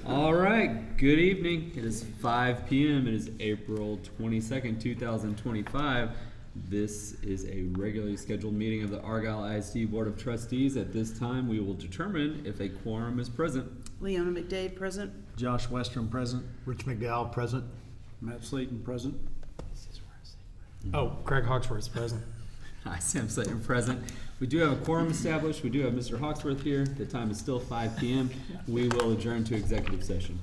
All right, good evening. It is 5 p.m. It is April 22nd, 2025. This is a regularly scheduled meeting of the Argyle AISD Board of Trustees. At this time, we will determine if a quorum is present. Leona McDade, present. Josh Westrom, present. Rich McDowell, present. Matt Slayton, present. Oh, Craig Hawksworth's present. Hi, Sam Slayton, present. We do have a quorum established. We do have Mr. Hawksworth here. The time is still 5 p.m. We will adjourn to executive session.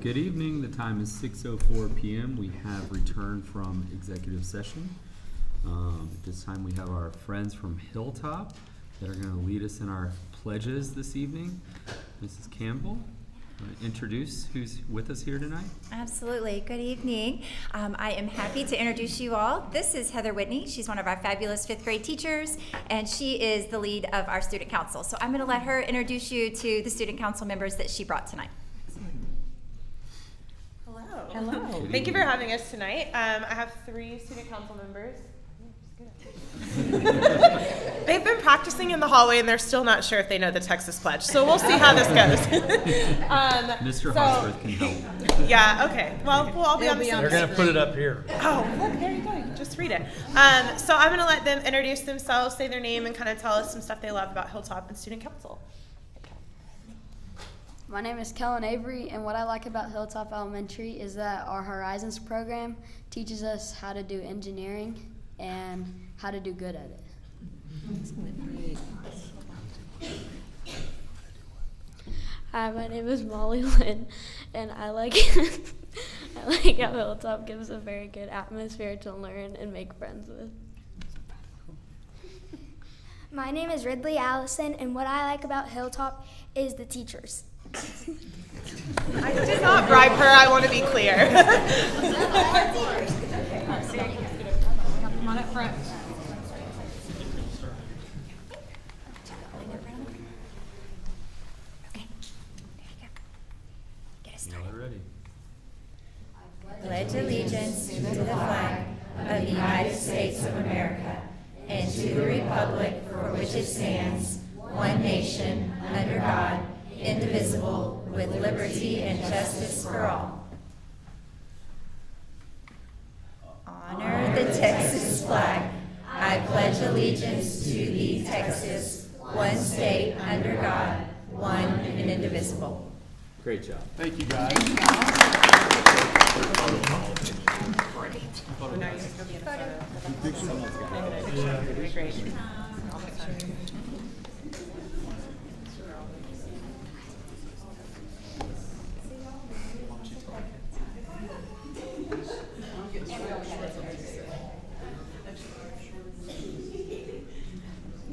Good evening. The time is 6:04 p.m. We have returned from executive session. At this time, we have our friends from Hilltop that are going to lead us in our pledges this evening. Mrs. Campbell, introduce who's with us here tonight. Absolutely. Good evening. I am happy to introduce you all. This is Heather Whitney. She's one of our fabulous 5th grade teachers, and she is the lead of our student council. So I'm going to let her introduce you to the student council members that she brought tonight. Hello. Good Thank you for evening. having us tonight. I have 3 student council members. They've been practicing in the hallway and they're still not sure if they know the Texas Pledge. So we'll see how this goes. Mr. Hawksworth can help. Yeah, okay. Well, we'll all be on the same They're going to page. put it up here. Oh, look, there you go. You can just read it. So I'm going to let them introduce themselves, say their name, and kind of tell us some stuff they love about Hilltop and student council. My name is Kellen Avery, and what I like about Hilltop Elementary is that our Horizons program teaches us how to do engineering and how to do good at it. Hi, my name is Molly Lynn, and I like I like how Hilltop gives a very good atmosphere to learn and make friends with. My name is Ridley Allison, and what I like about Hilltop is the teachers. I did not bribe her, I want to be clear. Come on up front. Okay. There you go. Get us Y'all started. are ready. Pledge allegiance to the flag of the United States of America and to the republic for which it stands, one nation, under God, indivisible, with liberty and justice for all. Honor the Texas flag. I pledge allegiance to thee, Texas, one state under God, one and indivisible. Great job. Thank you, guys.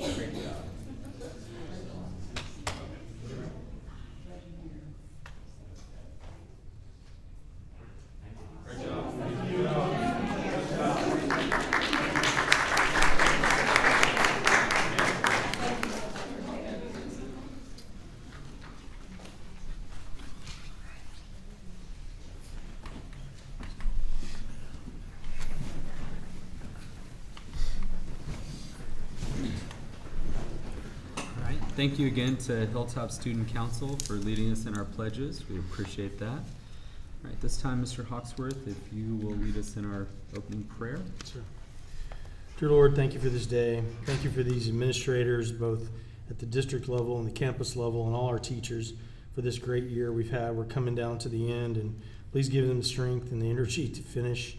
Great. All right. Thank you again to Hilltop Student Council for leading us in our pledges. We appreciate that. All right, this time, Mr. Hawksworth, if you will lead us in our opening prayer. Sure. Dear Lord, thank you for this day. Thank you for these administrators, both at the district level and the campus level, and all our teachers for this great year we've had. We're coming down to the end, and please give them the strength and the energy to finish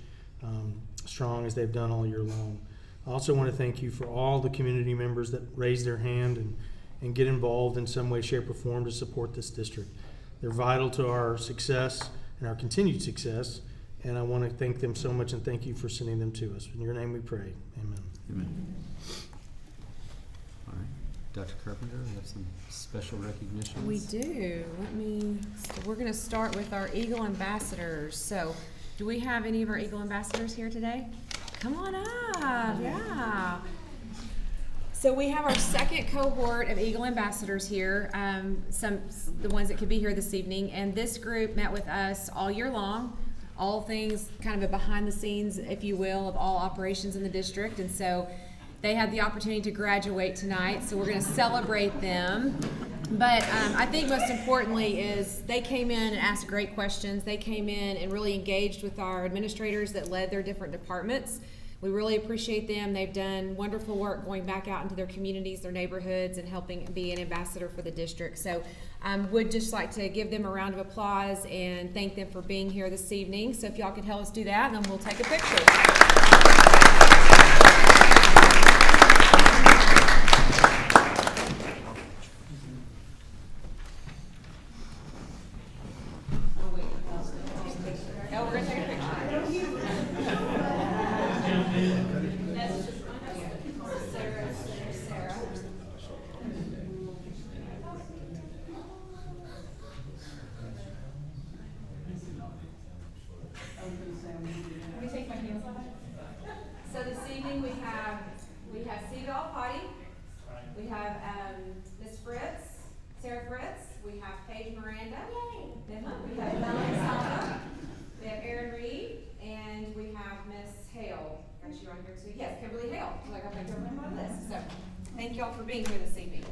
strong as they've done all year long. I also want to thank you for all the community members that raise their hand and get involved in some way, shape, or form to support this district. They're vital to our success and our continued success, and I want to thank them so much and thank you for sending them to us. In your name we pray. Amen. Amen. All right. Dr. Carpenter, we have some special recognitions. We do. So we're going to start with our Eagle Ambassadors. So, do we have any of our Eagle Ambassadors here today? Come on up. Yeah. So we have our second cohort of Eagle Ambassadors here, the ones that could be here this evening. And this group met with us all year long, all things kind of a behind the scenes, if you will, of all operations in the district. And so they had the opportunity to graduate tonight, so we're going to celebrate them. But I think most importantly is they came in and asked great questions. They came in and really engaged with our administrators that led their different departments. We really appreciate them. They've done wonderful work going back out into their communities, their neighborhoods, and helping be an ambassador for the district. So would just like to give them a round of applause and thank them for being here this evening. So if y'all could help us do that, then we'll take a picture. So this evening we have Steve Alpati, we have Miss Fritz, Sarah Fritz, we have Paige Miranda, we have Melanie Samba, we have Aaron Reed, and we have Miss Hale. Got you on here too. Yes, Kimberly Hale. So I got back over my list. So thank you all for being here this evening.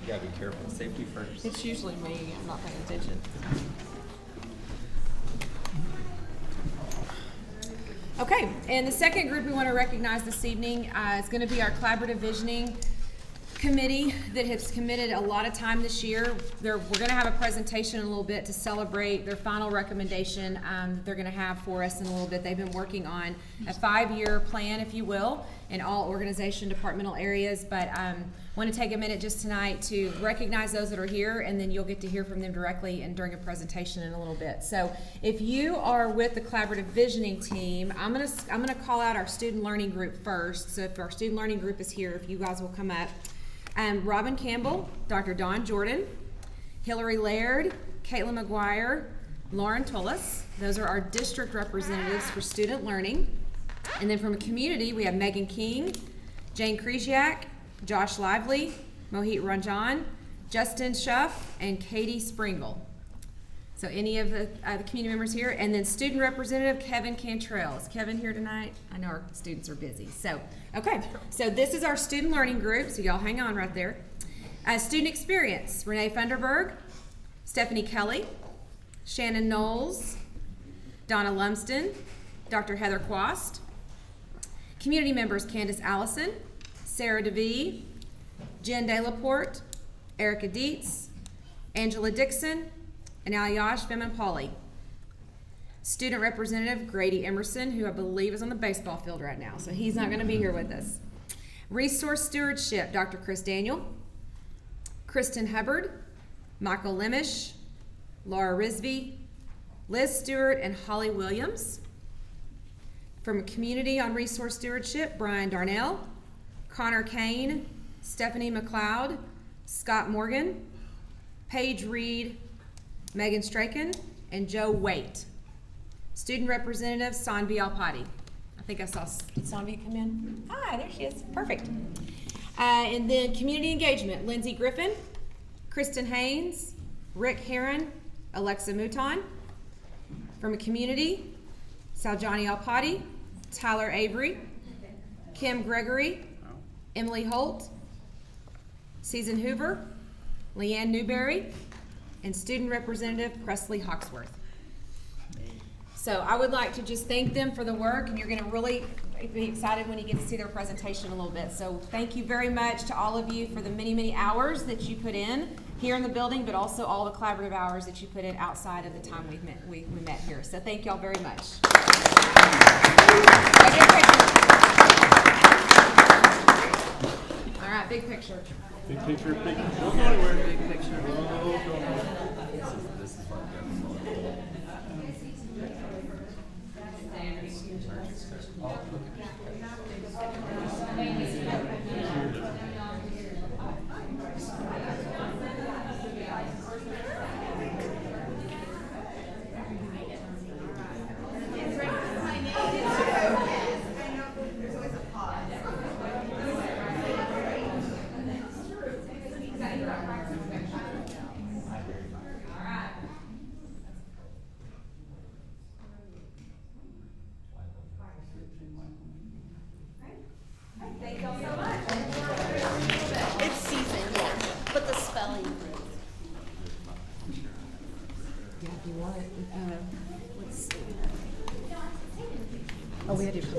You gotta be careful. Safety first. It's usually me. I'm not paying attention. Okay, and the second group we want to recognize this evening is going to be our collaborative visioning committee that has committed a lot of time this year. We're going to have a presentation in a little bit to celebrate their final recommendation that they're going to have for us in a little bit. They've been working on a 5-year plan, if you will, in all organization departmental areas, but want to take a minute just tonight to recognize those that are here, and then you'll get to hear from them directly and during a presentation in a little bit. So if you are with the collaborative visioning team, I'm gonna call out our student learning group first. So if our student learning group is here, if you guys will come up. Robin Campbell, Dr. Dawn Jordan, Hillary Laird, Caitlin McGuire, Lauren Tullis. Those are our district representatives for student learning. And then from a community, we have Megan King, Jane Krzyzak, Josh Lively, Mohit Ranjan, Justin Schuff, and Katie Springle. So any of the community members here. And then student representative Kevin Cantrell. Is Kevin here tonight? I know our students are busy. So, okay. So this is our student learning group. So y'all hang on right there. Student experience, Renee Funderburg, Stephanie Kelly, Shannon Knowles, Donna Lumsden, Dr. Heather Quast. Community members, Candace Allison, Sarah DeVee, Jen DeLaporte, Erica Dietz, Angela Dixon, and Alyash Vimampali. Student representative, Grady Emerson, who I believe is on the baseball field right now, so he's not going to be here with us. Resource stewardship, Dr. Chris Daniel, Kristen Hubbard, Michael Lemish, Laura Risby, Liz Stewart, and Holly Williams. From community on resource stewardship, Brian Darnell, Connor Kane, Stephanie McLeod, Scott Morgan, Paige Reed, Megan Straken, and Joe Waite. Student representative, Sanvi Alpati. I think I saw Sanvi come in. Hi, there she is. Perfect. And then community engagement, Lindsay Griffin, Kristen Haynes, Rick Heron, Alexa Mouton. From a community, Saljani Alpati, Tyler Avery, Kim Gregory, Emily Holt, Susan Hoover, Leanne Newberry, and student representative Presley Hawksworth. So I would like to just thank them for the work, and you're going to really be excited when you get to see their presentation a little bit. So thank you very much to all of you for the many, many hours that you put in here in the building, but also all the collaborative hours that you put in outside of the time we met here. So thank y'all very much. All right, big picture. Big picture, big picture. Big picture. This is fun. It's season, yeah, but the spelling. Yeah, if you want it. Let's see. Oh, we had to do the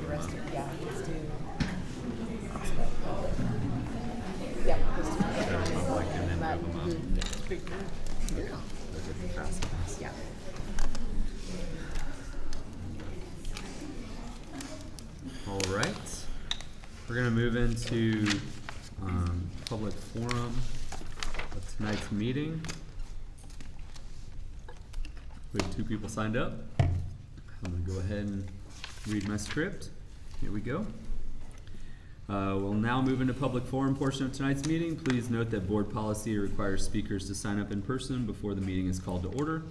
rest of it. Yeah, let's do. Yeah, let's do. And then move them up. Yeah. move into public forum of tonight's meeting. We have 2 people signed up. I'm going to go ahead and read my script. Here we go. We'll now move into public forum portion of tonight's meeting. Please note that board policy requires speakers to sign up in person before the meeting is called to order.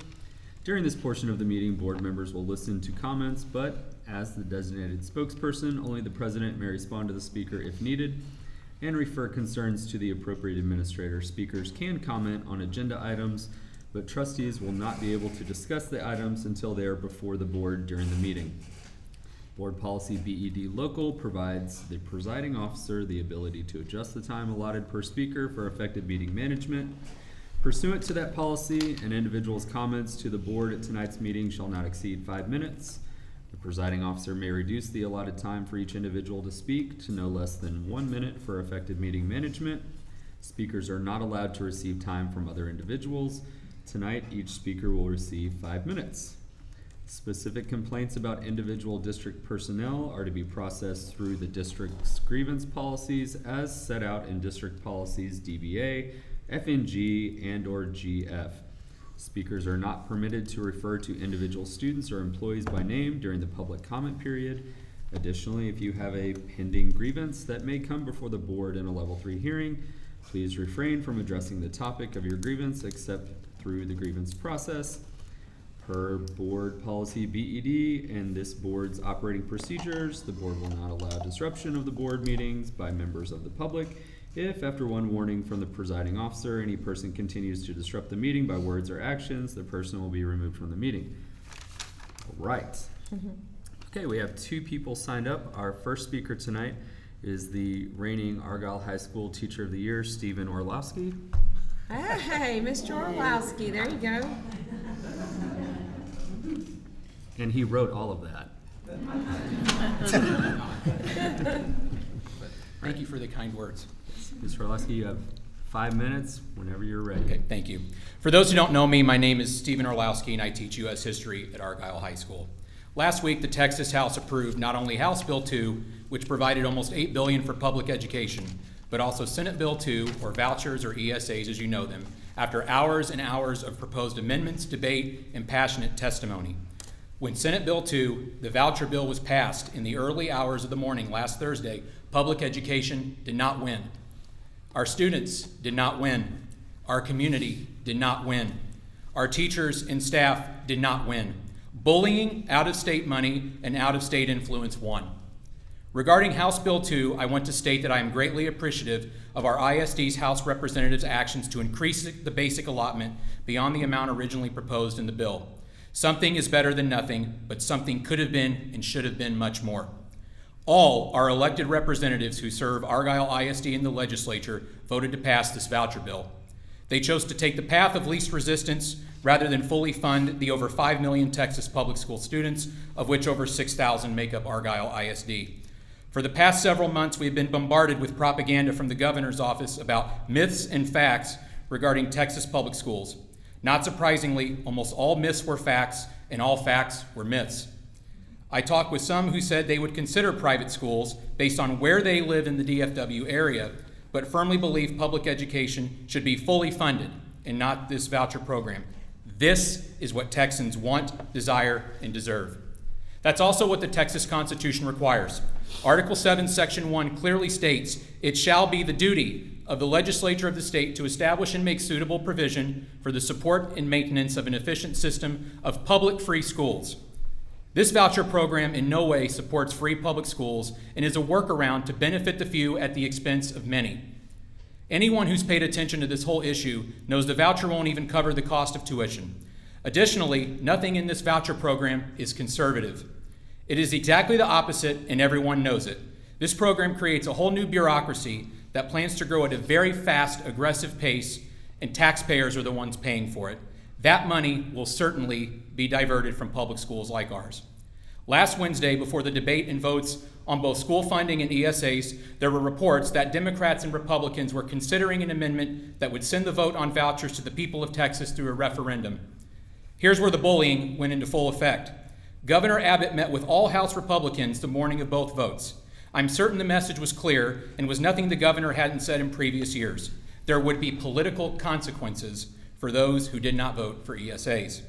During this portion of the meeting, board members will listen to comments, but as the designated spokesperson, only the president may respond to the speaker if needed and refer concerns to the appropriate administrator. Speakers can comment on agenda items, but trustees will not be able to discuss the items until they are before the board during the meeting. Board policy BED local provides the presiding officer the ability to adjust the time allotted per speaker for effective meeting management. Pursuant to that policy, an individual's comments to the board at tonight's meeting shall not exceed 5 minutes. The presiding officer may reduce the allotted time for each individual to speak to no less than 1 minute for effective meeting management. Speakers are not allowed to receive time from other individuals. Tonight, each speaker will receive 5 minutes. Specific complaints about individual district personnel are to be processed through the district's grievance policies as set out in district policies DBA, FNG, and/or GF. Speakers are not permitted to refer to individual students or employees by name during the public comment period. Additionally, if you have a pending grievance that may come before the board in a level 3 hearing, please refrain from addressing the topic of your grievance except through the grievance process. Per board policy BED and this board's operating procedures, the board will not allow disruption of the board meetings by members of the public. If, after one warning from the presiding officer, any person continues to disrupt the meeting by words or actions, the person will be removed from the meeting. All right. Okay, we have 2 people signed up. Our first speaker tonight is the reigning Argyle High School Teacher of the Year, Stephen Orlowski. Hey, Mr. Orlowski, there you go. And he wrote all of that. Thank you for the kind words. Mr. Orlowski, you have 5 minutes whenever you're ready. Okay, thank you. For those who don't know me, my name is Stephen Orlowski, and I teach U.S. History at Argyle High School. Last week, the Texas House approved not only House Bill 2, which provided almost $8 billion for public education, but also Senate Bill 2, or vouchers or ESAs as you know them, after hours and hours of proposed amendments, debate, and passionate testimony. When Senate Bill 2, the voucher bill, was passed in the early hours of the morning last Thursday, public education did not win. Our students did not win. Our community did not win. Our teachers and staff did not win. Bullying, out-of-state money, and out-of-state influence won. Regarding House Bill 2, I want to state that I am greatly appreciative of our ISD's House Representatives' actions to increase the basic allotment beyond the amount originally proposed in the bill. Something is better than nothing, but something could have been and should have been much more. All our elected representatives who serve Argyle ISD in the legislature voted to pass this voucher bill. They chose to take the path of least resistance rather than fully fund the over 5 million Texas public school students, of which over 6,000 make up Argyle ISD. For the past several months, we have been bombarded with propaganda from the governor's office about myths and facts regarding Texas public schools. Not surprisingly, almost all myths were facts and all facts were myths. I talked with some who said they would consider private schools based on where they live in the DFW area, but firmly believe public education should be fully funded and not this voucher program. This is what Texans want, desire, and deserve. That's also what the Texas Constitution requires. Article 7, Section 1 clearly states, "It shall be the duty of the legislature of the state to establish and make suitable provision for the support and maintenance of an efficient system of public free schools." This voucher program in no way supports free public schools and is a workaround to benefit the few at the expense of many. Anyone who's paid attention to this whole issue knows the voucher won't even cover the cost of tuition. Additionally, nothing in this voucher program is conservative. It is exactly the opposite, and everyone knows it. This program creates a whole new bureaucracy that plans to grow at a very fast, aggressive pace, and taxpayers are the ones paying for it. That money will certainly be diverted from public schools like ours. Last Wednesday, before the debate and votes on both school funding and ESAs, there were reports that Democrats and Republicans were considering an amendment that would send the vote on vouchers to the people of Texas through a referendum. Here's where the bullying went into full effect. Governor Abbott met with all House Republicans the morning of both votes. I'm certain the message was clear and was nothing the governor hadn't said in previous years. There would be political consequences for those who did not vote for ESAs.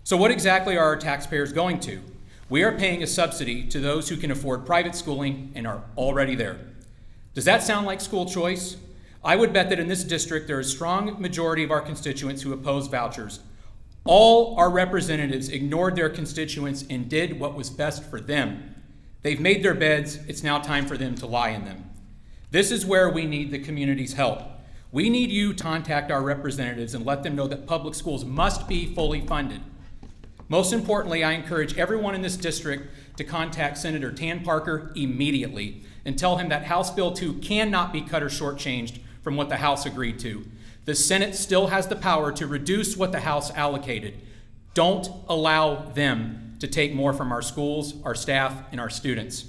So what exactly are our taxpayers going to? We are paying a subsidy to those who can afford private schooling and are already there. Does that sound like school choice? I would bet that in this district there is a strong majority of our constituents who oppose vouchers. All our representatives ignored their constituents and did what was best for them. They've made their beds, it's now time for them to lie in them. This is where we need the community's help. We need you to contact our representatives and let them know that public schools must be fully funded. Most importantly, I encourage everyone in this district to contact Senator Tan Parker immediately and tell him that House Bill 2 cannot be cut or shortchanged from what the House agreed to. The Senate still has the power to reduce what the House allocated. Don't allow them to take more from our schools, our staff, and our students.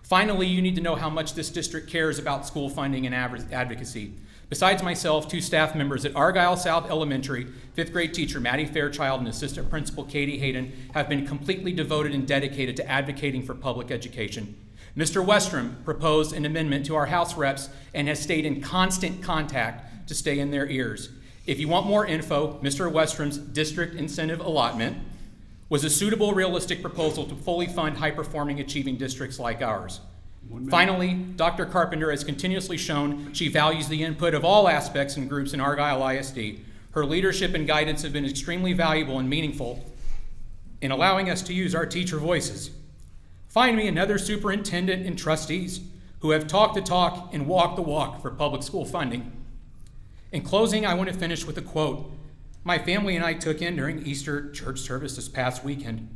Finally, you need to know how much this district cares about school funding and advocacy. Besides myself, 2 staff members at Argyle South Elementary, 5th grade teacher Maddie Fairchild and assistant principal Katie Hayden have been completely devoted and dedicated to advocating for public education. Mr. Westrom proposed an amendment to our House reps and has stayed in constant contact to stay in their ears. If you want more info, Mr. Westrom's district incentive allotment was a suitable, realistic proposal to fully fund high-performing, achieving districts like ours. Finally, Dr. Carpenter has continuously shown she values the input of all aspects and groups in Argyle ISD. Her leadership and guidance have been extremely valuable and meaningful in allowing us to use our teacher voices. Find me another superintendent and trustees who have talked the talk and walked the walk for public school funding. In closing, I want to finish with a quote my family and I took in during Easter church service this past weekend.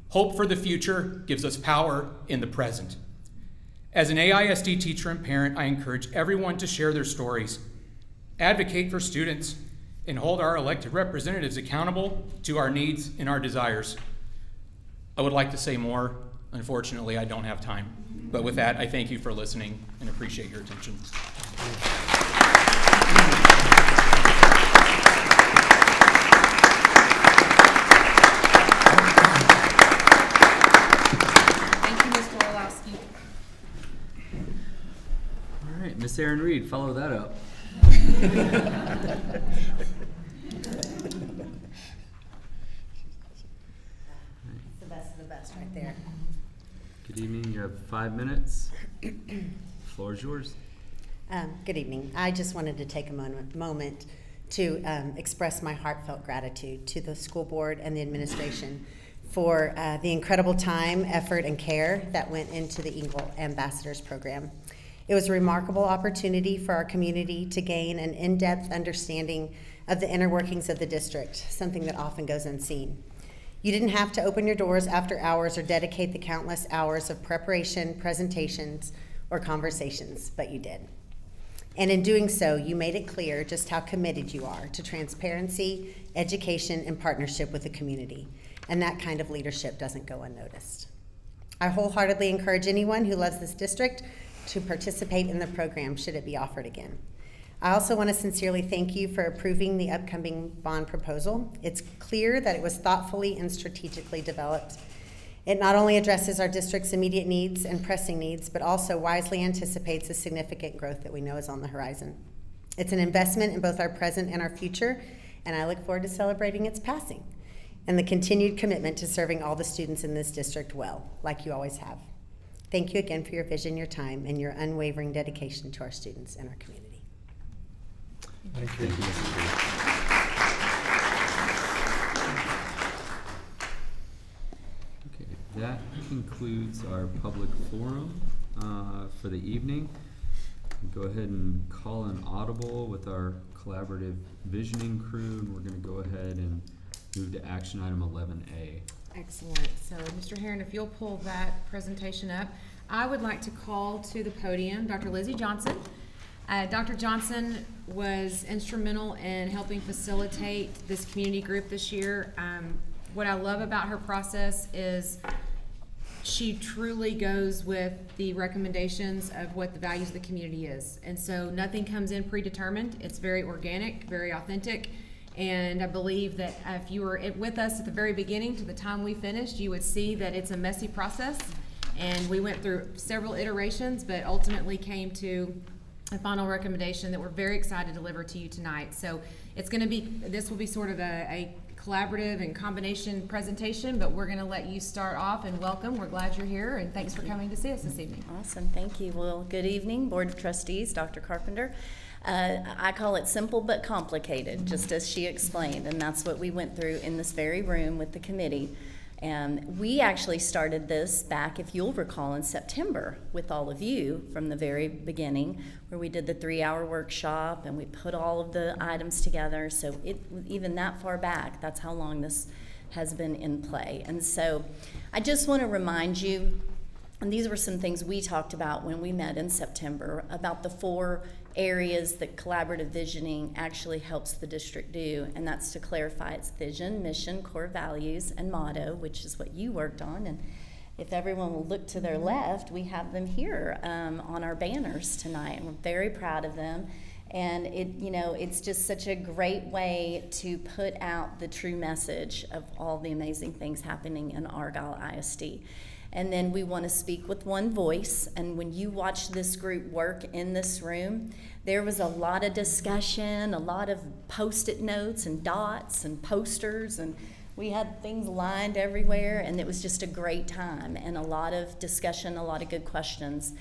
Hope for the future gives us power in the present. As an AISD teacher and parent, I encourage everyone to share their stories, advocate for students, and hold our elected representatives accountable to our needs and our desires. I would like to say more. Unfortunately, I don't have time. But with that, I thank you for listening and appreciate your attention. Miss Erin Reed, follow that up. The best of the best right there. Good evening. You have 5 minutes. The floor is yours. Good evening. I just wanted to take a moment to express my heartfelt gratitude to the school board and the administration for the incredible time, effort, and care that went into the Eagle Ambassadors program. It was a remarkable opportunity for our community to gain an in-depth understanding of the inner workings of the district, something that often goes unseen. You didn't have to open your doors after hours or dedicate the countless hours of preparation, presentations, or conversations, but you did. And in doing so, you made it clear just how committed you are to transparency, education, and partnership with the community. And that kind of leadership doesn't go unnoticed. I wholeheartedly encourage anyone who loves this district to participate in the program should it be offered again. I also want to sincerely thank you for approving the upcoming bond proposal. It's clear that it was thoughtfully and strategically developed. It not only addresses our district's immediate needs and pressing needs, but also wisely anticipates the significant growth that we know is on the horizon. It's an investment in both our present and our future, and I look forward to celebrating its passing and the continued commitment to serving all the students in this district well, like you always have. Thank you again for your vision, your time, and your unwavering dedication to our students and our community. Thank you. Okay, that concludes our public forum for the evening. Go ahead and call an audible with our collaborative visioning crew, and we're going to go ahead and move to action item 11A. Excellent. So, Mr. Herron, if you'll pull that presentation up, I would like to call to the podium Dr. Lizzie Johnson. Dr. Johnson was instrumental in helping facilitate this community group this year. What I love about her process is she truly goes with the recommendations of what the values of the community is. And so nothing comes in predetermined. It's very organic, very authentic. And I believe that if you were with us at the very beginning to the time we finished, you would see that it's a messy process. And we went through several iterations, but ultimately came to a final recommendation that we're very excited to deliver to you tonight. So it's going to be, this will be sort of a collaborative and combination presentation, but we're going to let you start off and welcome. We're glad you're here, and thanks for coming to see us this evening. Awesome, thank you. Well, good evening, Board of Trustees, Dr. Carpenter. I call it simple but complicated, just as she explained, and that's what we went through in this very room with the committee. And we actually started this back, if you'll recall, in September with all of you from the very beginning, where we did the 3-hour workshop and we put all of the items together. So even that far back, that's how long this has been in play. And so I just want to remind you, and these were some things we talked about when we met in September, about the 4 areas that collaborative visioning actually helps the district do, and that's to clarify its vision, mission, core values, and motto, which is what you worked on. And if everyone will look to their left, we have them here on our banners tonight, and we're very proud of them. And it's just such a great way to put out the true message of all the amazing things happening in Argyle ISD. And then we want to speak with one voice. And when you watch this group work in this room, there was a lot of discussion, a lot of Post-it notes and dots and posters, and we had things lined everywhere, and it was just a great time and a lot of discussion, a lot of good questions.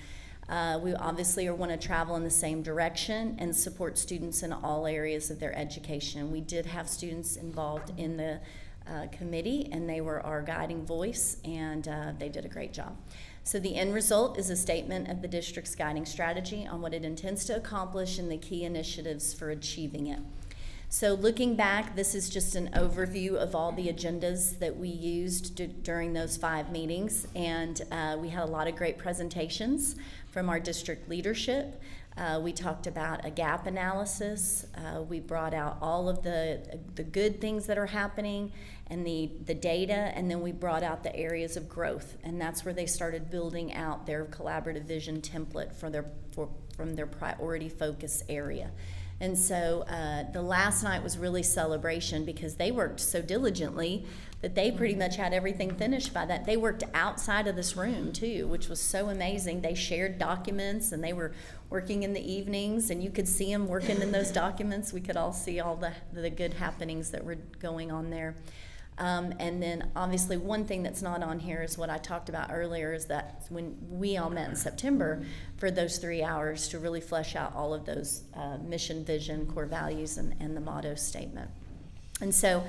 We obviously want to travel in the same direction and support students in all areas of their education. We did have students involved in the committee, and they were our guiding voice, and they did a great job. So the end result is a statement of the district's guiding strategy on what it intends to accomplish and the key initiatives for achieving it. So looking back, this is just an overview of all the agendas that we used during those 5 meetings, and we had a lot of great presentations from our district leadership. We talked about a gap analysis. We brought out all of the good things that are happening and the data, and then we brought out the areas of growth, and that's where they started building out their collaborative vision template from their priority focus area. And so the last night was really celebration because they worked so diligently that they pretty much had everything finished by that. They worked outside of this room too, which was so amazing. They shared documents and they were working in the evenings, and you could see them working in those documents. We could all see all the good happenings that were going on there. And then obviously one thing that's not on here is what I talked about earlier, is that when we all met in September for those 3 hours to really flesh out all of those mission, vision, core values, and the motto statement. And so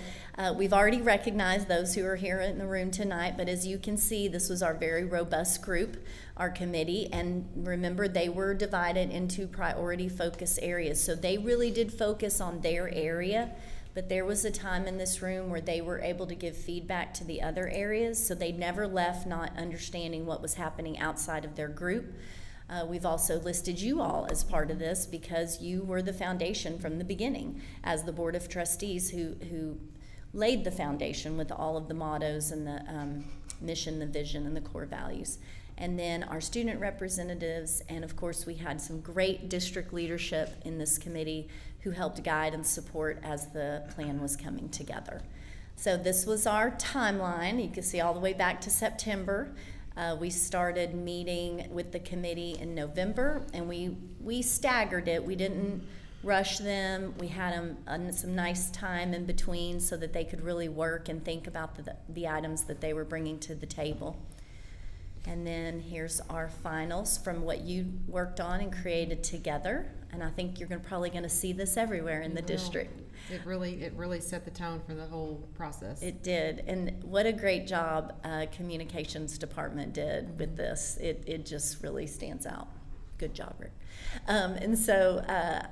we've already recognized those who are here in the room tonight, but as you can see, this was our very robust group, our committee, and remember they were divided into priority focus areas. So they really did focus on their area, but there was a time in this room where they were able to give feedback to the other areas, so they never left not understanding what was happening outside of their group. We've also listed you all as part of this because you were the foundation from the beginning as the Board of Trustees who laid the foundation with all of the mottos and the mission, the vision, and the core values. And then our student representatives, and of course we had some great district leadership in this committee who helped guide and support as the plan was coming together. So this was our timeline. You can see all the way back to September. We started meeting with the committee in November, and we staggered it. We didn't rush them. We had them some nice time in between so that they could really work and think about the items that they were bringing to the table. And then here's our finals from what you worked on and created together. And I think you're probably going to see this everywhere in the district. It really set the tone for the whole process. It did. And what a great job communications department did with this. It just really stands out. Good job, Rick. And so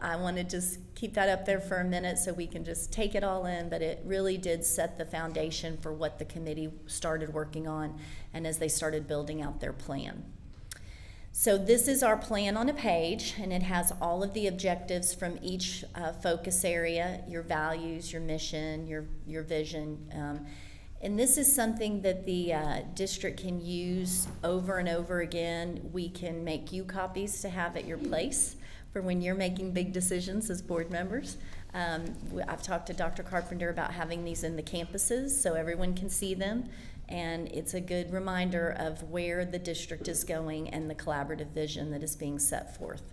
I want to just keep that up there for a minute so we can just take it all in, but it really did set the foundation for what the committee started working on and as they started building out their plan. So this is our plan on a page, and it has all of the objectives from each focus area, your values, your mission, your vision. And this is something that the district can use over and over again. We can make you copies to have at your place for when you're making big decisions as board members. I've talked to Dr. Carpenter about having these in the campuses so everyone can see them, and it's a good reminder of where the district is going and the collaborative vision that is being set forth.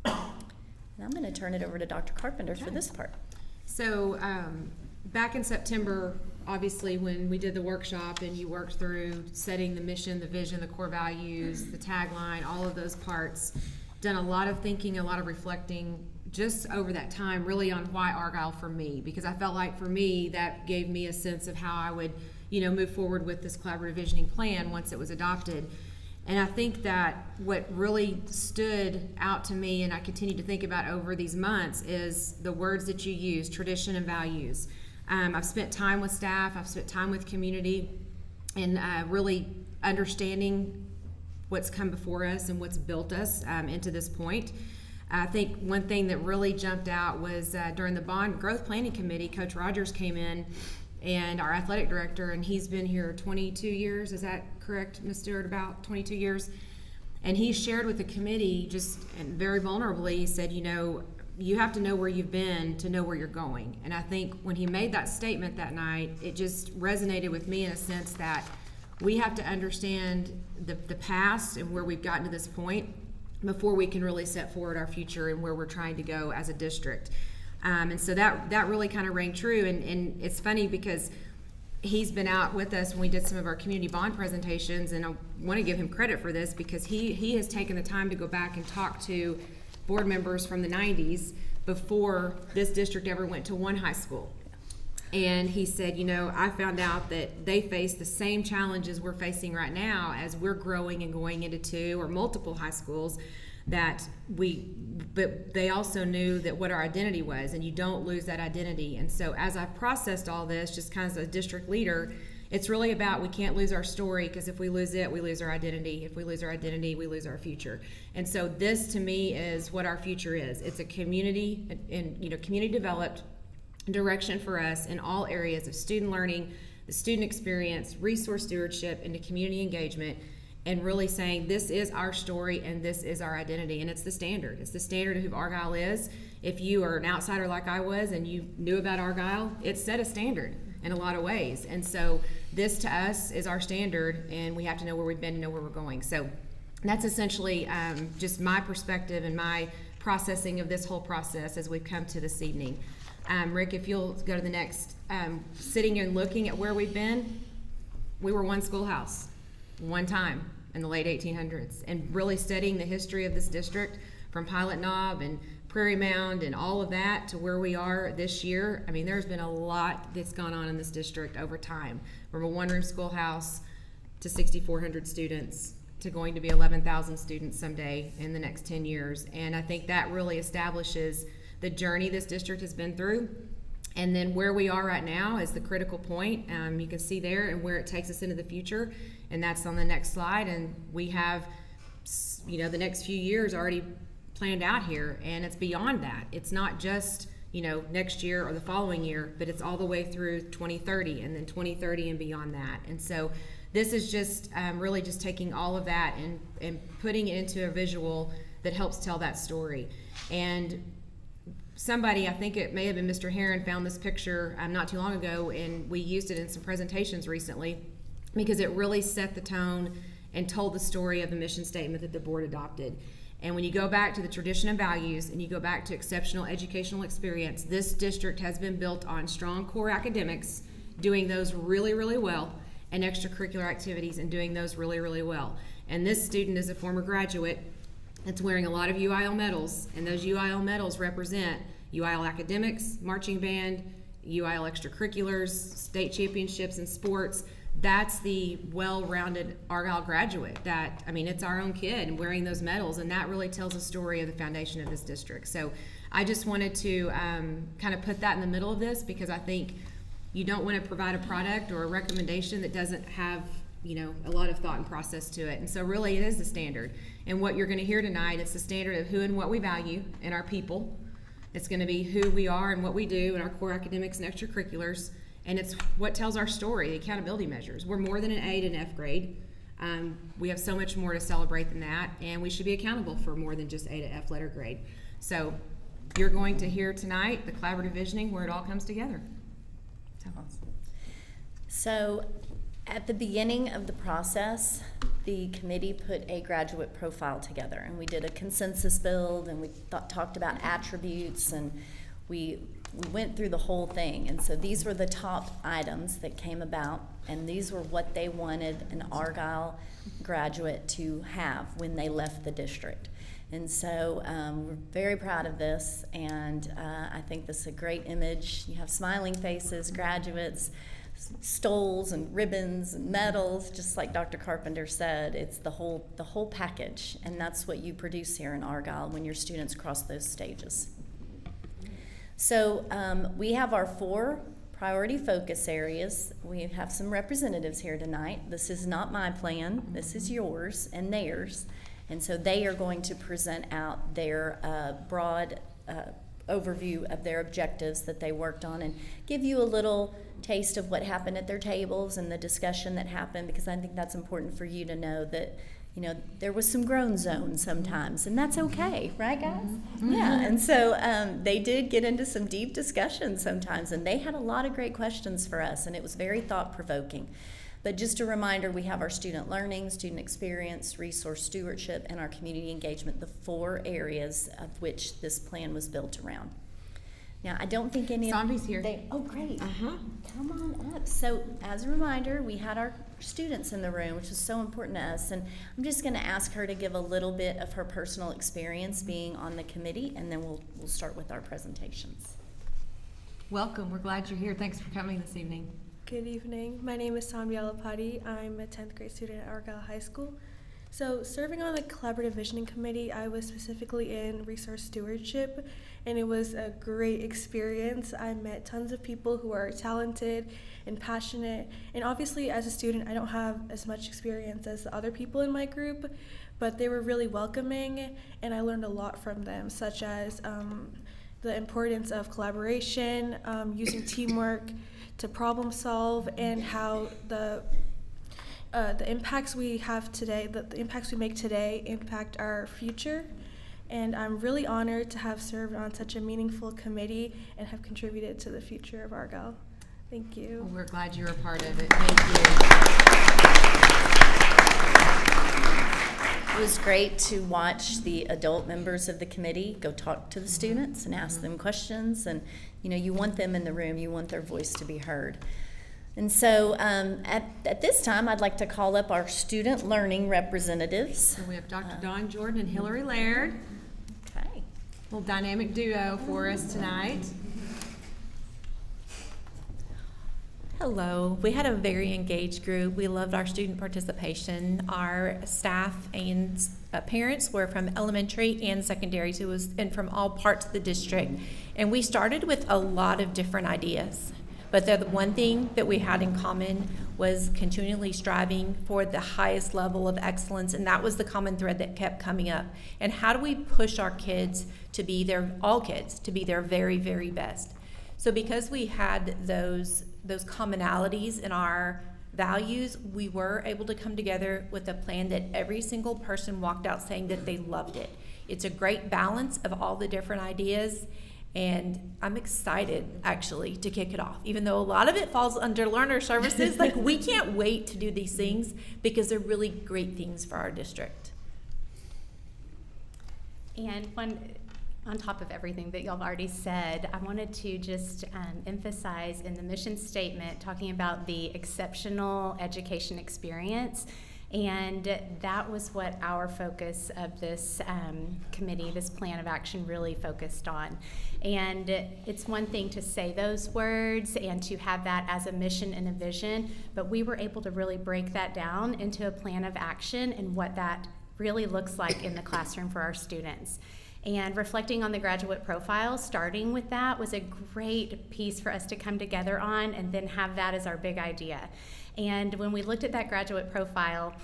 And I'm going to turn it over to Dr. Carpenter for this part. So back in September, obviously when we did the workshop and you worked through setting the mission, the vision, the core values, the tagline, all of those parts, done a lot of thinking, a lot of reflecting just over that time really on why Argyle for me, because I felt like for me that gave me a sense of how I would move forward with this collaborative visioning plan once it was adopted. And I think that what really stood out to me and I continue to think about over these months is the words that you use, tradition and values. I've spent time with staff, I've spent time with community, and really understanding what's come before us and what's built us into this point. I think one thing that really jumped out was during the Bond Growth Planning Committee, Coach Rogers came in, and our athletic director, and he's been here 22 years, is that correct, Ms. Stewart, about 22 years? And he shared with the committee just and very vulnerably, said, you have to know where you've been to know where you're going. And I think when he made that statement that night, it just resonated with me in a sense that we have to understand the past and where we've gotten to this point before we can really set forward our future and where we're trying to go as a district. And so that really kind of rang true. And it's funny because he's been out with us when we did some of our community bond presentations, and I want to give him credit for this because he has taken the time to go back and talk to board members from the 90s before this district ever went to one high school. And he said, I found out that they face the same challenges we're facing right now as we're growing and going into two or multiple high schools, but they also knew that what our identity was, and you don't lose that identity. And so as I processed all this, just kind of as a district leader, it's really about we can't lose our story, because if we lose it, we lose our identity. If we lose our identity, we lose our future. And so this to me is what our future is. It's a community and community developed direction for us in all areas of student learning, the student experience, resource stewardship, and the community engagement, and really saying this is our story and this is our identity, and it's the standard. It's the standard of who Argyle is. If you are an outsider like I was and you knew about Argyle, it set a standard in a lot of ways. And so this to us is our standard, and we have to know where we've been and know where we're going. So that's essentially just my perspective and my processing of this whole process as we've come to this evening. Rick, if you'll go to the next, sitting and looking at where we've been, we were one schoolhouse, one time in the late 1800s, and really studying the history of this district from Pilot Knob and Prairie Mound and all of that to where we are this year. I mean, there's been a lot that's gone on in this district over time, from a one-room schoolhouse to 6,400 students to going to be 11,000 students someday in the next 10 years. And I think that really establishes the journey this district has been through. And then where we are right now is the critical point. You can see there and where it takes us into the future. And that's on the next slide. And we have, the next few years already planned out here. And it's beyond that. It's not just, next year or the following year, but it's all the way through 2030 and then 2030 and beyond that. And so this is just really just taking all of that and putting it into a visual that helps tell that story. And somebody, I think it may have been Mr. Heron, found this picture not too long ago, and we used it in some presentations recently because it really set the tone and told the story of the mission statement that the board adopted. And when you go back to the tradition and values and you go back to exceptional educational experience, this district has been built on strong core academics, doing those really, really well, and extracurricular activities and doing those really, really well. And this student is a former graduate that's wearing a lot of UIL medals, and those UIL medals represent UIL academics, marching band, UIL extracurriculars, state championships in sports. That's the well-rounded Argyle graduate that, it's our own kid and wearing those medals, and that really tells a story of the foundation of this district. So I just wanted to kind of put that in the middle of this, because I think you don't want to provide a product or a recommendation that doesn't have a lot of thought and process to it. And so really it is the standard. And what you're going to hear tonight, it's the standard of who and what we value in our people. It's going to be who we are and what we do in our core academics and extracurriculars. And it's what tells our story, the accountability measures. We're more than an A to an F grade. We have so much more to celebrate than that, and we should be accountable for more than just A to F letter grade. So you're going to hear tonight the collaborative visioning where it all comes together. So at the beginning of the process, the committee put a graduate profile together, and we did a consensus build, and we talked about attributes, and we went through the whole thing. And so these were the top items that came about, and these were what they wanted an Argyle graduate to have when they left the district. And so we're very proud of this, and I think this is a great image. You have smiling faces, graduates, stoles and ribbons and medals, just like Dr. Carpenter said. It's the whole package, and that's what you produce here in Argyle when your students cross those stages. So we have our 4 priority focus areas. We have some representatives here tonight. This is not my plan. This is yours and theirs. And so they are going to present out their broad overview of their objectives that they worked on and give you a little taste of what happened at their tables and the discussion that happened, because I think that's important for you to know that, you know, there was some groan zone sometimes, and that's okay, right, guys? Mm-hmm. Yeah, and so they did get into some deep discussions sometimes, and they had a lot of great questions for us, and it was very thought-provoking. But just a reminder, we have our student learning, student experience, resource stewardship, and our community engagement, the 4 areas of which this plan was built around. Now, I don't think any Zombie's here. Oh, great. Uh-huh. Come on up. So, as a reminder, we had our students in the room, which is so important to us, and I'm just going to ask her to give a little bit of her personal experience being on the committee, and then we'll start with our presentations. Welcome. We're glad you're here. Thanks for coming this evening. Good evening. My name is Samya Lapati. I'm a 10th grade student at Argyle High School. So serving on the Collaborative Visioning Committee, I was specifically in resource stewardship, and it was a great experience. I met tons of people who are talented and passionate, and obviously as a student I don't have as much experience as the other people in my group, but they were really welcoming, and I learned a lot from them, such as the importance of collaboration, using teamwork to problem solve, and how the impacts we have today, the impacts we make today impact our future. And I'm really honored to have served on such a meaningful committee and have contributed to the future of Argyle. Thank you. Well, we're glad you're a part of it. Thank you. It was great to watch the adult members of the committee go talk to the students and ask them questions, and you want them in the room, you want their voice to be heard. And so at this time, I'd like to call up our student learning representatives. So we have Dr. Dawn Jordan and Hillary Laird. Okay. Little dynamic duo for us tonight. Hello. We had a very engaged group. We loved our student participation. Our staff and parents were from elementary and secondary, so it was and from all parts of the district. And we started with a lot of different ideas. But the one thing that we had in common was continually striving for the highest level of excellence, and that was the common thread that kept coming up. And how do we push our kids to be all kids to be their very, very best? So because we had those commonalities in our values, we were able to come together with a plan that every single person walked out saying that they loved it. It's a great balance of all the different ideas, and I'm excited actually to kick it off. Even though a lot of it falls under learner services, like we can't wait to do these things because they're really great things for our district. And on top of everything that y'all have already said, I wanted to just emphasize in the mission statement talking about the exceptional education experience, and that was what our focus of this committee, this plan of action, really focused on. And it's one thing to say those words and to have that as a mission and a vision, but we were able to really break that down into a plan of action and what that really looks like in the classroom for our students. And reflecting on the graduate profile, starting with that was a great piece for us to come together on and then have that as our big idea. And when we looked at that graduate profile,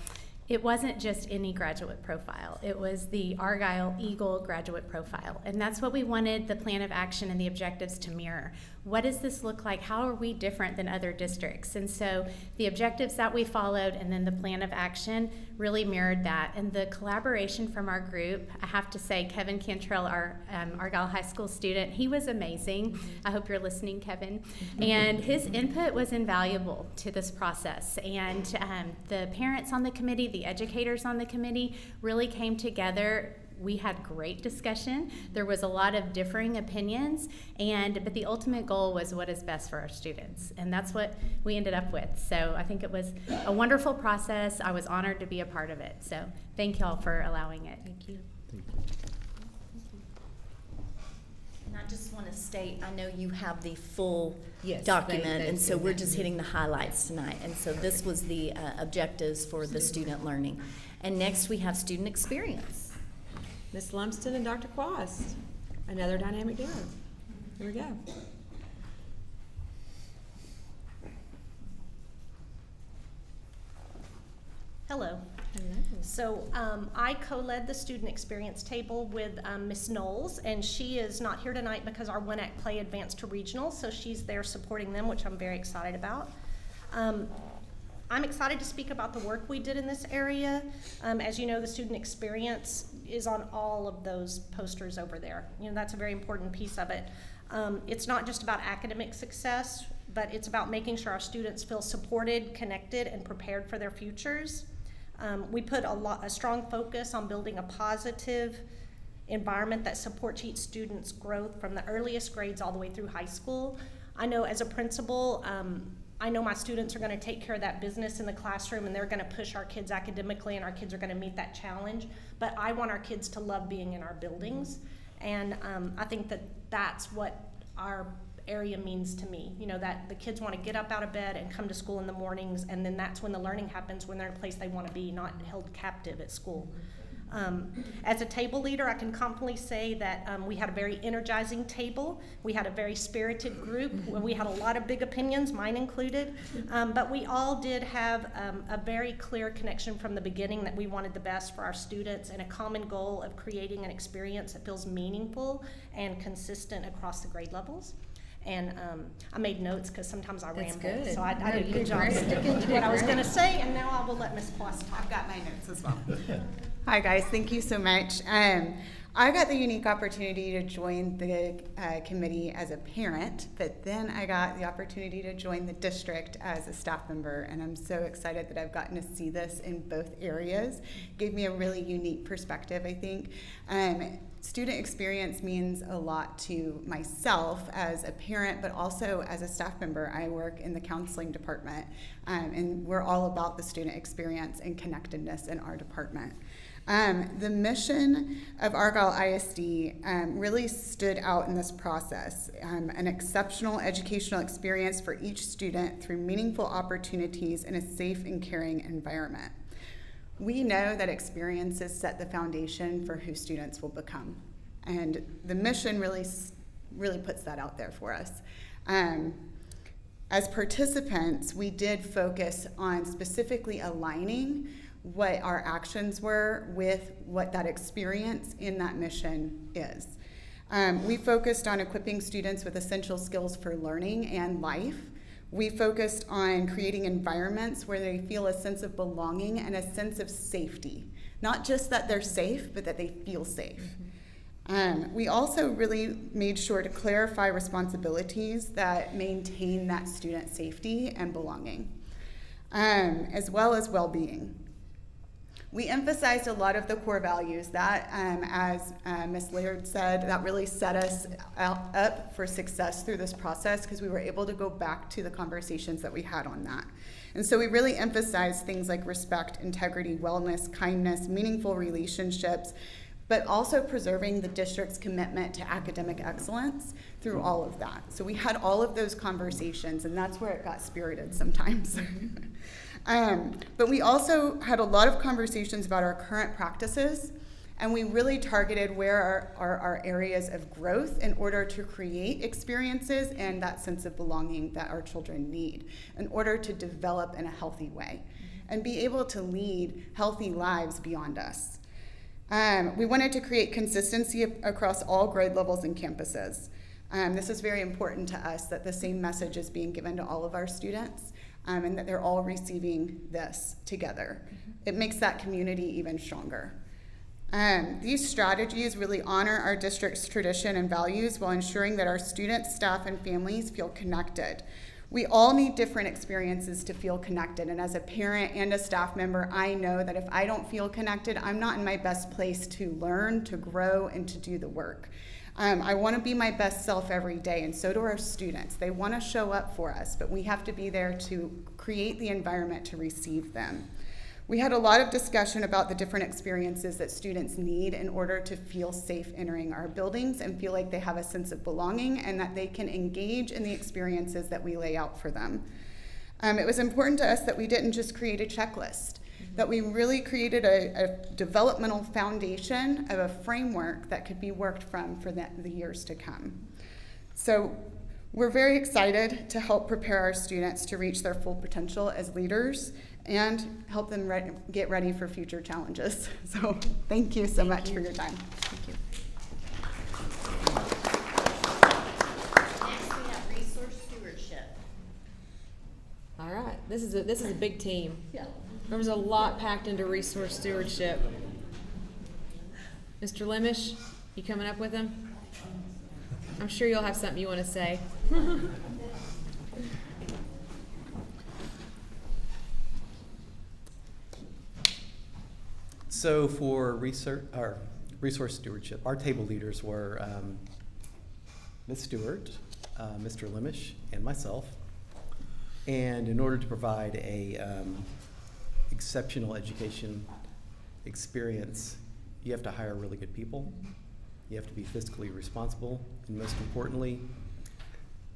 it wasn't just any graduate profile. It was the Argyle Eagle graduate profile. And that's what we wanted the plan of action and the objectives to mirror. What does this look like? How are we different than other districts? And so the objectives that we followed and then the plan of action really mirrored that. And the collaboration from our group, I have to say, Kevin Cantrell, our Argyle High School student, he was amazing. I hope you're listening, Kevin. And his input was invaluable to this process. And the parents on the committee, the educators on the committee really came together. We had great discussion. There was a lot of differing opinions, but the ultimate goal was what is best for our students, and that's what we ended up with. So I think it was a wonderful process. I was honored to be a part of it. So thank y'all for allowing it. Thank you. And I just want to state, I know you have the full Yes, document, they and so we're did. just hitting the highlights tonight. And so this was the objectives for the student learning. And next we have student experience. Ms. Lumsden and Dr. Quast, another dynamic duo. Here we go. Hello. Hello. So I co-led the student experience table with Ms. Knowles, and she is not here tonight because our One Act Play advanced to regional, so she's there supporting them, which I'm very excited about. I'm excited to speak about the work we did in this area. As you know, the student experience is on all of those posters over there. You know, that's a very important piece of it. It's not just about academic success, but it's about making sure our students feel supported, connected, and prepared for their futures. We put a strong focus on building a positive environment that supports each student's growth from the earliest grades all the way through high school. I know as a principal, I know my students are going to take care of that business in the classroom, and they're going to push our kids academically, and our kids are going to meet that challenge. But I want our kids to love being in our buildings, and I think that that's what our area means to me. You know, that the kids want to get up out of bed and come to school in the mornings, and then that's when the learning happens, when they're in a place they want to be, not held captive at school. As a table leader, I can confidently say that we had a very energizing table. We had a very spirited group. We had a lot of big opinions, mine included, but we all did have a very clear connection from the beginning that we wanted the best for our students and a common goal of creating an experience that feels meaningful and consistent across the grade levels. And I made notes because sometimes I ramble. Good. So I No, did a you good did job great. sticking to what I was going to say, and now I will let Ms. Quast talk. I've got my notes as well. Hi guys, thank you so much. I got the unique opportunity to join the committee as a parent, but then I got the opportunity to join the district as a staff member, and I'm so excited that I've gotten to see this in both areas. Gave me a really unique perspective, I think. Student experience means a lot to myself as a parent, but also as a staff member. I work in the counseling department, and we're all about the student experience and connectedness in our department. The mission of Argyle ISD really stood out in this process, an exceptional educational experience for each student through meaningful opportunities in a safe and caring environment. We know that experiences set the foundation for who students will become, and the mission really puts that out there for us. As participants, we did focus on specifically aligning what our actions were with what that experience in that mission is. We focused on equipping students with essential skills for learning and life. We focused on creating environments where they feel a sense of belonging and a sense of safety. Not just that they're safe, but that they feel safe. We also really made sure to clarify responsibilities that maintain that student safety and belonging, as well as well-being. We emphasized a lot of the core values that, as Ms. Laird said, that really set us up for success through this process because we were able to go back to the conversations that we had on that. And so we really emphasized things like respect, integrity, wellness, kindness, meaningful relationships, but also preserving the district's commitment to academic excellence through all of that. So we had all of those conversations, and that's where it got spirited sometimes. But we also had a lot of conversations about our current practices, and we really targeted where are our areas of growth in order to create experiences and that sense of belonging that our children need in order to develop in a healthy way. and be able to lead healthy lives beyond us. We wanted to create consistency across all grade levels and campuses. This is very important to us, that the same message is being given to all of our students, and that they're all receiving this together. It makes that community even stronger. These strategies really honor our district's tradition and values while ensuring that our students, staff, and families feel connected. We all need different experiences to feel connected, and as a parent and a staff member, I know that if I don't feel connected, I'm not in my best place to learn, to grow, and to do the work. I want to be my best self every day, and so do our students. They want to show up for us, but we have to be there to create the environment to receive them. We had a lot of discussion about the different experiences that students need in order to feel safe entering our buildings and feel like they have a sense of belonging and that they can engage in the experiences that we lay out for them. It was important to us that we didn't just create a checklist, that we really created a developmental foundation of a framework that could be worked from for the years to come. So we're very excited to help prepare our students to reach their full potential as leaders and help them get ready for future challenges. So thank you so much for your time. Thank you. Next, we have resource stewardship. All right, this is a big team. Yeah. There was a lot packed into resource stewardship. Mr. Lemish, you coming up with him? I'm sure you'll have something you want to say. So for resource stewardship, our table leaders were Ms. Stewart, Mr. Lemish, and myself. And in order to provide a exceptional education experience, you have to hire really good people. You have to be fiscally responsible, and most importantly,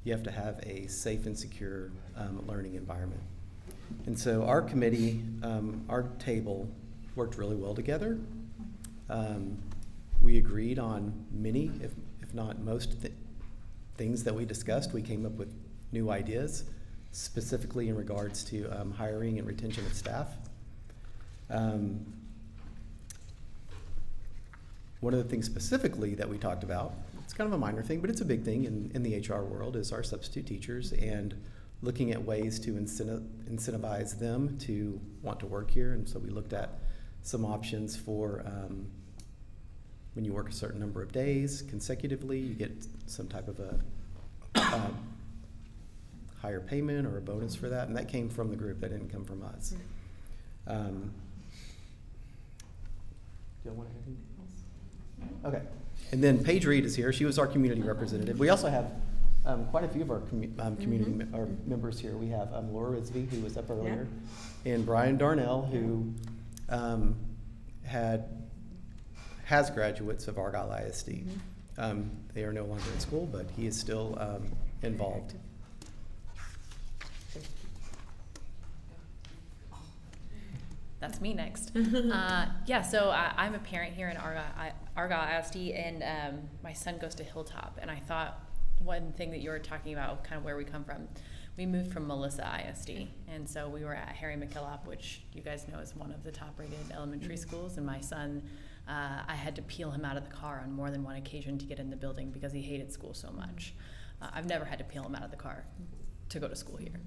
you have to have a safe and secure learning environment. And so our committee, our table, worked really well together. We agreed on many, if not most things that we discussed. We came up with new ideas, specifically in regards to hiring and retention of staff. One of the things specifically that we talked about, it's kind of a minor thing, but it's a big thing in the HR world, is our substitute teachers and looking at ways to incentivize them to want to work here. And so we looked at some options for when you work a certain number of days consecutively, you get some type of a higher payment or a bonus for that, and that came from the group, that didn't come from us. Do you want anything else? Okay. And then Paige Reed is here. She was our community representative. We also have quite a few of our community our members here. We have Laura Risby, who was up earlier, and Brian Darnell, who has graduates of Argyle ISD. They are no longer in school, but he is still involved. That's me next. So I'm a parent here in Argyle ISD, and my son goes to Hilltop. And I thought one thing that you were talking about, kind of where we come from, we moved from Melissa ISD, and so we were at Harry McKillop, which you guys know is one of the top-rated elementary schools. And my son, I had to peel him out of the car on more than one occasion to get in the building because he hated school so much. I've never had to peel him out of the car to go to school here.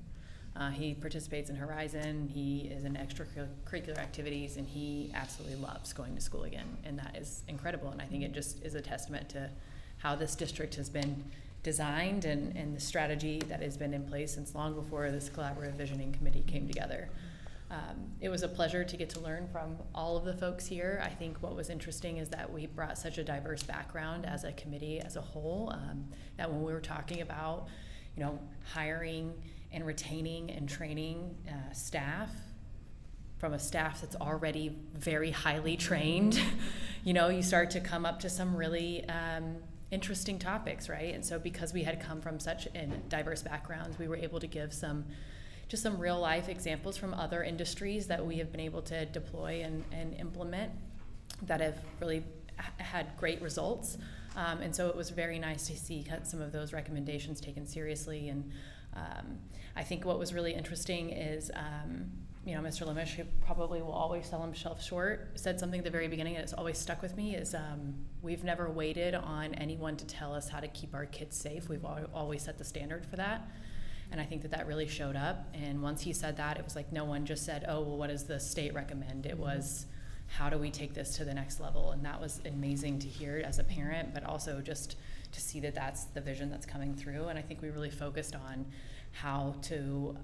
He participates in Horizon, he is in extracurricular activities, and he absolutely loves going to school again, and that is incredible. And I think it just is a testament to how this district has been designed and the strategy that has been in place since long before this collaborative visioning committee came together. It was a pleasure to get to learn from all of the folks here. I think what was interesting is that we brought such a diverse background as a committee as a whole, that when we were talking about, hiring and retaining and training staff, from a staff that's already very highly trained, you start to come up to some really interesting topics, right? And so because we had come from such diverse backgrounds, we were able to give some real life examples from other industries that we have been able to deploy and implement that have really had great results. And so it was very nice to see some of those recommendations taken seriously. And I think what was really interesting is Mr. Lemish, who probably will always sell himself short, said something at the very beginning that's always stuck with me is we've never waited on anyone to tell us how to keep our kids safe. We've always set the standard for that. And I think that really showed up. And once he said that, it was like no one just said, oh, well, what does the state recommend? It was, how do we take this to the next level? And that was amazing to hear as a parent, but also just to see that that's the vision that's coming through. And I think we really focused on how to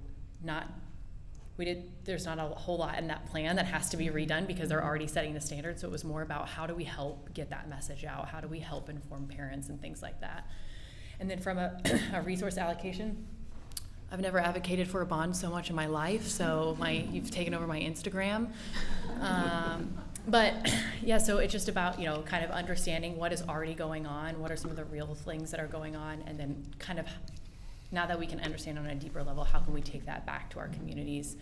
there's not a whole lot in that plan that has to be redone because they're already setting the standard. So it was more about how do we help get that message out? How do we help inform parents and things like that? And then from a resource allocation, I've never advocated for a bond so much in my life. So you've taken over my Instagram. But yeah, so it's just about, kind of understanding what is already going on, what are some of the real things that are going on, and then kind of, now that we can understand on a deeper level, how can we take that back to our communities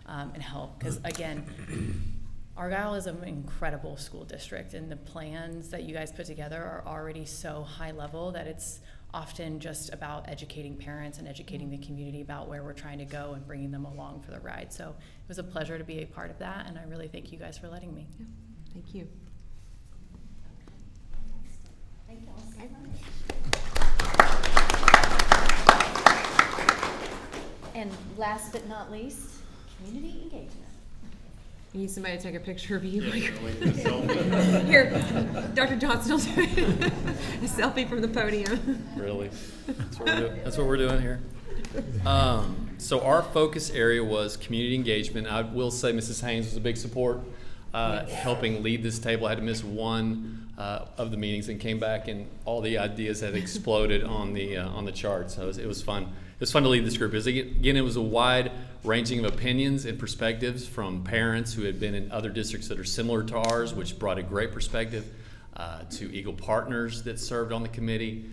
and help? Because again, Argyle is an incredible school district, and the plans that you guys put together are already so high level that it's often just about educating parents and educating the community about where we're trying to go and bringing them along for the ride. So it was a pleasure to be a part of that, and I really thank you guys for letting me. Yeah. Thank you. Thank you. And last but not least, community engagement. You need somebody to take a picture of you. Here, Dr. Johnson will do it. A selfie from the podium. Really? That's what we're doing here. So our focus area was community engagement. I will say Mrs. Haynes was a big support, helping lead this table. I had to miss one of the meetings and came back, and all the ideas had exploded on the chart. So it was fun. It was fun to lead this group. It was a wide ranging of opinions and perspectives from parents who had been in other districts that are similar to ours, which brought a great perspective, to Eagle partners that served on the committee,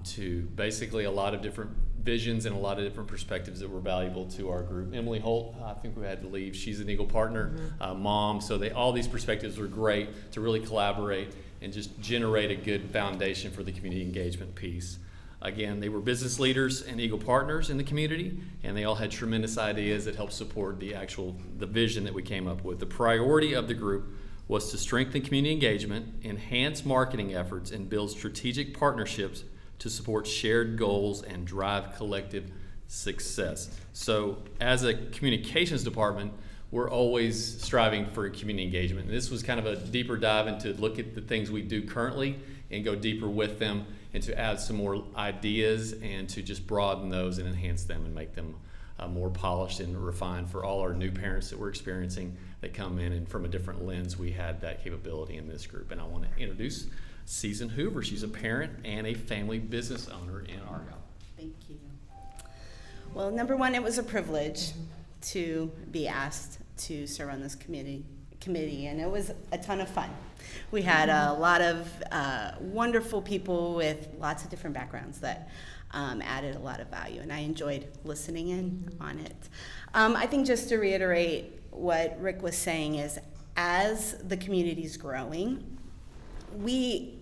to basically a lot of different visions and a lot of different perspectives that were valuable to our group. Emily Holt, I think we had to leave. She's an Eagle partner, mom. So all these perspectives were great to really collaborate and just generate a good foundation for the community engagement piece. Again, they were business leaders and Eagle partners in the community, and they all had tremendous ideas that helped support the vision that we came up with. The priority of the group was to strengthen community engagement, enhance marketing efforts, and build strategic partnerships to support shared goals and drive collective success. So as a communications department, we're always striving for community engagement. And this was kind of a deeper dive into look at the things we do currently and go deeper with them, and to add some more ideas and to just broaden those and enhance them and make them more polished and refined for all our new parents that we're experiencing that come in, and from a different lens we had that capability in this group. And I want to introduce Susan Hoover. She's a parent and a family business owner in Argyle. Thank you. Well, number one, it was a privilege to be asked to serve on this committee, and it was a ton of fun. We had a lot of wonderful people with lots of different backgrounds that added a lot of value, and I enjoyed listening in on it. I think just to reiterate what Rick was saying is, as the community's growing,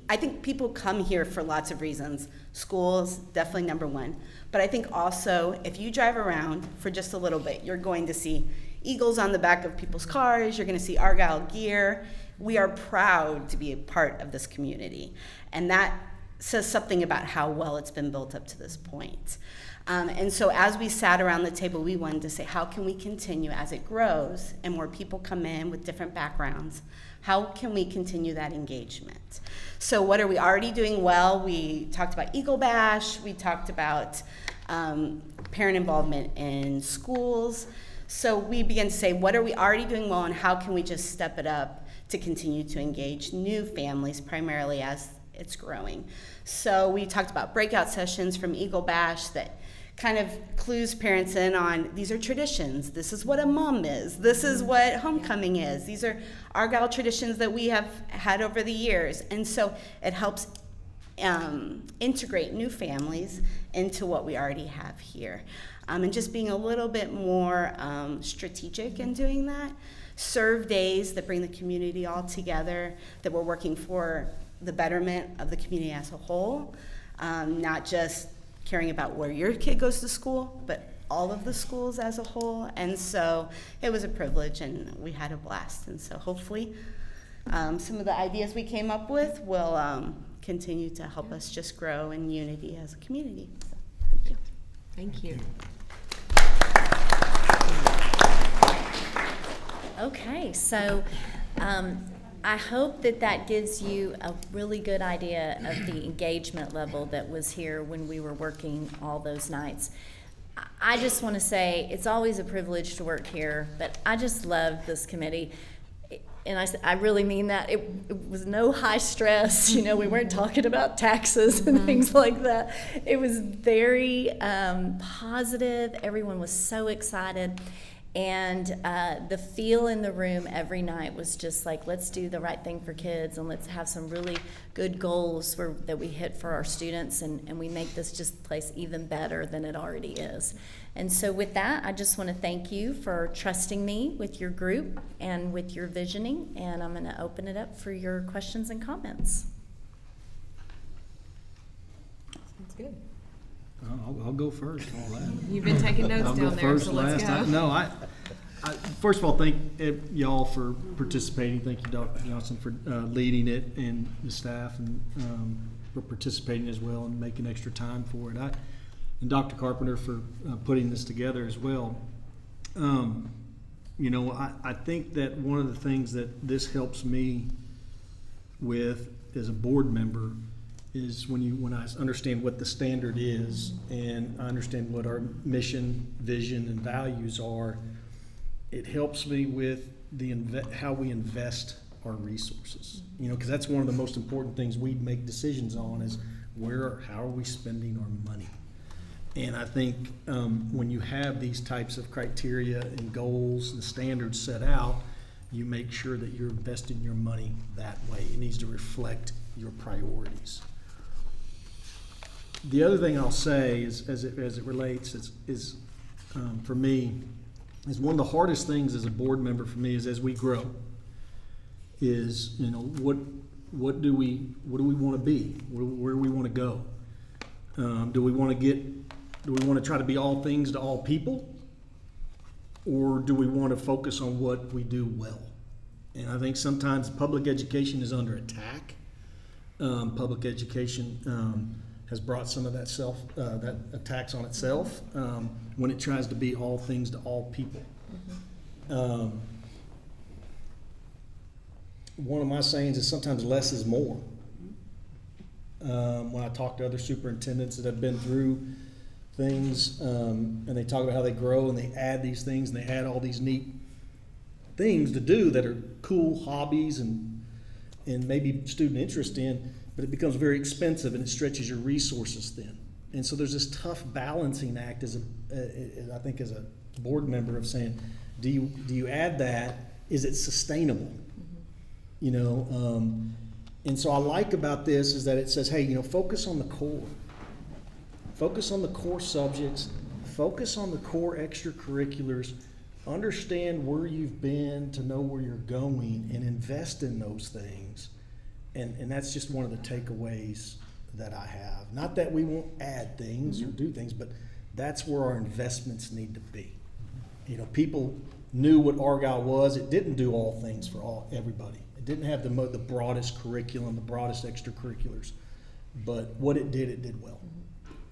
I think people come here for lots of reasons. Schools, definitely number one. But I think also, if you drive around for just a little bit, you're going to see eagles on the back of people's cars, you're going to see Argyle gear. We are proud to be a part of this community. And that says something about how well it's been built up to this point. And so as we sat around the table, we wanted to say, how can we continue as it grows and more people come in with different backgrounds? How can we continue that engagement? So what are we already doing well? We talked about Eagle Bash. We talked about parent involvement in schools. So we began to say, what are we already doing well, and how can we just step it up to continue to engage new families, primarily as it's growing? So we talked about breakout sessions from Eagle Bash that kind of clues parents in on, these are traditions. This is what a mom is. This is what homecoming is. These are Argyle traditions that we have had over the years. And so it helps integrate new families into what we already have here. And just being a little bit more strategic in doing that. Serve days that bring the community all together, that we're working for the betterment of the community as a whole, not just caring about where your kid goes to school, but all of the schools as a whole. And so it was a privilege, and we had a blast. And so hopefully some of the ideas we came up with will continue to help us just grow in unity as a community. So, thank you. Thank you. Okay, so I hope that that gives you a really good idea of the engagement level that was here when we were working all those nights. I just want to say it's always a privilege to work here, but I just love this committee. And I really mean that. It was no high stress. You know, we weren't talking about taxes and things like that. It was very positive. Everyone was so excited. And the feel in the room every night was just like, let's do the right thing for kids, and let's have some really good goals that we hit for our students, and we make this just place even better than it already is. And so with that, I just want to thank you for trusting me with your group and with your visioning, and I'm going to open it up for your questions and comments. Sounds good. I'll go first. All that. You've been taking notes I'll down go there, first, so let's last. go. I first of all, thank y'all for participating. Thank you, Dr. Johnson, for leading it, and the staff, and for participating as well and making extra time for it. And Dr. Carpenter for putting this together as well. You know, I think that one of the things that this helps me with as a board member is when I understand what the standard is, and I understand what our mission, vision, and values are, it helps me with how we invest our resources. You know, because that's one of the most important things we make decisions on is how are we spending our money. And I think when you have these types of criteria and goals and standards set out, you make sure that you're investing your money that way. It needs to reflect your priorities. The other thing I'll say is, as it relates, is for me, is one of the hardest things as a board member for me is as we grow, is, you know, what do we want to be? Where do we want to go? Do we want to try to be all things to all people, or do we want to focus on what we do well? And I think sometimes public education is under attack. Public education has brought some of that attacks on itself when it tries to be all things to all people. One of my sayings is sometimes less is more. When I talk to other superintendents that have been through things, and they talk about how they grow and they add these things and they add all these neat things to do that are cool hobbies and maybe student interest in, but it becomes very expensive and it stretches your resources thin. And so there's this tough balancing act I think as a board member of saying, do you add that? Is it sustainable? You know, and so I like about this is that it says, hey, you know, focus on the core. Focus on the core subjects. Focus on the core extracurriculars. Understand where you've been to know where you're going, and invest in those things. And that's just one of the takeaways that I have. Not that we won't add things or do things, but that's where our investments need to be. You know, people knew what Argyle was. It didn't do all things for everybody. It didn't have the broadest curriculum, the broadest extracurriculars. But what it did well.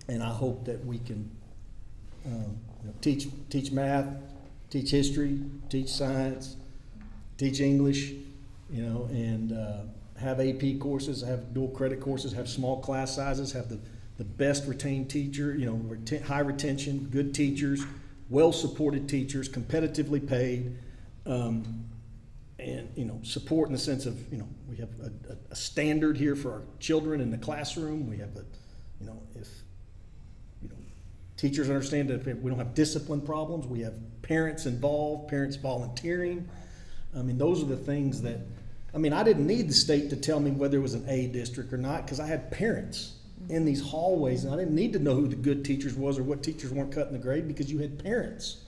And I hope that we can teach math, teach history, teach science, teach English, you know, and have AP courses, have dual credit courses, have small class sizes, have the best retained teacher, you know, high retention, good teachers, well-supported teachers, competitively paid, and, you know, support in the sense of, you know, we have a standard here for our children in the classroom. We have teachers understand that we don't have discipline problems. We have parents involved, parents volunteering. I mean, those are the things that, I mean, I didn't need the state to tell me whether it was an A district or not, because I had parents in these hallways, and I didn't need to know who the good teachers was or what teachers weren't cutting the grade, because you had parents,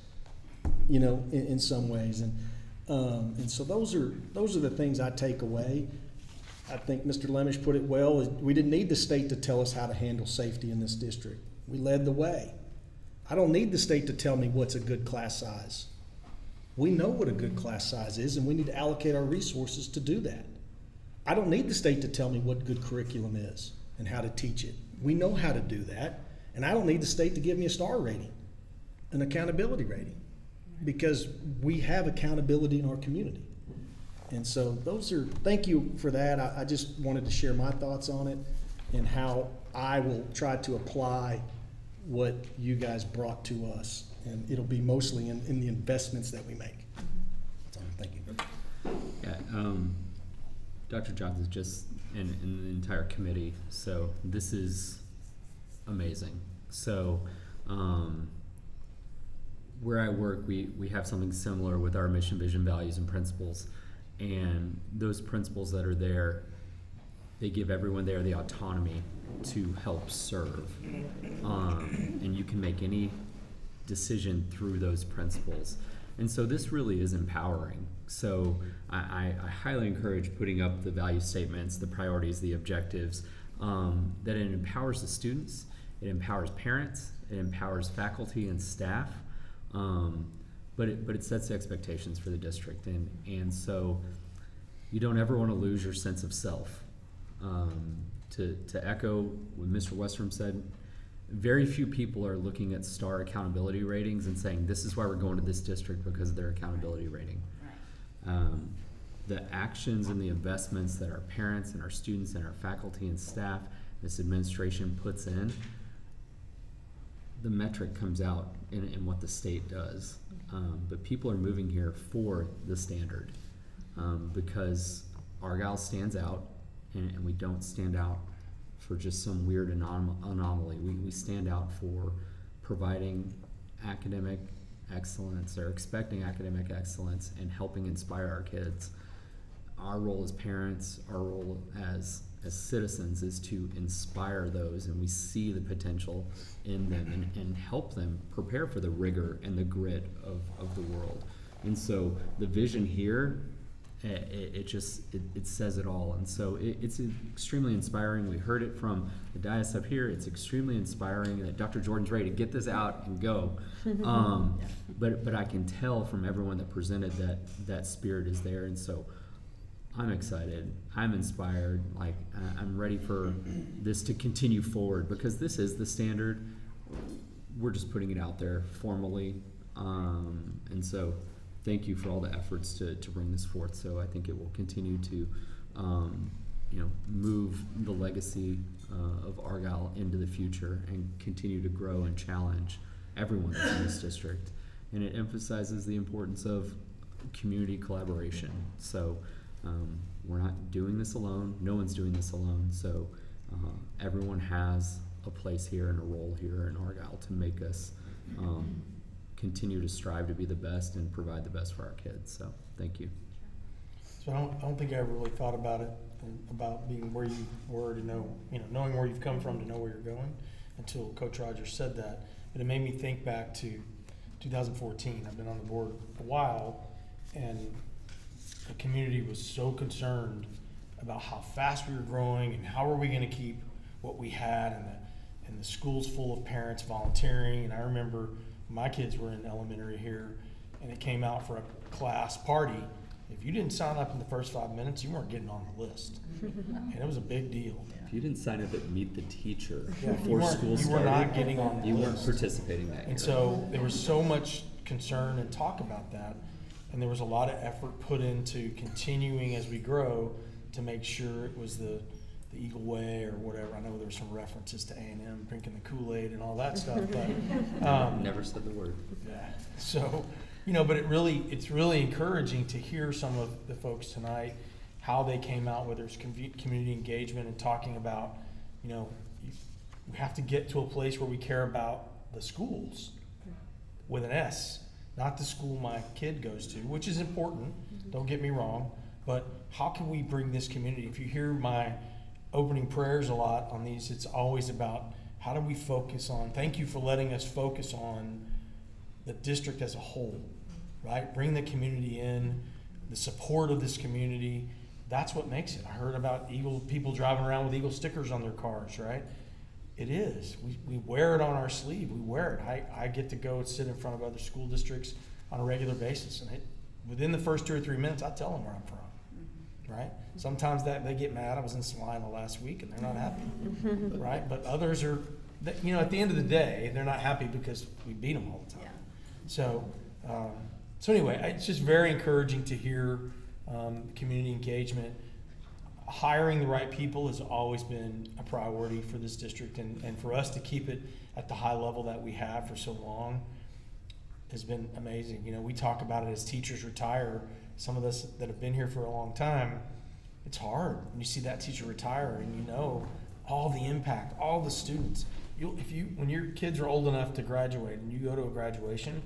you know, in some ways. And so those are the things I take away. I think Mr. Lemish put it well. We didn't need the state to tell us how to handle safety in this district. We led the way. I don't need the state to tell me what's a good class size. We know what a good class size is, and we need to allocate our resources to do that. I don't need the state to tell me what good curriculum is and how to teach it. We know how to do that, and I don't need the state to give me a star rating, an accountability rating, because we have accountability in our community. And so thank you for that. I just wanted to share my thoughts on it and how I will try to apply what you guys brought to us. And it'll be mostly in the investments that we make. That's all. Thank you. Yeah, Dr. Johns is just in the entire committee, so this is amazing. So where I work, we have something similar with our mission, vision, values, and principles. And those principles that are there, they give everyone there the autonomy to help serve. And you can make any decision through those principles. And so this really is empowering. So I highly encourage putting up the value statements, the priorities, the objectives, that it empowers the students, it empowers parents, it empowers faculty and staff, but it sets the expectations for the district. And so you don't ever want to lose your sense of self. To echo what Mr. Westrom said, very few people are looking at STAR accountability ratings and saying, this is why we're going to this district because of their accountability rating. The actions and the investments that our parents and our students and our faculty and staff, this administration puts in, the metric comes out in what the state does. But people are moving here for the standard because Argyle stands out, and we don't stand out for just some weird anomaly. We stand out for providing academic excellence or expecting academic excellence and helping inspire our kids. Our role as parents, our role as citizens is to inspire those, and we see the potential in them and help them prepare for the rigor and the grit of the world. And so the vision here, it says it all. And so it's extremely inspiring. We heard it from the dais up here. It's extremely inspiring that Dr. Jordan's ready to get this out and go. But I can tell from everyone that presented that spirit is there. And so I'm excited. I'm inspired. Like, I'm ready for this to continue forward because this is the standard. We're just putting it out there formally. And so thank you for all the efforts to bring this forth. So I think it will continue to, move the legacy of Argyle into the future and continue to grow and challenge everyone that's in this district. And it emphasizes the importance of community collaboration. So we're not doing this alone. No one's doing this alone. So everyone has a place here and a role here in Argyle to make us continue to strive to be the best and provide the best for our kids. So thank you. So I don't think I ever really thought about it, about being where you were to know, knowing where you've come from to know where you're going until Coach Rogers said that. But it made me think back to 2014. I've been on the board a while, and the community was so concerned about how fast we were growing and how are we going to keep what we had, and the school's full of parents volunteering. And I remember my kids were in elementary here, and it came out for a class party. If you didn't sign up in the first 5 minutes, you weren't getting on the list. And it was a big deal. If you didn't sign up at Meet the Teacher Yeah, before school started, you were not getting on the you list. weren't participating that year. And so there was so much concern and talk about that, and there was a lot of effort put into continuing as we grow to make sure it was the Eagle Way or whatever. I know there's some references to A&M drinking the Kool-Aid and all that stuff, but never said the word. Yeah. So, but it's really encouraging to hear some of the folks tonight, how they came out, whether it's community engagement and talking about, we have to get to a place where we care about the schools with an S, not the school my kid goes to, which is important, don't get me wrong, but how can we bring this community? If you hear my opening prayers a lot on these, it's always about how do we focus on, thank you for letting us focus on the district as a whole, right? Bring the community in, the support of this community. That's what makes it. I heard about people driving around with Eagle stickers on their cars, right? it is. We wear it on our sleeve. We wear it. I get to go sit in front of other school districts on a regular basis, and within the first 2 or 3 minutes, I tell them where I'm from, right? Sometimes they get mad. I was in Salina last week, and they're not happy, right? But others are, you know, at the end of the day, they're not happy because we beat them all the time. So, so anyway, it's just very encouraging to hear community engagement. Hiring the right people has always been a priority for this district, and for us to keep it at the high level that we have for so long has been amazing. You know, we talk about it as teachers retire. Some of us that have been here for a long time, it's hard when you see that teacher retire and you know all the impact, all the students. When your kids are old enough to graduate and you go to a graduation,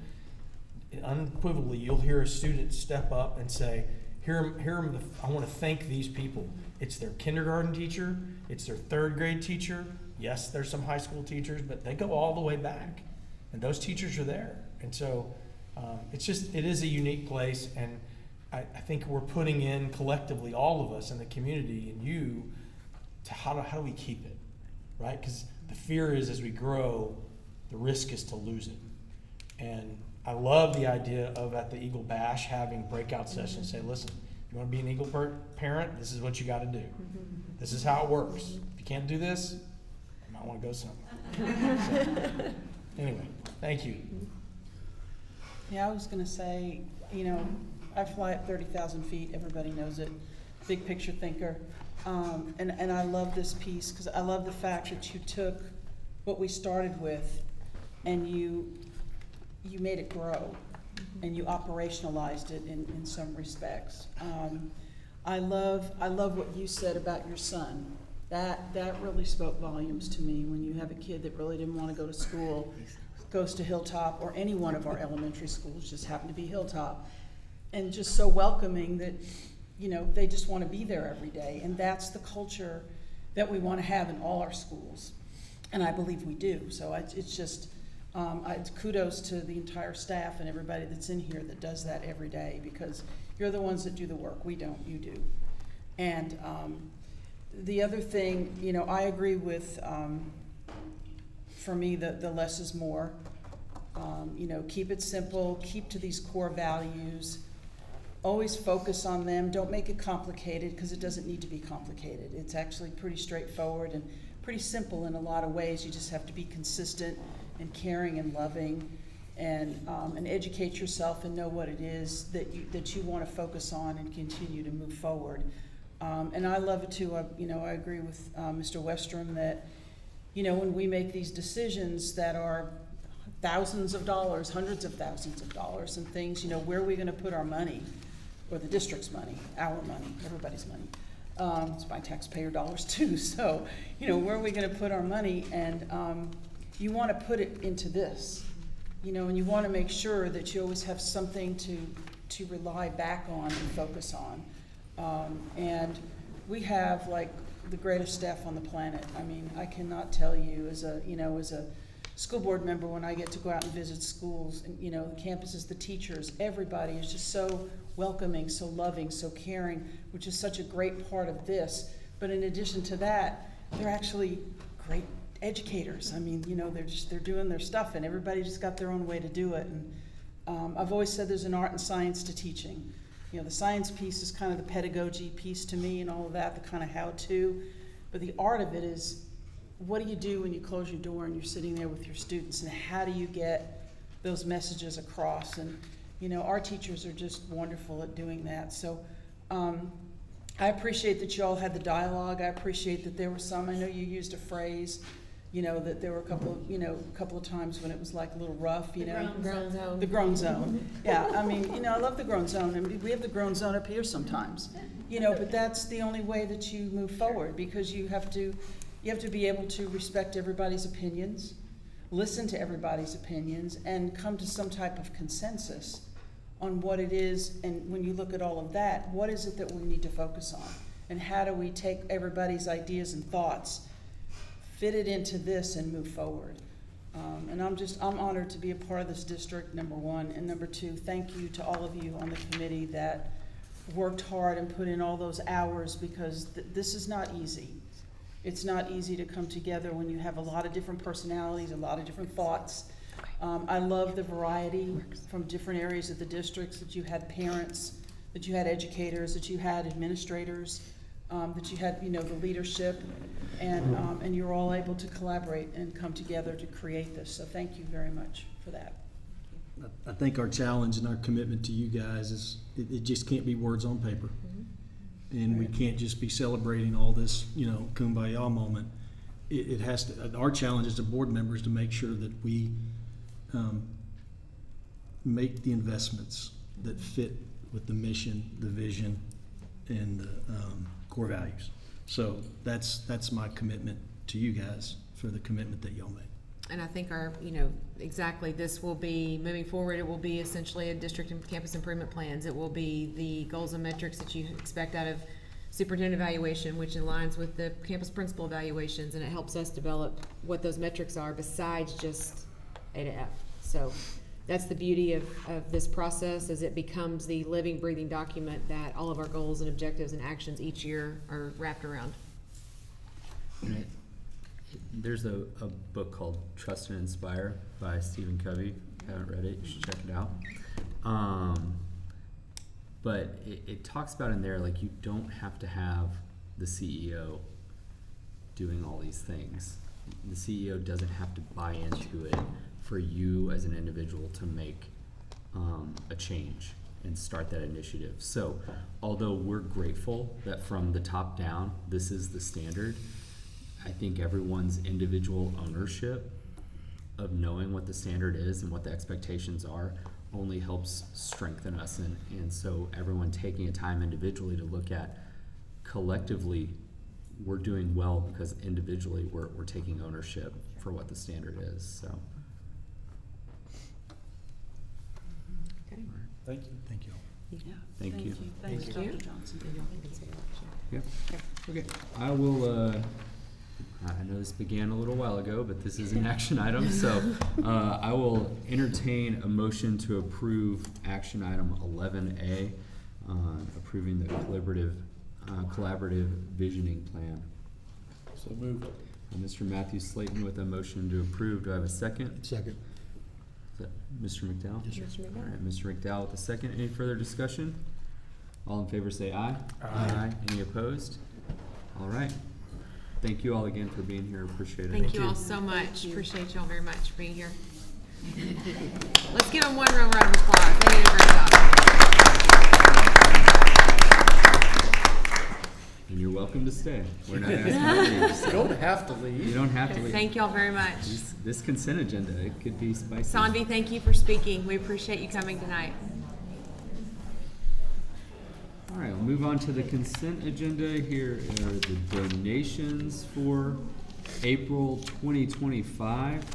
unequivocally you'll hear a student step up and say, I want to thank these people. It's their kindergarten teacher, it's their third grade teacher. Yes, there's some high school teachers, but they go all the way back, and those teachers are there. And so it is a unique place, and I think we're putting in collectively, all of us in the community and you, to how do we keep it, right? Because the fear is as we grow, the risk is to lose it. And I love the idea of at the Eagle Bash having breakout sessions. Say, listen, if you want to be an Eagle parent, this is what you got to do. This is how it works. If you can't do this, you might want to go somewhere. So, anyway, thank you. Yeah, I was going to say, you know, I fly at 30,000 feet. Everybody knows it. Big picture thinker. And I love this piece because I love the fact that you took what we started with and you made it grow and you operationalized it in some respects. I love what you said about your son. That really spoke volumes to me when you have a kid that really didn't want to go to school, goes to Hilltop or any one of our elementary schools, just happened to be Hilltop, and just so welcoming that, you know, they just want to be there every day. And that's the culture that we want to have in all our schools. And I believe we do. So it's just, kudos to the entire staff and everybody that's in here that does that every day, because you're the ones that do the work. We don't, you do. And the other thing, you know, I agree with, for me, the less is more. You know, keep it simple, keep to these core values. Always focus on them. Don't make it complicated, because it doesn't need to be complicated. It's actually pretty straightforward and pretty simple in a lot of ways. You just have to be consistent and caring and loving, and educate yourself and know what it is that you want to focus on and continue to move forward. And I love it too. You know, I agree with Mr. Westrom that, you know, when we make these decisions that are thousands of dollars, hundreds of thousands of dollars and things, you know, where are we going to put our money? Or the district's money, our money, everybody's money. It's my taxpayer dollars too. So, you know, where are we going to put our money? And you want to put it into this, you know, and you want to make sure that you always have something to rely back on and focus on. And we have like the greatest staff on the planet. I mean, I cannot tell you as a school board member, when I get to go out and visit schools, and you know, the campuses, the teachers, everybody is just so welcoming, so loving, so caring, which is such a great part of this. But in addition to that, they're actually great educators. I mean, you know, they're doing their stuff, and everybody just got their own way to do it. And I've always said there's an art and science to teaching. You know, the science piece is kind of the pedagogy piece to me and all of that, the kind of how-to. But the art of it is, what do you do when you close your door and you're sitting there with your students, and how do you get those messages across? And you know, our teachers are just wonderful at doing that. So I appreciate that you all had the dialogue. I appreciate that there were some, I know you used a phrase, you know, that there were a couple of times when it was like a little rough, you know. Grown zone. The grown zone. Yeah, I mean, you know, I love the grown zone. I mean, we have the grown zone up here sometimes, you know, but that's the only way that you move forward, because you have to be able to respect everybody's opinions, listen to everybody's opinions, and come to some type of consensus on what it is. And when you look at all of that, what is it that we need to focus on? And how do we take everybody's ideas and thoughts, fit it into this, and move forward? And I'm honored to be a part of this district, number one. And number two, thank you to all of you on the committee that worked hard and put in all those hours, because this is not easy. It's not easy to come together when you have a lot of different personalities, a lot of different thoughts. I love the variety from different areas of the districts, that you had parents, that you had educators, that you had administrators, that you had, the leadership, and you're all able to collaborate and come together to create this. So thank you very much for that. I think our challenge and our commitment to you guys is it just can't be words on paper. And we can't just be celebrating all this, kumbaya moment. It has to, our challenge as a board member is to make sure that we make the investments that fit with the mission, the vision, and the core values. So that's my commitment to you guys for the commitment that y'all make. And I think exactly, this will be, moving forward, it will be essentially a district and campus improvement plans. It will be the goals and metrics that you expect out of superintendent evaluation, which aligns with the campus principal evaluations, and it helps us develop what those metrics are besides just A to F. So that's the beauty of this process, as it becomes the living, breathing document that all of our goals and objectives and actions each year are wrapped around. There's a book called Trust and Inspire by Stephen Covey. If you haven't read it, you should check it out. But it talks about in there, like, you don't have to have the CEO doing all these things. The CEO doesn't have to buy into it for you as an individual to make a change and start that initiative. So although we're grateful that from the top down, this is the standard, I think everyone's individual ownership of knowing what the standard is and what the expectations are only helps strengthen us. And so everyone taking a time individually to look at, collectively, we're doing well because individually we're taking ownership for what the standard is. So. Okay. Thank you. Thank you. Yeah. Thank you. Thanks, Thank you. Dr. Johnson. Yep. Okay. I will. I know this began a little while ago, but this is an action item, so I will entertain a motion to approve action item 11A, approving the collaborative visioning plan. So moved. Mr. Matthew Slayton with a motion to approve. Do I have a second? Second. Is that Mr. McDowell? Yes, sir. All right, Mr. McDowell with a second. Any further discussion? All in favor say aye. Aye. Any opposed? All right. Thank you all again for being here. Appreciate it. Thank you all so much. Appreciate y'all very much for being here. Let's give them one real round of applause. They did a great job. And you're welcome to stay. We're not asking you to leave. You don't have to leave. You don't have to leave. Thank y'all very much. This consent agenda, it could be spicy. Sandy, thank you for speaking. We appreciate you coming tonight. All right, we'll move on to the consent agenda. Here are the donations for April 2025.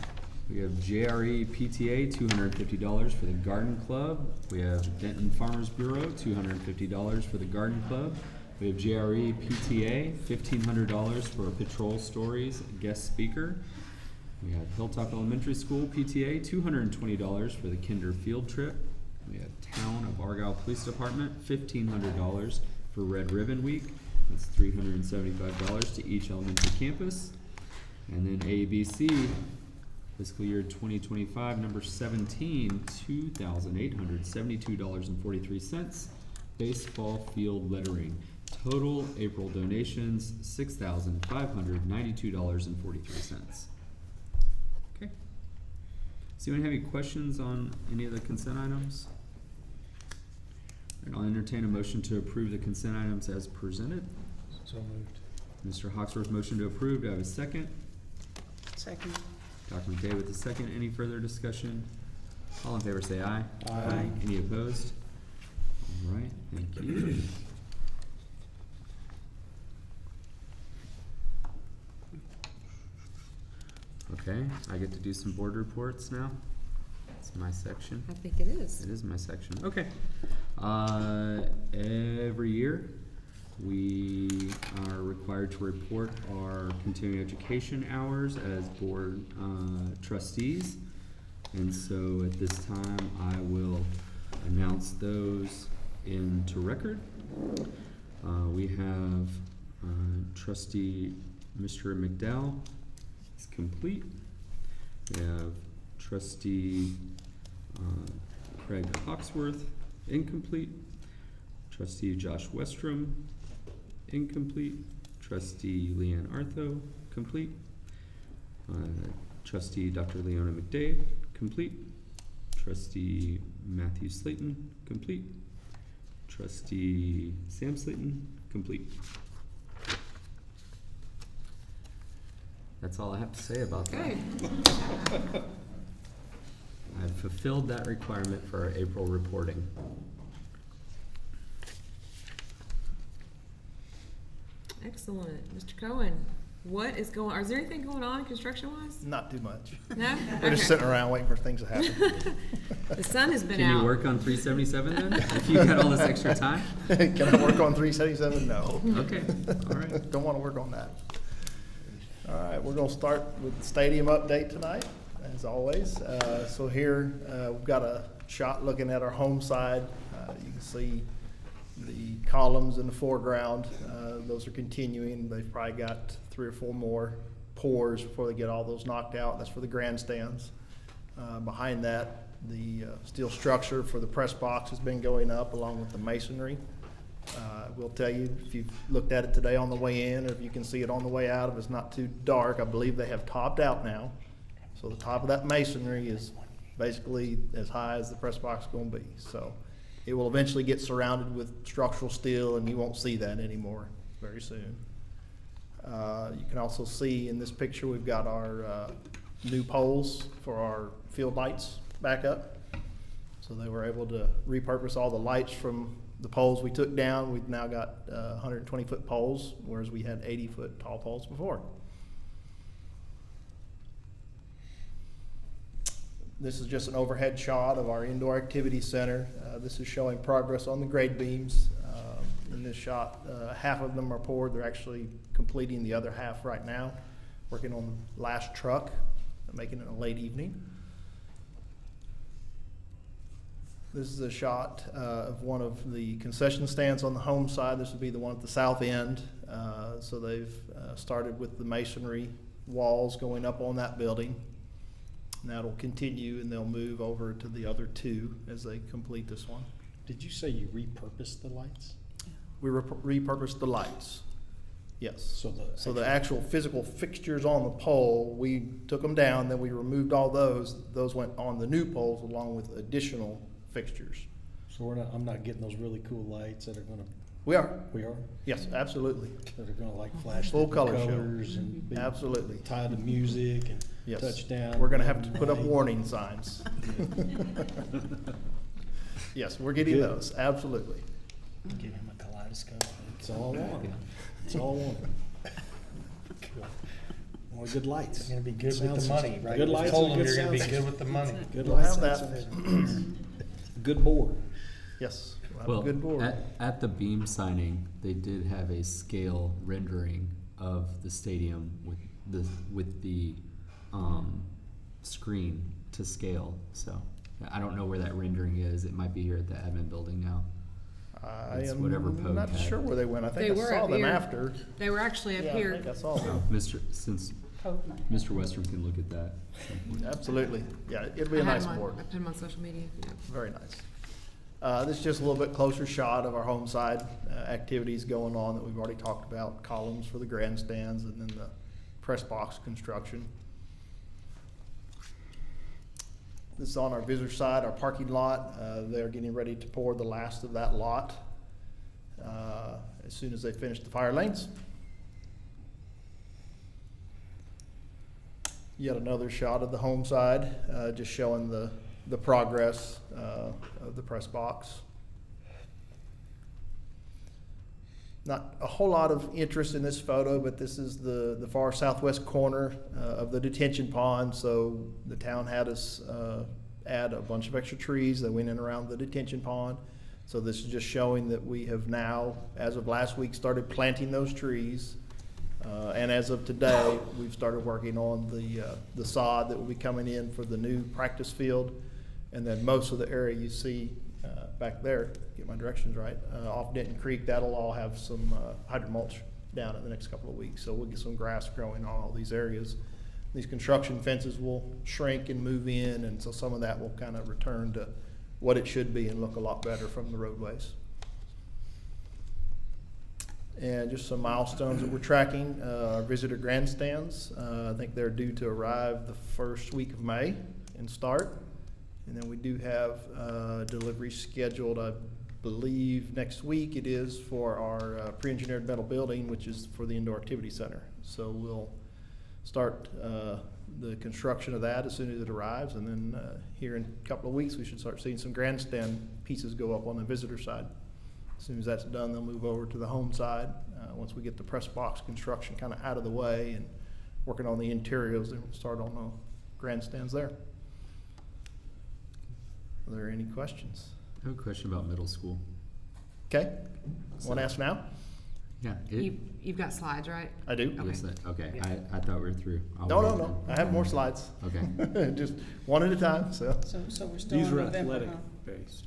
We have JRE PTA, $250 for the Garden Club. We have Denton Farmers Bureau, $250 for the Garden Club. We have JRE PTA, $1,500 for a Patrol Stories guest speaker. We have Hilltop Elementary School PTA, $220 for the Kinder field trip. We have Town of Argyle Police Department, $1,500 for Red Ribbon Week. That's $375 to each elementary campus. And then ABC, fiscal year 2025, number 17, $2,872.43. Baseball field lettering. Total April donations, $6,592.43. Okay. Does anyone have any questions on any of the consent items? And I'll entertain a motion to approve the consent items as presented. So moved. Mr. Hawksworth, motion to approve. Do I have a second? Second. Dr. McKay with a second. Any further discussion? All in favor say aye. Aye. Any opposed? All right, thank you. Okay, I get to do some board reports now. It's my section. I think it is. It is my section. Okay. Every year, we are required to report our continuing education hours as board trustees. And so at this time, I will announce those into record. We have trustee Mr. McDowell is complete. We have trustee Craig Hawksworth, incomplete. Trustee Josh Westrom, incomplete. Trustee Leanne Artho, complete. Trustee Dr. Leona McDade, complete. Trustee Matthew Slayton, complete. Trustee Sam Slayton, complete. That's all I have to say about that. Good. I've fulfilled that requirement for our April reporting. Excellent. Mr. Cohen, what is is there anything going on construction-wise? Not too much. No? We're just Okay. sitting around waiting for things to happen. The sun has been Can out. you work on 377 then? If you got all this extra time? Can I work on 377? No. Okay, all right. Don't want to work on that. All right, we're going to start with the stadium update tonight, as always. So here, we've got a shot looking at our home side. You can see the columns in the foreground. Those are continuing. They've probably got 3 or 4 more pours before they get all those knocked out. That's for the grandstands. Behind that, the steel structure for the press box has been going up along with the masonry. We'll tell you, if you've looked at it today on the way in, or if you can see it on the way out, if it's not too dark, I believe they have topped out now. So the top of that masonry is basically as high as the press box is going to be. So it will eventually get surrounded with structural steel, and you won't see that anymore very soon. You can also see in this picture we've got our new poles for our field lights back up. So they were able to repurpose all the lights from the poles we took down. We've now got 120-foot poles, whereas we had 80-foot tall poles before. This is just an overhead shot of our indoor activity center. This is showing progress on the grade beams. In this shot, half of them are poured. They're actually completing the other half right now, working on the last truck, making it a late evening. This is a shot of one of the concession stands on the home side. This would be the one at the south end. So they've started with the masonry walls going up on that building. And that'll continue, and they'll move over to the other 2 as they complete this one. Did you say you repurposed the lights? We repurposed the lights. Yes. So the actual physical fixtures on the pole, we took them down, then we removed all those. Those went on the new poles along with additional fixtures. So I'm not getting those really cool lights that are gonna. We are. We are? Yes, absolutely. That are gonna like flash Full different color show. colors and be Absolutely. tied to music and Yes. touchdown. We're gonna have to put up light. warning signs. Yes, we're getting Good. those, absolutely. Give him a kaleidoscope. It's all I want. It's all I want. Cool. Only good lights. They're gonna be good Sound with the system. money, right? Good You lights told and them good you're gonna be sound good with the money. Good We'll lights. have and that. good board. Yes, we'll have Well, a good board. at the beam signing, they did have a scale rendering of the stadium with the screen to scale. So I don't know where that rendering is. It might be here at the admin building now. I It's am whatever Pogue not had. sure where they went. I They think I were saw up them here. after. They were actually up Yeah, here. I think I saw them. Since Mr. Western can look at that. Absolutely. Yeah, it'll be a I had nice them on- board. I put them on social media. Yeah. Very nice. This is just a little bit closer shot of our home side activities going on that we've already talked about. Columns for the grandstands and then the press box construction. This is on our visitor side, our parking lot. They're getting ready to pour the last of that lot as soon as they finish the fire lanes. Yet another shot of the home side, just showing the progress of the press box. Not a whole lot of interest in this photo, but this is the far southwest corner of the detention pond. So the town had us add a bunch of extra trees that went in around the detention pond. So this is just showing that we have now, as of last week, started planting those trees. And as of today, we've started working on the sod that will be coming in for the new practice field. And then most of the area you see back there, get my directions right, off Denton Creek, that'll all have some hydro mulch down in the next couple of weeks. So we'll get some grass growing on all these areas. These construction fences will shrink and move in, and so some of that will kind of return to what it should be and look a lot better from the roadways. And just some milestones that we're tracking. Our visitor grandstands, I think they're due to arrive the first week of May and start. And then we do have delivery scheduled, I believe next week it is, for our pre-engineered metal building, which is for the indoor activity center. So we'll start the construction of that as soon as it arrives, and then here in a couple of weeks we should start seeing some grandstand pieces go up on the visitor side. As soon as that's done, they'll move over to the home side. Once we get the press box construction kind of out of the way and working on the interiors, then we'll start on the grandstands there. Are there any questions? I have a question about middle school. Okay. Want to ask now? Yeah. You've got slides, right? I do. Okay. Yes, okay. Yeah. I thought we were through. No. I have more slides. Okay. Just one at a time. So we're still in November, huh? based.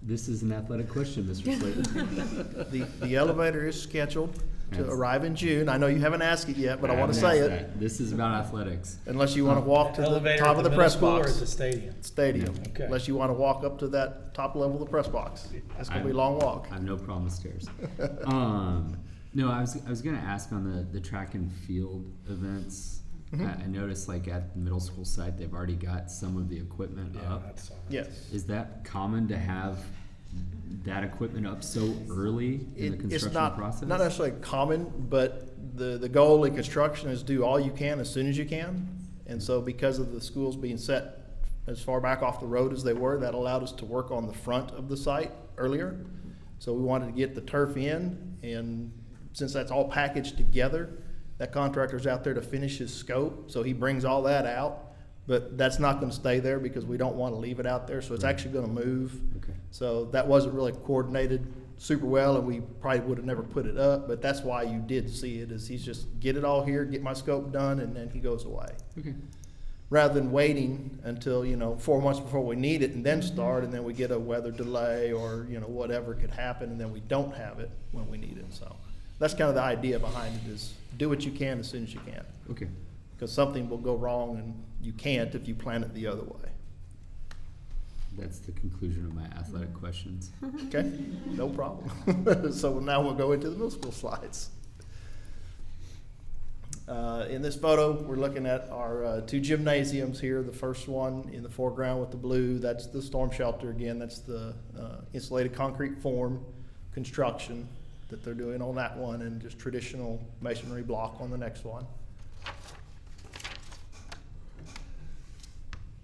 This is an athletic question, Mr. Slater. The elevator is scheduled to That's- arrive in June. I know you haven't asked it yet, but I want to haven't say asked it. that. This is about athletics. Unless you want to walk to the Elevator top at of the the middle press school or box. at the stadium? Stadium. Okay. Unless you want to walk up to that top level of the press box. That's going to be a long walk. I have no problem with stairs. No, I was gonna ask on the track and field events. Mhm. I noticed like at the middle school site, they've already got some of the equipment up. Yes. Is that common to have that equipment up so early in the construction process? Not necessarily common, but the goal in construction is do all you can as soon as you can. And so because of the schools being set as far back off the road as they were, that allowed us to work on the front of the site earlier. So we wanted to get the turf in, and since that's all packaged together, that contractor's out there to finish his scope, so he brings all that out. But that's not gonna stay there because we don't wanna leave it out there, so it's actually gonna move. Okay. So that wasn't really coordinated super well, and we probably would have never put it up, but that's why you did see it, is he's just get it all here, get my scope done, and then he goes away. Okay. Rather than waiting until, 4 months before we need it and then start, and then we get a weather delay or, whatever could happen, and then we don't have it when we need it, so. That's kind of the idea behind it, is do what you can as soon as you can. Okay. Because something will go wrong and you can't if you plan it the other way. That's the conclusion of my athletic questions. Okay, no problem. So now we'll go into the middle school slides. In this photo, we're looking at our two gymnasiums here. The first one in the foreground with the blue, that's the storm shelter. Again, that's the insulated concrete form construction that they're doing on that one, and just traditional masonry block on the next one.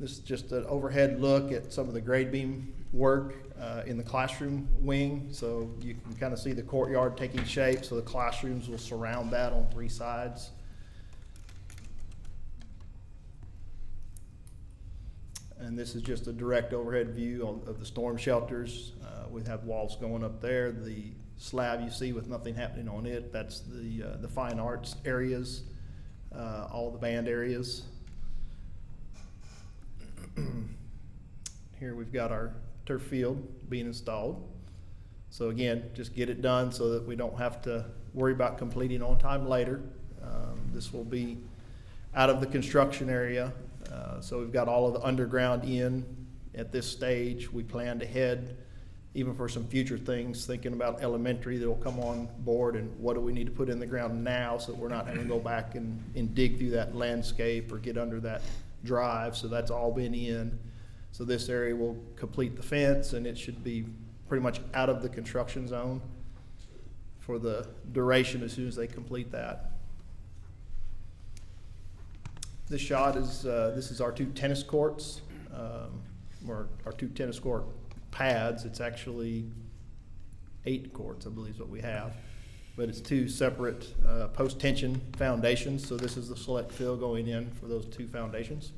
This is just an overhead look at some of the grade beam work in the classroom wing. So you can kind of see the courtyard taking shape, so the classrooms will surround that on 3 sides. And this is just a direct overhead view of the storm shelters. We have walls going up there. The slab you see with nothing happening on it, that's the fine arts areas, all the band areas. Here we've got our turf field being installed. So again, just get it done so that we don't have to worry about completing on time later. This will be out of the construction area. So we've got all of the underground in at this stage. We plan to head even for some future things, thinking about elementary that will come on board, and what do we need to put in the ground now so we're not having to go back and dig through that landscape or get under that drive. So that's all been in. So this area will complete the fence, and it should be pretty much out of the construction zone for the duration as soon as they complete that. This shot is, this is our 2 tennis courts, or our 2 tennis court pads. It's actually 8 courts, I believe is what we have. But it's 2 separate post-tension foundations. So this is the select fill going in for those 2 foundations.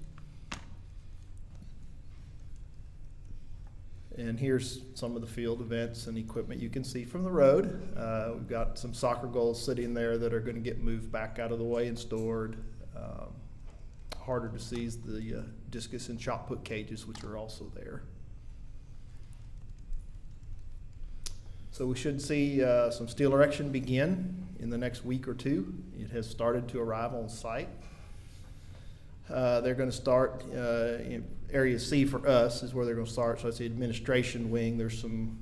And here's some of the field events and equipment you can see from the road. We've got some soccer goals sitting there that are going to get moved back out of the way and stored. Harder to see is the discus and shot put cages, which are also there. So we should see some steel erection begin in the next week or two. It has started to arrive on site. They're going to start in Area C for us is where they're going to start. So it's the administration wing. There's some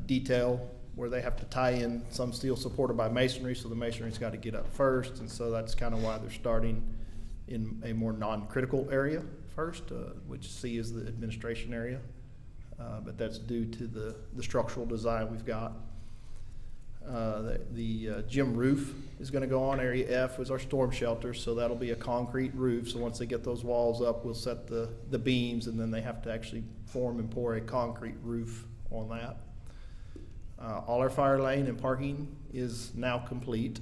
detail where they have to tie in some steel supported by masonry, so the masonry's got to get up first, and so that's kind of why they're starting in a more non-critical area first, which C is the administration area, but that's due to the structural design we've got. The gym roof is going to go on. Area F is our storm shelter, so that'll be a concrete roof. So once they get those walls up, we'll set the beams, and then they have to actually form and pour a concrete roof on that. All our fire lane and parking is now complete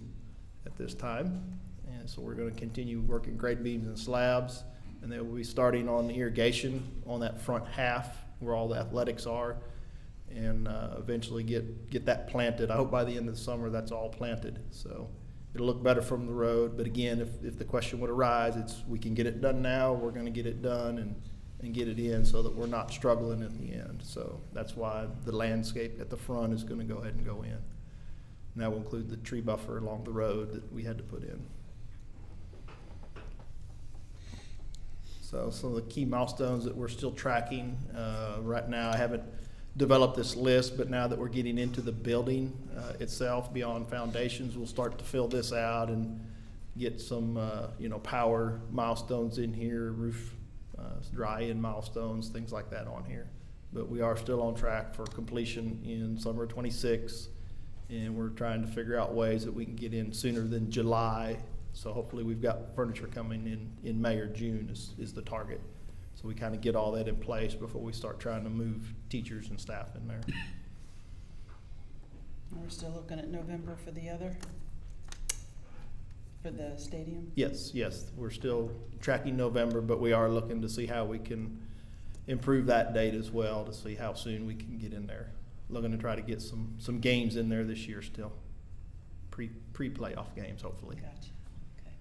at this time, and so we're going to continue working grade beams and slabs, and then we'll be starting on the irrigation on that front half where all the athletics are, and eventually get that planted. I hope by the end of the summer that's all planted, so it'll look better from the road. But again, if the question would arise, we can get it done now. We're going to get it done and get it in so that we're not struggling at the end. So that's why the landscape at the front is going to go ahead and go in. And that will include the tree buffer along the road that we had to put in. So some of the key milestones that we're still tracking right now, I haven't developed this list, but now that we're getting into the building itself beyond foundations, we'll start to fill this out and get some power milestones in here, roof dry-in milestones, things like that on here. But we are still on track for completion in summer 26, and we're trying to figure out ways that we can get in sooner than July. So hopefully we've got furniture coming in May or June is the target. So we kind of get all that in place before we start trying to move teachers and staff in there. We're still looking at November for the stadium? Yes, we're still tracking November, but we are looking to see how we can improve that date as well, to see how soon we can get in there. Looking to try to get some games in there this year still, pre-playoff games hopefully. Gotcha. Okay.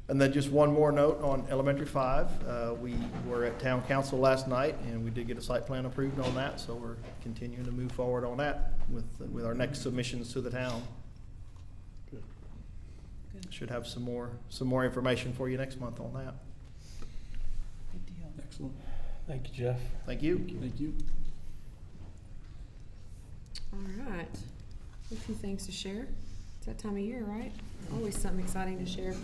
And then just one more note on Elementary 5. We were at Town Council last night, and we did get a site plan approved on that, so we're continuing to move forward on that with our next submissions to the town. Should have some more information for you next month on that. Good deal. Excellent. Thank you, Jeff. Thank you. Thank you. All right. A few things to share. It's that time of year, right? Always something exciting to share.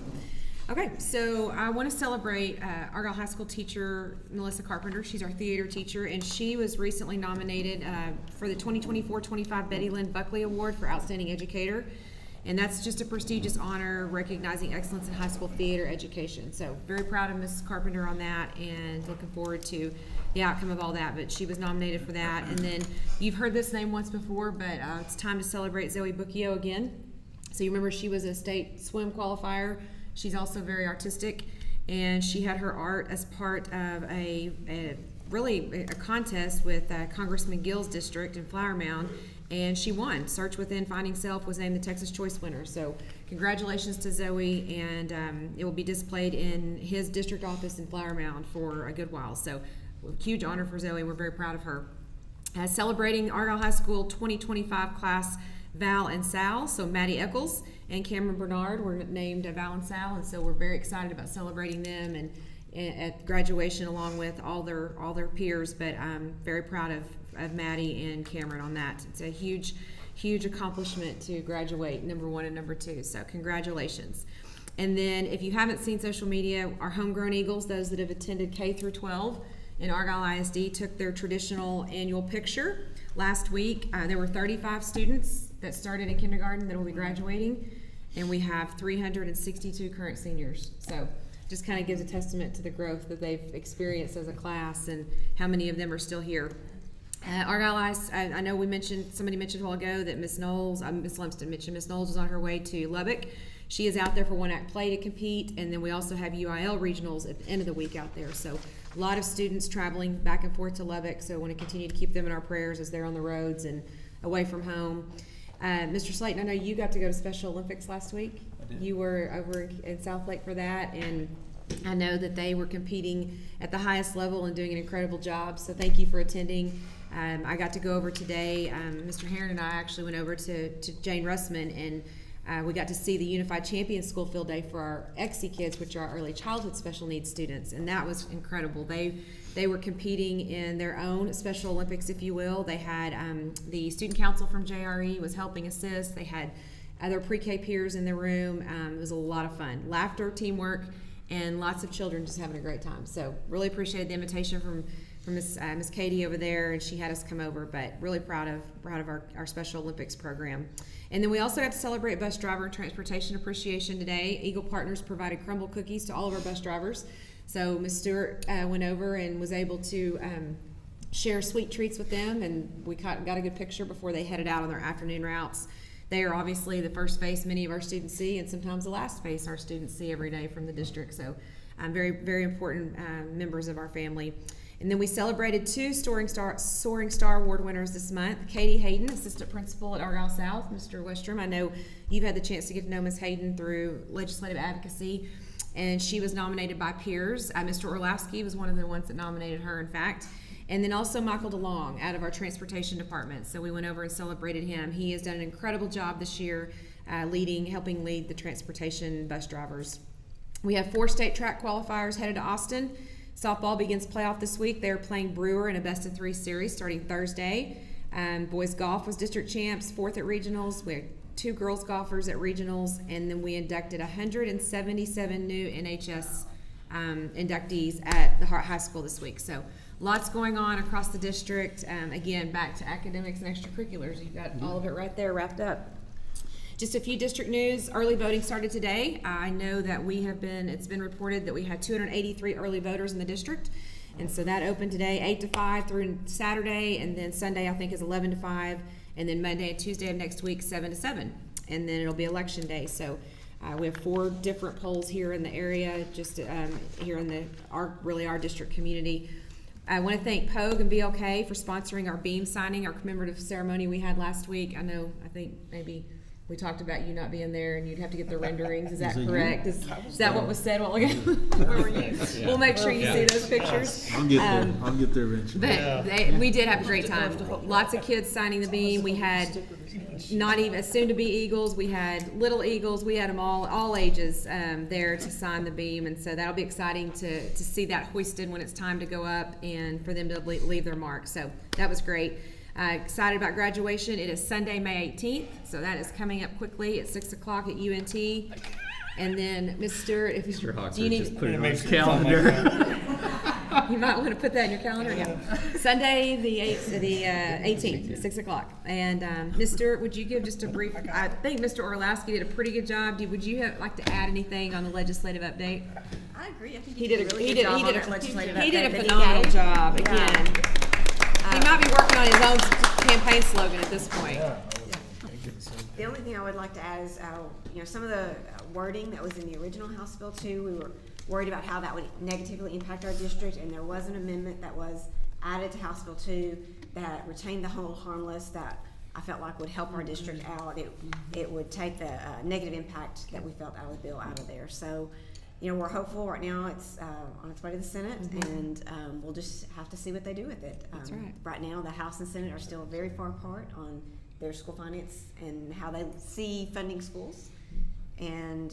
Okay, so I want to celebrate Argyle High School teacher Melissa Carpenter. She's our theater teacher, and she was recently nominated for the 2024-25 Betty Lynn Buckley Award for Outstanding Educator. And that's just a prestigious honor recognizing excellence in high school theater education. So very proud of Mrs. Carpenter on that, and looking forward to the outcome of all that. But she was nominated for that. And then you've heard this name once before, but it's time to celebrate Zoe Bucchio again. So you remember she was a state swim qualifier. She's also very artistic, and she had her art as part of a contest with Congressman Gill's district in Flower Mound. And she won. Search Within Finding Self was named the Texas Choice winner. So congratulations to Zoe, and it will be displayed in his district office in Flower Mound for a good while. So huge honor for Zoe. We're very proud of her. Celebrating Argyle High School 2025 class Val and Sal. So Maddie Eccles and Cameron Bernard were named Val and Sal, and so we're very excited about celebrating them and at graduation along with all their peers. But I'm very proud of Maddie and Cameron on that. It's a huge accomplishment to graduate number 1 and number 2. So congratulations. And then if you haven't seen social media, our homegrown Eagles, those that have attended K through 12 in Argyle ISD, took their traditional annual picture last week. There were 35 students that started in kindergarten that will be graduating, and we have 362 current seniors. So just kind of gives a testament to the growth that they've experienced as a class and how many of them are still here. Argyle, I know somebody mentioned a while ago that Miss Knowles, Miss Lumsden mentioned Miss Knowles was on her way to Lubbock. She is out there for one act play to compete, and then we also have UIL regionals at the end of the week out there. So a lot of students traveling back and forth to Lubbock, so I want to continue to keep them in our prayers as they're on the roads and away from home. Mr. Slayton, I know you got to go to Special Olympics last week. I did. You were over in South Lake for that, and I know that they were competing at the highest level and doing an incredible job, so thank you for attending. I got to go over today. Mr. Heron and I actually went over to Jane Russman, and we got to see the Unified Champions School Field Day for our EXI kids, which are our early childhood special needs students, and that was incredible. They were competing in their own Special Olympics, if you will. They had the student council from JRE was helping assist. They had other pre-K peers in the room. It was a lot of fun. Laughter, teamwork, and lots of children just having a great time. So really appreciated the invitation from Miss Katie over there, and she had us come over, but really proud of our Special Olympics program. And then we also got to celebrate Bus Driver and Transportation Appreciation today. Eagle Partners provided crumble cookies to all of our bus drivers. So Ms. Stewart went over and was able to share sweet treats with them, and we got a good picture before they headed out on their afternoon routes. They are obviously the first face many of our students see, and sometimes the last face our students see every day from the district. So very, very important members of our family. And then we celebrated 2 Soaring Star Award winners this month. Katie Hayden, Assistant Principal at Argyle South. Mr. Westrom, I know you've had the chance to get to know Ms. Hayden through legislative advocacy, and she was nominated by peers. Mr. Orlowski was one of the ones that nominated her, in fact. And then also Michael DeLong out of our transportation department. So we went over and celebrated him. He has done an incredible job this year helping lead the transportation bus drivers. We have 4 state track qualifiers headed to Austin. Softball begins playoff this week. They're playing Brewer in a best-of-3 series starting Thursday. Boys golf was district champs, 4th at regionals. We had 2 girls golfers at regionals, and then we inducted 177 new NHS inductees at the Hart High School this week. So lots going on across the district. Again, back to academics and extracurriculars. You've got all of it right there wrapped up. Just a few district news. Early voting started today. I know that it's been reported that we had 283 early voters in the district. And so that opened today 8 to 5 through Saturday, and then Sunday I think is 11 to 5, and then Monday and Tuesday of next week 7 to 7. And then it'll be election day. So we have 4 different polls here in the area, just here in our district community. I want to thank Pogue and BLK for sponsoring our beam signing, our commemorative ceremony we had last week. I think maybe we talked about you not being there and you'd have to get the renderings. Is that correct? Is that what was said a while ago? Where were you? Yeah. We'll make sure you see those pictures. I'll get there. I'll get there eventually. We did have a great time. Lots of kids signing the beam. We had not even soon-to-be Eagles. We had little Eagles. We had them all ages there to sign the beam, and so that'll be exciting to see that hoisted when it's time to go up and for them to leave their mark. So that was great. Excited about graduation. It is Sunday, May 18th, so that is coming up quickly at 6 o'clock at UNT. And then, Ms. Stewart, if Mr. Hawks, do you need just put it on his calendar. You might want to put that in your calendar. Yeah. Sunday, the 18th, 6 o'clock. And Ms. Stewart, would you give just a brief? I think Mr. Orlowski did a pretty good job. Would you like to add anything on the legislative update? I agree. I think He did a phenomenal phenomenal job. Again, he might be working on his own campaign slogan at this point. The only thing I would like to add is, some of the wording that was in the original House Bill 2, we were worried about how that would negatively impact our district, and there was an amendment that was added to House Bill 2 that retained the hold harmless that I felt like would help our district out. It would take the negative impact that we felt out of the bill out of there. So, we're hopeful right now. It's on its way to the Senate, and we'll just have to see what they do with it. That's right. Right now, the House and Senate are still very far apart on their school finance and how they see funding schools. And,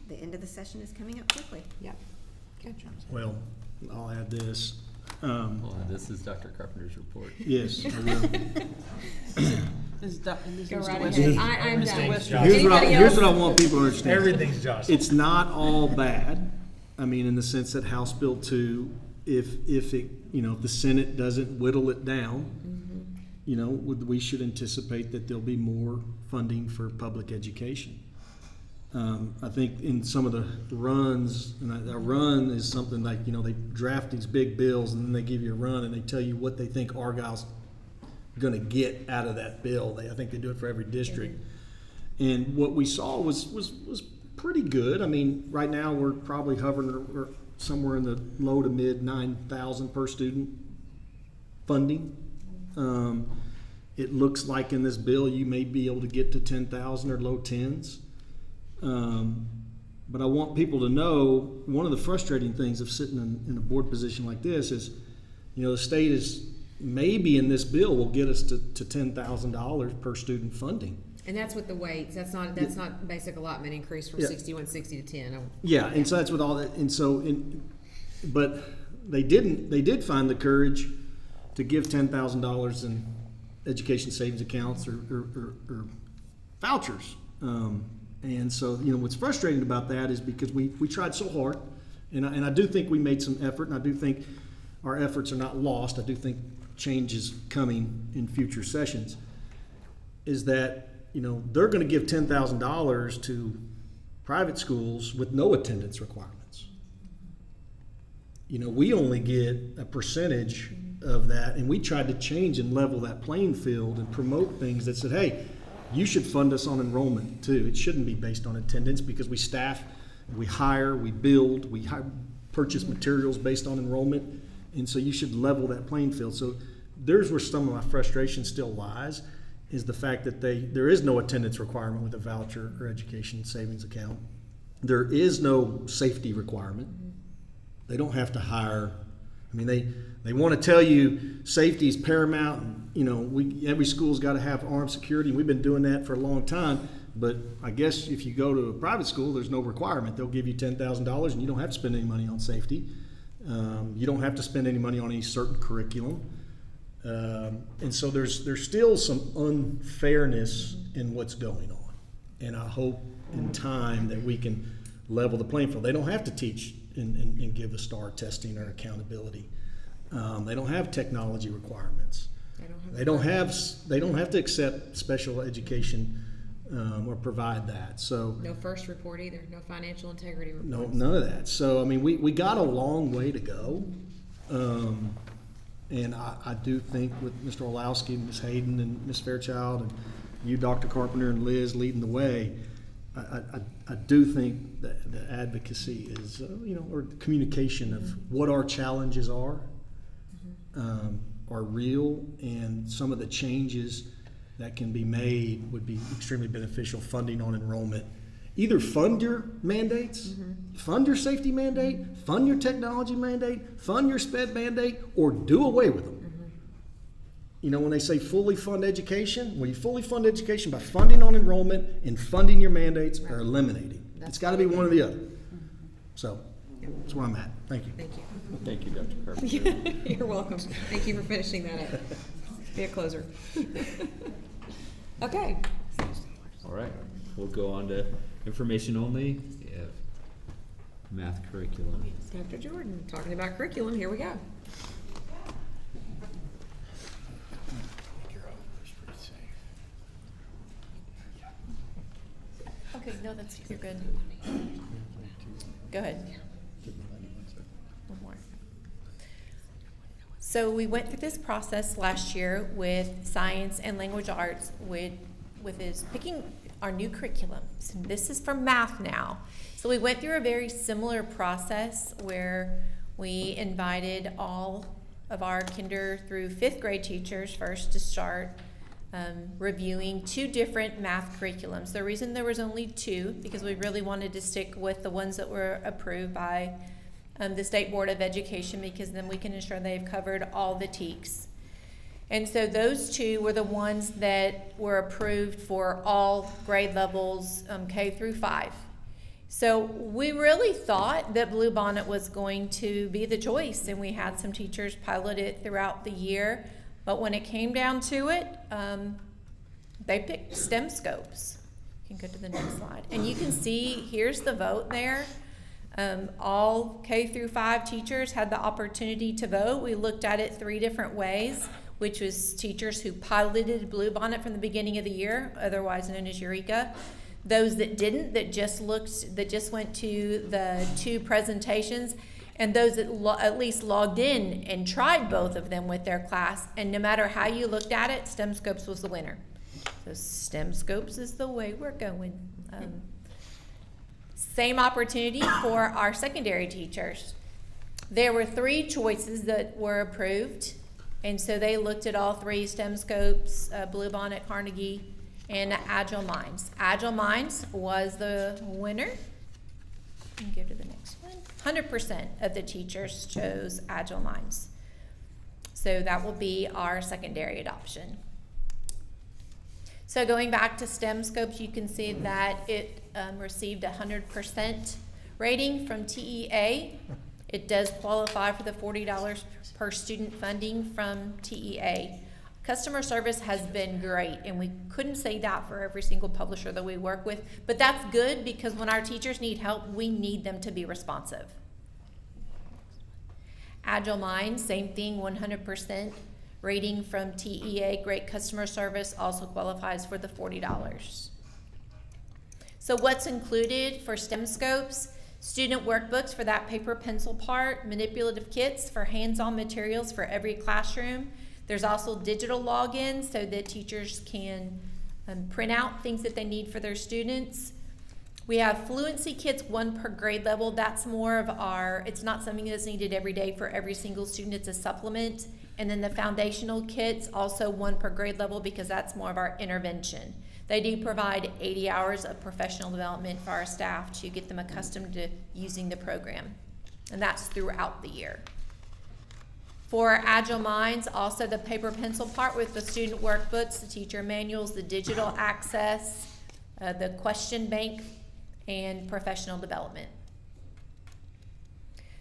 the end of the session is coming up quickly. Yep. Okay. Well, I'll add this. This is Dr. Carpenter's report. Yes, I will. Go right ahead. I'm done. Here's what I want people to understand. Everything's Josh. It's not all bad. I mean, in the sense that House Bill 2, if the Senate doesn't whittle it down, we should anticipate that there'll be more funding for public education. I think in some of the runs, and a run is something like, they draft these big bills and then they give you a run and they tell you what they think Argyle's going to get out of that bill. I think they do it for every district. And what we saw was pretty good. I mean, right now we're probably hovering somewhere in the low to mid 9,000 per student funding. It looks like in this bill you may be able to get to 10,000 or low tens. But I want people to know one of the frustrating things of sitting in a board position like this is, the state is maybe in this bill will get us to $10,000 per student funding. And that's with the weights. That's not basic allotment increase from 6160 to 10. Yeah, and so that's with all that, and so, but they did find the courage to give $10,000 in education savings accounts or vouchers. And so, what's frustrating about that is because we tried so hard, and I do think we made some effort, and I do think our efforts are not lost. I do think change is coming in future sessions, is that they're going to give $10,000 to private schools with no attendance requirements. We only get a percentage of that, and we tried to change and level that playing field and promote things that said, hey, you should fund us on enrollment too. It shouldn't be based on attendance, because we staff, we hire, we build, purchase materials based on enrollment, and so you should level that playing field. So there's where some of my frustration still lies, is the fact that there is no attendance requirement with a voucher or education savings account. There is no safety requirement. They don't have to hire. I mean, they want to tell you safety is paramount, and every school's got to have armed security, and we've been doing that for a long time. But I guess if you go to a private school, there's no requirement. They'll give you $10,000, and you don't have to spend any money on safety. You don't have to spend any money on any certain curriculum. And so there's still some unfairness in what's going on. And I hope in time that we can level the playing field. They don't have to teach and give a STAR testing or accountability. They don't have technology requirements. They don't have to accept special education or provide that. So no first report either. No financial integrity reports. No, none of that. So I mean, we got a long way to go. And I do think with Mr. Orlowski and Ms. Hayden and Ms. Fairchild and you, Dr. Carpenter, and Liz leading the way, I do think that the advocacy is, or the communication of what our challenges are real, and some of the changes that can be made would be extremely beneficial. Funding on enrollment. Either fund your mandates, fund your safety mandate, fund your technology mandate, fund your SPED mandate, or do away with them. When they say fully fund education, well, you fully fund education by funding on enrollment and funding your mandates or eliminating. It's got to be one or the other. So that's where I'm at. Thank you. Thank you. Thank you, Dr. Carpenter. You're welcome. Thank you for finishing that up. Be a closer. Okay. All right, we'll go on to information only. We have math curriculum. Dr. Jordan, talking about curriculum, here we go. Okay, no, you're good. Go ahead. One more. So we went through this process last year with science and language arts with picking our new curriculum. So this is for math now. So we went through a very similar process where we invited all of our kinder through 5th grade teachers first to start reviewing 2 different math curriculums. The reason there was only 2, because we really wanted to stick with the ones that were approved by the State Board of Education, because then we can ensure they've covered all the TEKS. And so those 2 were the ones that were approved for all grade levels, K through 5. So we really thought that Bluebonnet was going to be the choice, and we had some teachers pilot it throughout the year. But when it came down to it, they picked STEM scopes. You can go to the next slide. And you can see, here's the vote there. All K through 5 teachers had the opportunity to vote. We looked at it 3 different ways, which was teachers who piloted Bluebonnet from the beginning of the year, otherwise known as Eureka. Those that didn't, that just went to the 2 presentations, and those that at least logged in and tried both of them with their class. And no matter how you looked at it, STEM Scopes was the winner. So STEM Scopes is the way we're going. Same opportunity for our secondary teachers. There were 3 choices that were approved, and so they looked at all 3 STEM Scopes, Bluebonnet, Carnegie, and Agile Minds. Agile Minds was the winner. You can go to the next one. 100% of the teachers chose Agile Minds. So that will be our secondary adoption. So going back to STEM scopes, you can see that it received a 100% rating from TEA. It does qualify for the $40 per student funding from TEA. Customer service has been great, and we couldn't say that for every single publisher that we work with, but that's good because when our teachers need help, we need them to be responsive. Agile Minds, same thing, 100% rating from TEA, great customer service, also qualifies for the $40. So what's included for STEM scopes? Student workbooks for that paper pencil part, manipulative kits for hands-on materials for every classroom. There's also digital logins so that teachers can print out things that they need for their students. We have fluency kits, 1 per grade level. That's more of our, it's not something that's needed every day for every single student, it's a supplement. And then the foundational kits, also 1 per grade level because that's more of our intervention. They do provide 80 hours of professional development for our staff to get them accustomed to using the program. And that's throughout the year. For Agile Minds, also the paper pencil part with the student workbooks, the teacher manuals, the digital access, the question bank, and professional development.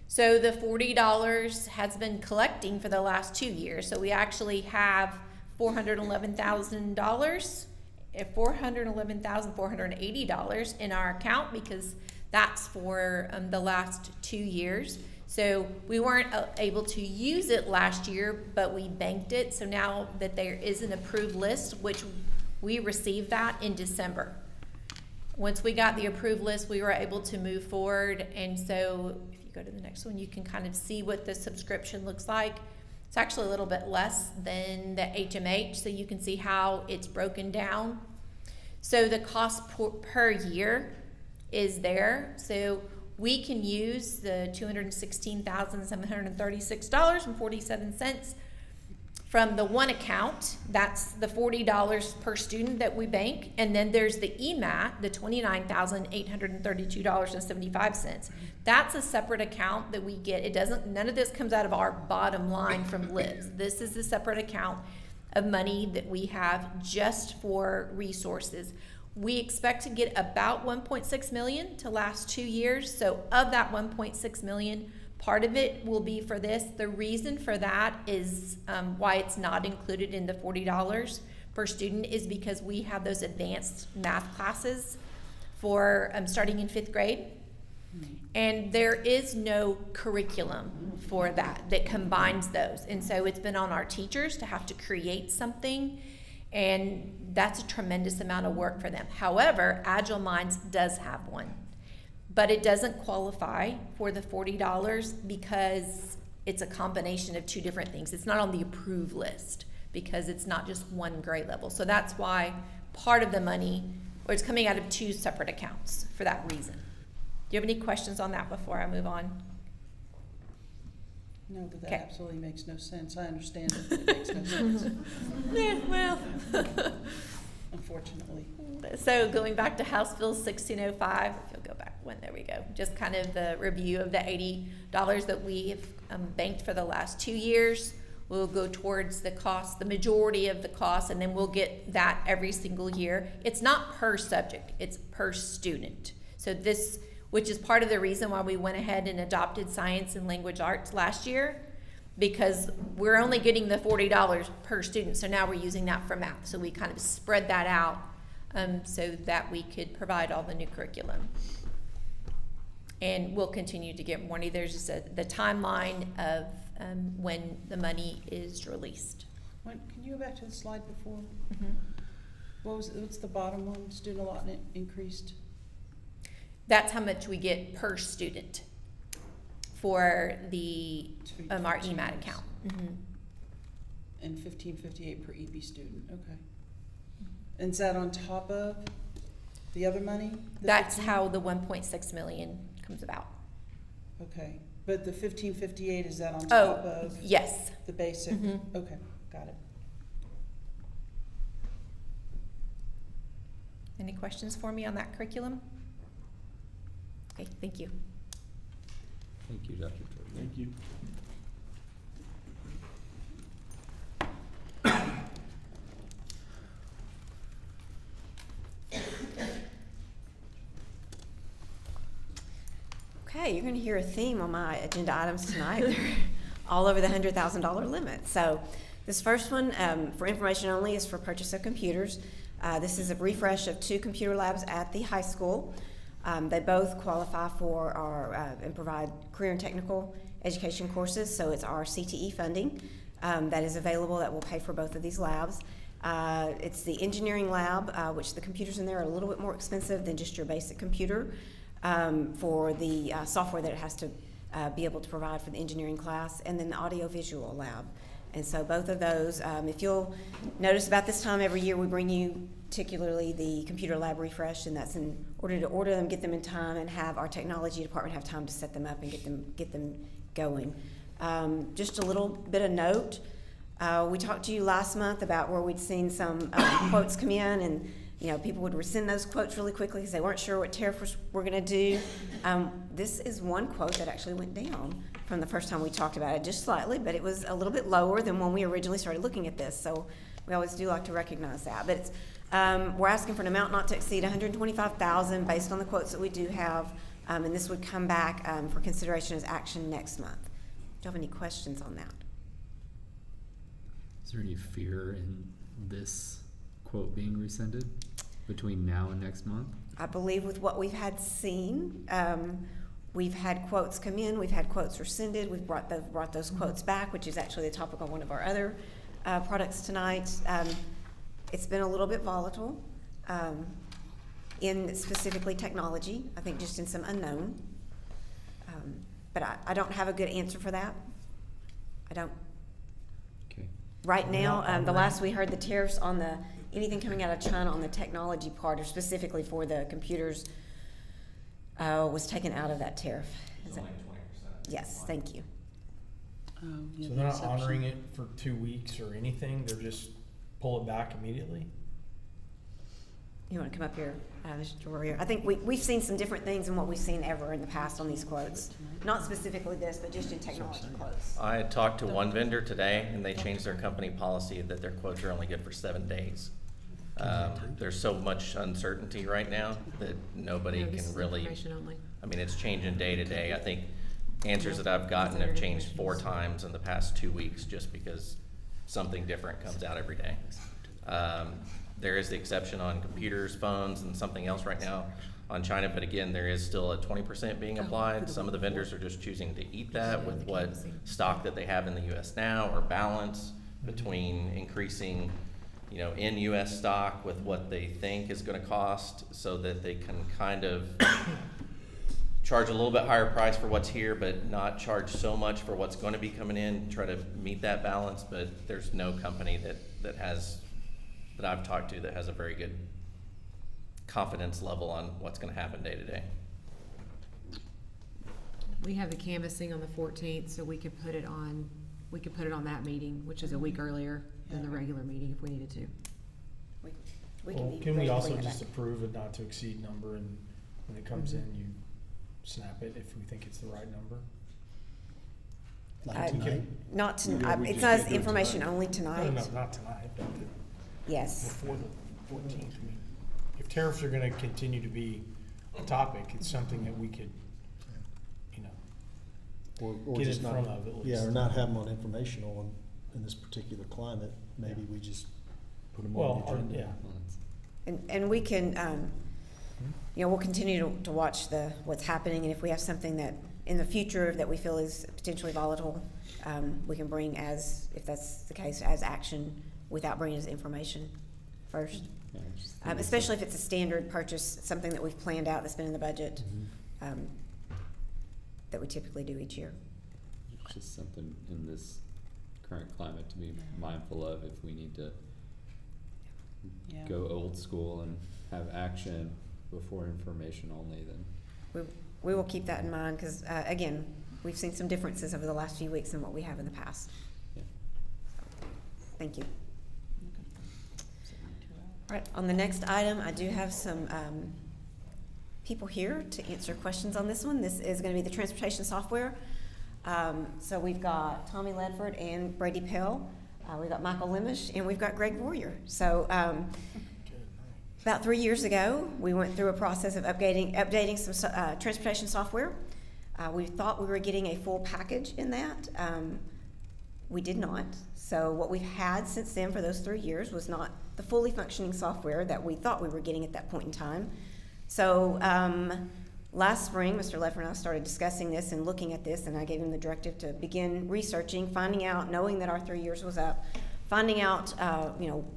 So the $40 has been collecting for the last 2 years. So we actually have $411,480 in our account because that's for the last 2 years. So we weren't able to use it last year, but we banked it. So now that there is an approved list, which we received that in December. Once we got the approved list, we were able to move forward. And so if you go to the next one, you can kind of see what the subscription looks like. It's actually a little bit less than the HMH, so you can see how it's broken down. So the cost per year is there. So we can use the $216,736.47 from the one account. That's the $40 per student that we bank. And then there's the EMAT, the $29,832.75. That's a separate account that we get. It doesn't, none of this comes out of our bottom line from LIBS. This is a separate account of money that we have just for resources. We expect to get about $1.6 million to last 2 years. So of that $1.6 million, part of it will be for this. The reason for that is why it's not included in the $40 per student is because we have those advanced math classes for starting in 5th grade. And there is no curriculum for that combines those. And so it's been on our teachers to have to create something, and that's a tremendous amount of work for them. However, Agile Minds does have one, but it doesn't qualify for the $40 because it's a combination of 2 different things. It's not on the approved list because it's not just 1 grade level. So that's why part of the money, or it's coming out of 2 separate accounts for that reason. Do you have any questions on that before I move on? No, but that absolutely makes no sense. I understand it, but it makes no sense. Yeah, well. Unfortunately. So going back to House Bill 1605, if you'll go back one, there we go. Just kind of the review of the $80 that we have banked for the last 2 years. We'll go towards the cost, the majority of the cost, and then we'll get that every single year. It's not per subject, it's per student. So this, which is part of the reason why we went ahead and adopted science and language arts last year, because we're only getting the $40 per student. So now we're using that for math. So we kind of spread that out so that we could provide all the new curriculum. And we'll continue to get more money. There's just the timeline of when the money is released. Can you go back to the slide before? Mm-hmm. What's the bottom one? Student allotment increased? That's how much we get per student for the our EMAT account. Mm-hmm. And $15.58 per EP student. Okay. And is that on top of the other money? That's how the $1.6 million comes about. Okay, but the $15.58, is that on top of? Yes. The basic? Mm-hmm. Okay, got it. Any questions for me on that curriculum? Okay, thank you. Thank you, Dr. Jordan. Thank you. Okay, you're gonna hear a theme on my agenda items tonight. They're all over the $100,000 limit. So this first one, for information only, is for purchase of computers. This is a refresh of 2 computer labs at the high school. They both qualify for our, and provide career and technical education courses, so it's our CTE funding that is available that will pay for both of these labs. It's the engineering lab, which the computers in there are a little bit more expensive than just your basic computer for the software that it has to be able to provide for the engineering class, and then the audio-visual lab. And so both of those, if you'll notice about this time every year, we bring you particularly the computer lab refresh, and that's in order to order them, get them in time, and have our technology department have time to set them up and get them going. Just a little bit of note, we talked to you last month about where we'd seen some quotes come in, and people would rescind those quotes really quickly because they weren't sure what tariffs were going to do. This is one quote that actually went down from the first time we talked about it, just slightly, but it was a little bit lower than when we originally started looking at this. So we always do like to recognize that. But it's, we're asking for an amount not to exceed $125,000 based on the quotes that we do have, and this would come back for consideration as action next month. Do you have any questions on that? Is there any fear in this quote being rescinded between now and next month? I believe with what we've had seen, we've had quotes come in, we've had quotes rescinded, we've brought those quotes back, which is actually the topic on one of our other products tonight. It's been a little bit volatile in specifically technology, I think just in some unknown. But I don't have a good answer for that. I don't. Okay. Right now, the last we heard, the tariffs on anything coming out of China on the technology part, or specifically for the computers, was taken out of that tariff. Is Only 20%. Yes, thank you. Oh, yeah, So the they're not exception. honoring it for 2 weeks or anything, they're just pull it back immediately? You want to come up here, Mr. Warrior? I think we've seen some different things than what we've seen ever in the past on these quotes. Not specifically this, but just in technology quotes. I had talked to one vendor today, and they changed their company policy that their quotes are only good for 7 days. There's so much uncertainty right now that nobody No, this can is really, information only. I mean, it's changing day to day. I think answers that I've gotten have changed 4 times in the past 2 weeks just because something different comes out every day. There is the exception on computers, phones, and something else right now on China, but again, there is still a 20% being applied. Some of the vendors are just choosing to eat that with what stock that they have in the US now, or balance between increasing, in US stock with what they think is gonna cost, so that they can kind of charge a little bit higher price for what's here, but not charge so much for what's gonna be coming in, try to meet that balance. But there's no company that I've talked to that has a very good confidence level on what's gonna happen day to day. We have the canvassing on the 14th, so we could put it on that meeting, which is a week earlier than the regular meeting if we needed to. We can be Can we ready to also bring it just back. approve a not to exceed number, and when it comes in, you snap it if we think it's the right number? Like tonight? Not Yeah, tonight. we It's just not can't do it information tonight. only tonight. No, not tonight, but Yes. before the 14th. I mean, if tariffs are gonna continue to be a topic, it's something that we could, Or get just in not, front of at least. yeah, or not have them on informational in this particular climate. Maybe we just put them on the agenda. Yeah. And we can, we'll continue to watch what's happening, and if we have something that in the future that we feel is potentially volatile, we can bring if that's the case, as action without bringing as information first. Yeah, Especially if it's a standard purchase, something that we've planned out that's been in the budget, that we typically do each year. It's just something in this current climate to be mindful of if we need to go old school and have action before information only, then. We will keep that in mind, because, again, we've seen some differences over the last few weeks than what we have in the past. Yeah. Thank you. All right, on the next item, I do have some people here to answer questions on this one. This is going to be the transportation software. So we've got Tommy Ledford and Brady Pell. We've got Michael Lemish, and we've got Greg Warrior. So about 3 years ago, we went through a process of updating some transportation software. We thought we were getting a full package in that. We did not. So what we've had since then for those 3 years was not the fully functioning software that we thought we were getting at that point in time. So last spring, Mr. Leffler and I started discussing this and looking at this, and I gave him the directive to begin researching, finding out, knowing that our 3 years was up, finding out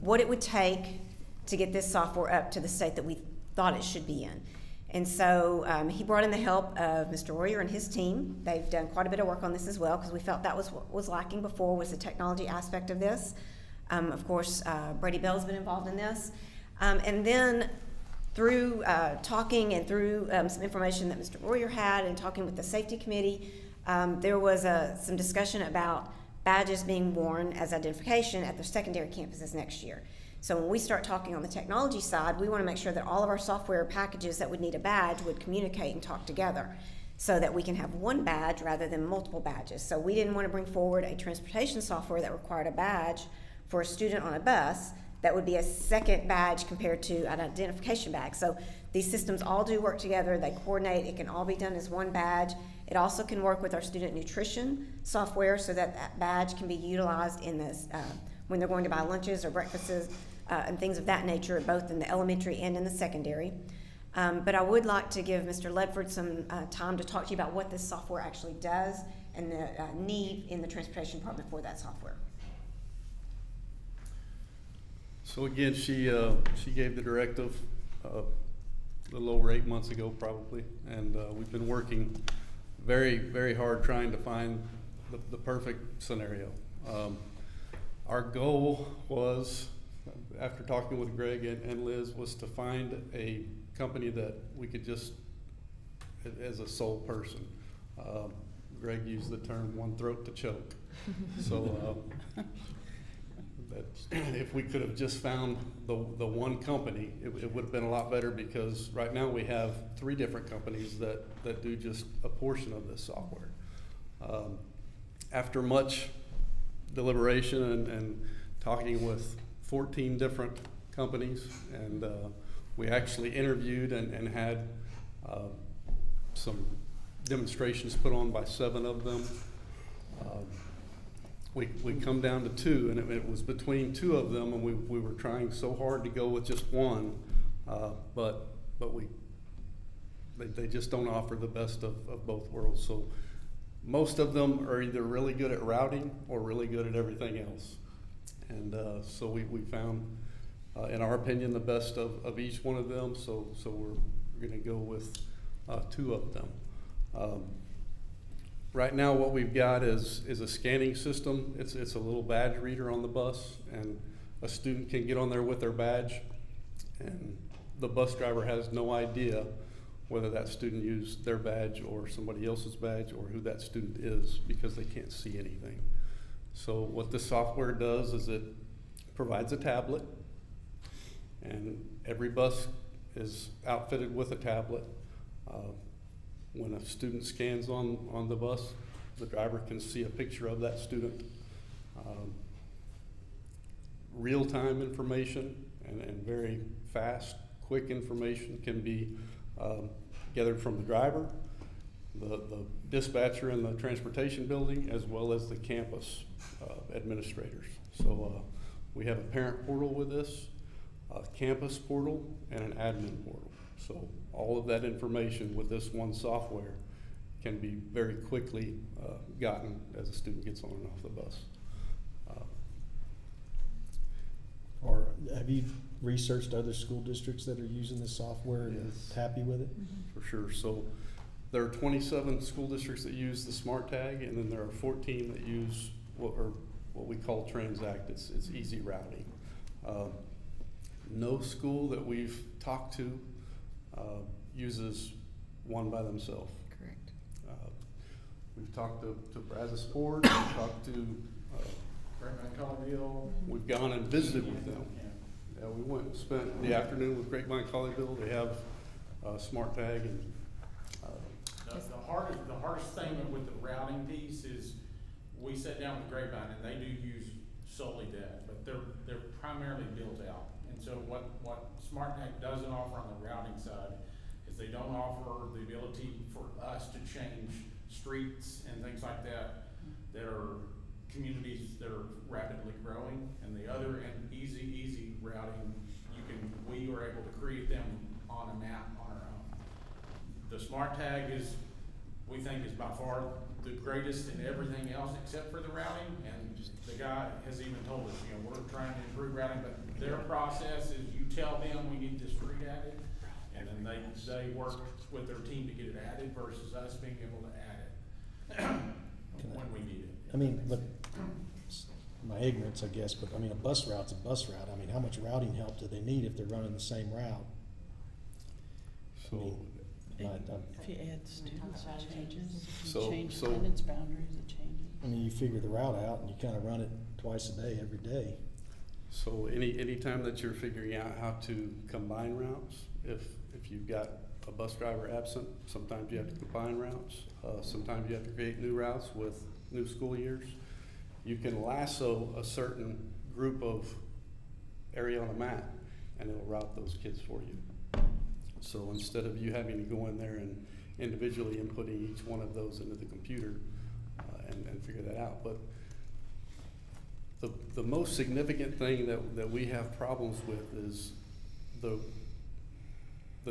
what it would take to get this software up to the state that we thought it should be in. And so he brought in the help of Mr. Royer and his team. They've done quite a bit of work on this as well, because we felt that was what was lacking before, was the technology aspect of this. Of course, Brady Bell's been involved in this. And then through talking and through some information that Mr. Royer had and talking with the safety committee, there was some discussion about badges being worn as identification at the secondary campuses next year. So when we start talking on the technology side, we want to make sure that all of our software packages that would need a badge would communicate and talk together so that we can have one badge rather than multiple badges. So we didn't want to bring forward a transportation software that required a badge for a student on a bus that would be a second badge compared to an identification badge. So these systems all do work together, they coordinate, it can all be done as one badge. It also can work with our student nutrition software so that that badge can be utilized in this when they're going to buy lunches or breakfasts and things of that nature, both in the elementary and in the secondary. But I would like to give Mr. Ledford some time to talk to you about what this software actually does and the need in the transportation department for that software. So again, she gave the directive a little over 8 months ago probably, and we've been working very, very hard trying to find the perfect scenario. Our goal was, after talking with Greg and Liz, was to find a company that we could just, as a sole person. Greg used the term "one throat to choke." So that if we could have just found the one company, it would have been a lot better, because right now we have 3 different companies that do just a portion of this software. After much deliberation and talking with 14 different companies, and we actually interviewed and had some demonstrations put on by 7 of them. We come down to 2, and it was between 2 of them, and we were trying so hard to go with just one, but they just don't offer the best of both worlds. So most of them are either really good at routing or really good at everything else. And so we found, in our opinion, the best of each one of them. So we're going to go with 2 of them. Right now, what we've got is a scanning system. It's a little badge reader on the bus, and a student can get on there with their badge, and the bus driver has no idea whether that student used their badge or somebody else's badge or who that student is, because they can't see anything. So what the software does is it provides a tablet, and every bus is outfitted with a tablet. When a student scans on the bus, the driver can see a picture of that student. Real-time information and very fast, quick information can be gathered from the driver, the dispatcher in the transportation building, as well as the campus administrators. So we have a parent portal with this, a campus portal, and an admin portal. So all of that information with this one software can be very quickly gotten as a student gets on and off the bus. Or have you researched other school districts that are using this software and happy with it? For sure. So there are 27 school districts that use the Smart Tag, and then there are 14 that use what we call Transact. It's easy routing. No school that we've talked to uses one by themselves. Correct. We've talked to Brazosport, we've talked to we've gone and visited with them. Yeah, we went and spent the afternoon with Grapevine Colleyville. They have Smart Tag, and the hardest thing with the routing piece is we sat down with Grapevine, and they do use solely that, but they're primarily built out. And so what SmartTag doesn't offer on the routing side is they don't offer the ability for us to change streets and things like that, that are communities that are rapidly growing, and the other and easy routing, we were able to create them on a map on our own. The smart tag is, we think, is by far the greatest in everything else except for the routing, and the guy has even told us, you know, we're trying to improve routing, but their process is you tell them we need this street added, and then they work with their team to get it added versus us being able to add it when we need it. I mean, but my ignorance, I guess, but I mean, a bus route's a bus route. I mean, how much routing help do they need if they're running the same route? So, If you add students, it changes. If So- you change so- attendance boundaries, it changes. I mean, you figure the route out and you kind of run it twice a day, every day. So any time that you're figuring out how to combine routes, if you've got a bus driver absent, sometimes you have to combine routes. Sometimes you have to create new routes with new school years. You can lasso a certain group of area on a map, and it'll route those kids for you. So instead of you having to go in there and individually inputting each one of those into the computer and figure that out. But the most significant thing that we have problems with is the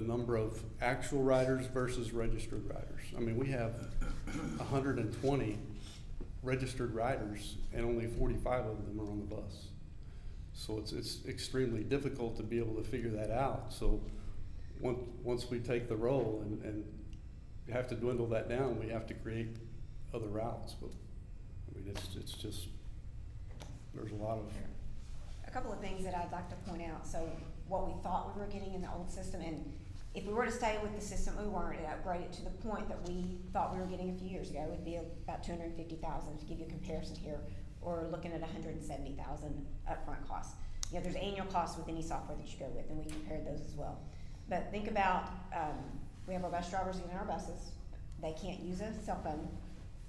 number of actual riders versus registered riders. I mean, we have 120 registered riders and only 45 of them are on the bus. So it's extremely difficult to be able to figure that out. So once we take the role and have to dwindle that down, we have to create other routes. But I mean, it's just, there's a lot of. A couple of things that I'd like to point out. So what we thought we were getting in the old system, and if we were to stay with the system we weren't, and upgrade it to the point that we thought we were getting a few years ago, it would be about $250,000 to give you a comparison here, or looking at $170,000 upfront costs. You know, there's annual costs with any software that you go with, and we compared those as well. But think about, we have our bus drivers using our buses. They can't use a cell phone,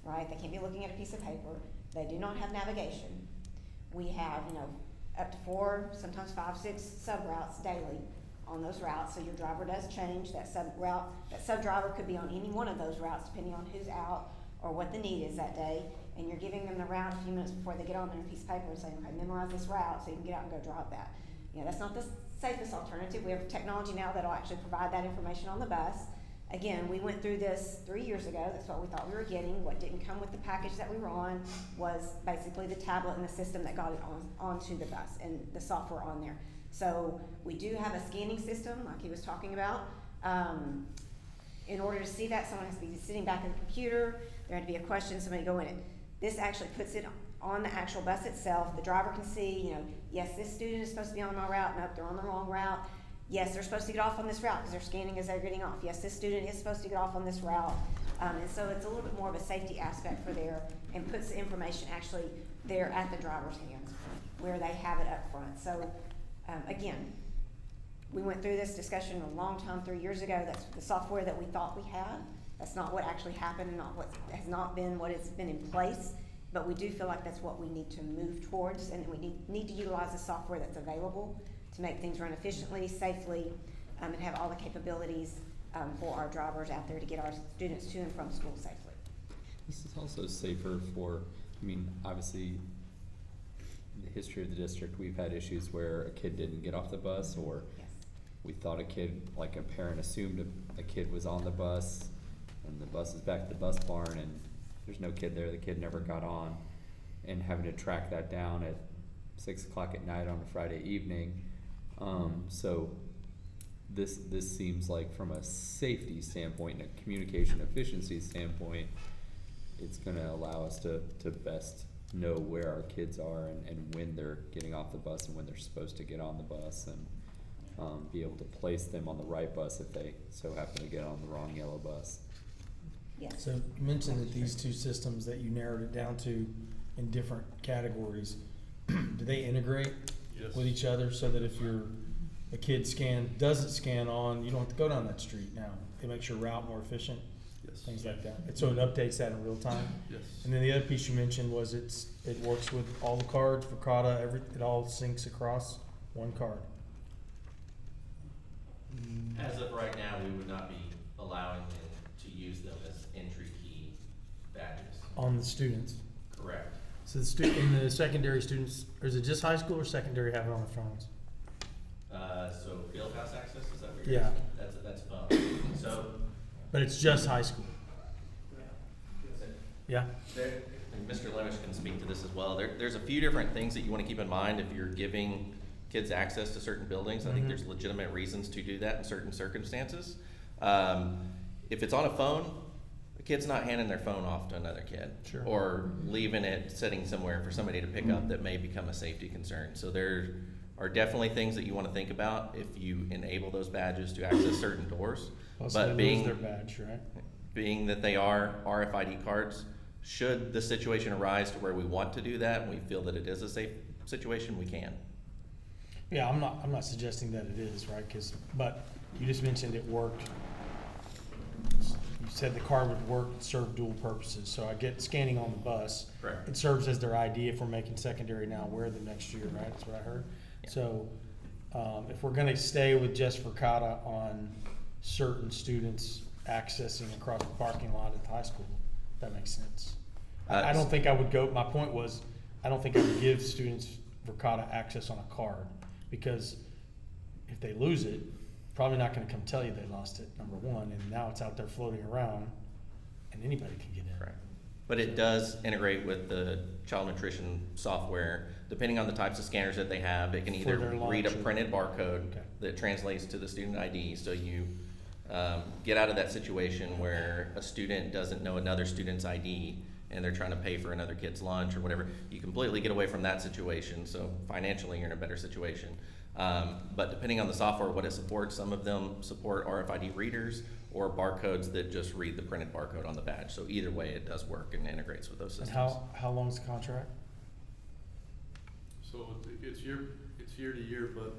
right? They can't be looking at a piece of paper. They do not have navigation. We have, you know, up to 4, sometimes 5, 6 sub-routes daily on those routes. So your driver does change that sub-route. That sub-driver could be on any one of those routes depending on who's out or what the need is that day. And you're giving them the route a few minutes before they get on there, a piece of paper, and saying, okay, memorize this route so you can get out and go drive that. You know, that's not the safest alternative. We have technology now that'll actually provide that information on the bus. Again, we went through this 3 years ago. That's what we thought we were getting. What didn't come with the package that we were on was basically the tablet and the system that got it onto the bus and the software on there. So we do have a scanning system, like he was talking about. In order to see that, someone has to be sitting back in the computer. There had to be a question, somebody go in it. This actually puts it on the actual bus itself. The driver can see, you know, yes, this student is supposed to be on my route. Nope, they're on the wrong route. Yes, they're supposed to get off on this route because they're scanning as they're getting off. Yes, this student is supposed to get off on this route. And so it's a little bit more of a safety aspect for there, and puts the information actually there at the driver's hands where they have it up front. So again, we went through this discussion a long time, 3 years ago. That's the software that we thought we had. That's not what actually happened, and not what has not been what has been in place. But we do feel like that's what we need to move towards, and we need to utilize the software that's available to make things run efficiently, safely, and have all the capabilities for our drivers out there to get our students to and from school safely. This is also safer for, I mean, obviously, in the history of the district, we've had issues where a kid didn't get off the bus, or we thought a kid, like a parent assumed a kid was on the bus, and the bus is back to the bus barn, and there's no kid there, the kid never got on, and having to track that down at 6 o'clock at night on a Friday evening. So this seems like, from a safety standpoint and a communication efficiency standpoint, it's gonna allow us to best know where our kids are and when they're getting off the bus and when they're supposed to get on the bus, and be able to place them on the right bus if they so happen to get on the wrong yellow bus. Yes. So you mentioned that these two systems that you narrowed it down to in different categories, do they integrate with each other so that if a kid doesn't scan on, you don't have to go down that street now? It makes your route more efficient? Yes. Things like that. And so it updates that in real time? Yes. And then the other piece you mentioned was it works with all the cards for CRADA, it all syncs across one card. As of right now, we would not be on the students. Correct. So in the secondary students, or is it just high school or secondary have it on the phones? So Fieldhouse access, is that what you're Yeah. asking? That's phone. So. But it's just high school. Yeah. And Mr. Lemish can speak to this as well. There's a few different things that you want to keep in mind if you're giving kids access to certain buildings. I think there's legitimate reasons to do that in certain circumstances. If it's on a phone, the kid's not handing their phone off to another kid. Sure. Or leaving it sitting somewhere for somebody to pick up that may become a safety concern. So there are definitely things that you want to think about if you enable those badges to access certain doors. Plus But they lose their badge, right? being that they are RFID cards, should the situation arise to where we want to do that and we feel that it is a safe situation, we can. Yeah, I'm not suggesting that it is, right? But you just mentioned it worked. You said the card would work, serve dual purposes. So I get scanning on the bus. Correct. It serves as their ID if we're making secondary now, wear them next year, right? That's what I heard. Yeah. So if we're gonna stay with just Verkada on certain students accessing across the parking lot at the high school, that makes sense. I don't think I would go, my point was, I don't think I would give students Verkada access on a card, because if they lose it, probably not gonna come tell you they lost it, number one, and now it's out there floating around, and anybody can get in. Correct. But it does integrate with the child nutrition software. Depending on the types of scanners that they have, it can For either their read a lunch or- printed barcode Okay. that translates to the student ID, so you get out of that situation where a student doesn't know another student's ID and they're trying to pay for another kid's lunch or whatever. You completely get away from that situation, so financially you're in a better situation. But depending on the software, what it supports, some of them support RFID readers or barcodes that just read the printed barcode on the badge. So either way, it does work and integrates with those And systems. how long's the contract? So it's year to year, but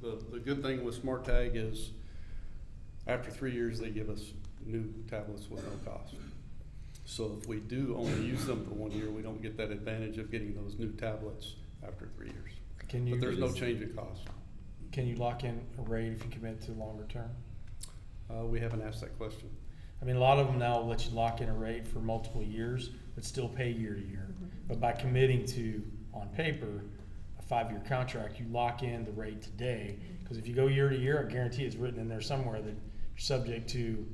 the good thing with Smart Tag is after 3 years, they give us new tablets with no cost. So if we do only use them for 1 year, we don't get that advantage of getting those new tablets after 3 years. Can you? But there's no change in cost. Can you lock in a rate if you commit to longer term? We haven't asked that question. I mean, a lot of them now let you lock in a rate for multiple years, but still pay year to year. But by committing to, on paper, a 5-year contract, you lock in the rate today. Because if you go year to year, I guarantee it's written in there somewhere that you're subject to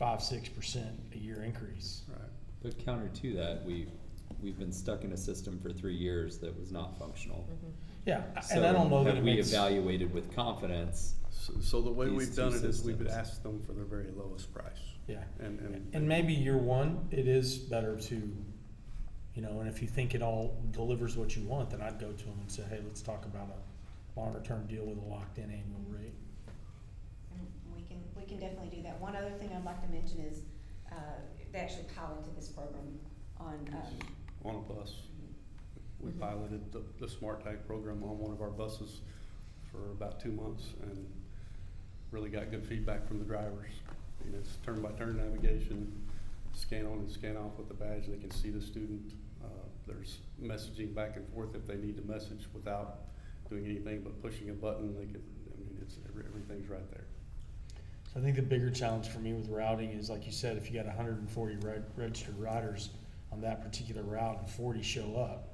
5-6% a year increase. Right. But counter to that, we've been stuck in a system for 3 years that was not functional. Yeah, and I don't know that have it we makes. evaluated with confidence? So the way These we've two done it is we would systems. ask them for their very lowest price. Yeah. And And maybe year one, it is better to, you know, and if you think it all delivers what you want, then I'd go to them and say, hey, let's talk about a longer term deal with a locked in annual rate. We can definitely do that. One other thing I'd like to mention is, they actually piloted this program on, on a bus. We piloted the Smart Tag program on one of our buses for about 2 months and really got good feedback from the drivers. And it's turn-by-turn navigation, scan on and scan off with the badge. They can see the student. There's messaging back and forth if they need to message without doing anything but pushing a button. They could, I mean, everything's right there. I think the bigger challenge for me with routing is, like you said, if you got 140 registered riders on that particular route and 40 show up,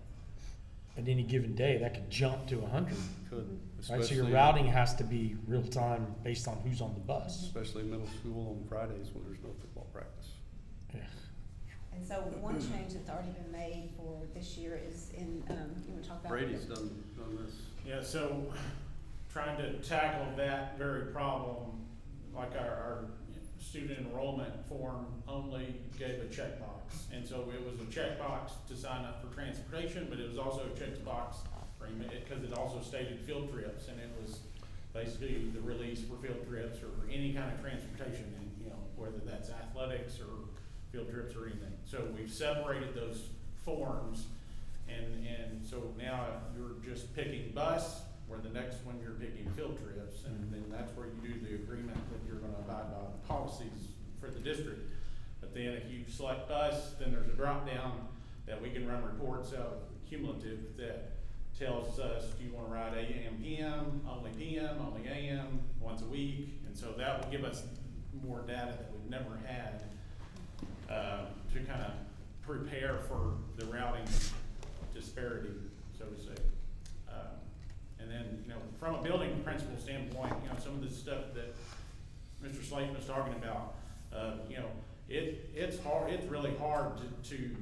at any given day, that could jump to 100. Could, Right, so your especially- routing has to be real time based on who's on the bus. Especially middle school on Fridays when there's no football practice. Yeah. and so one change that's already been made for this year is in, you wanna talk about? Brady's done this. Yeah, so trying to tackle that very problem, like our student enrollment form only gave a checkbox. And so it was a checkbox to sign up for transportation, but it was also a checkbox for, because it also stated field trips, and it was basically the release for field trips or any kind of transportation, and, you know, whether that's athletics or field trips or anything. So we've separated those forms, and so now you're just picking bus, where the next one you're picking field trips, and then that's where you do the agreement that you're gonna abide by the policies for the district. But then if you select bus, then there's a drop down that we can run reports of cumulative that tells us, do you wanna ride AM, PM, only AM, once a week? And so that will give us more data that we've never had, to kind of prepare for the routing disparity, so to say. And then, you know, from a building principal standpoint, you know, some of the stuff that Mr. Slayton was talking about, you know, it's hard, it's really hard to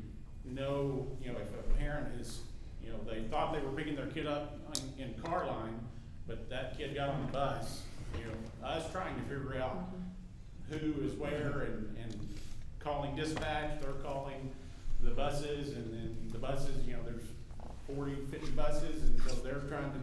know, you know, if a parent is, you know, they thought they were picking their kid up in car line, but that kid got on the bus, you know, us trying to figure out who is where and calling dispatch, they're calling the buses, and then the buses, you know, there's 40, 50 buses, and so they're trying to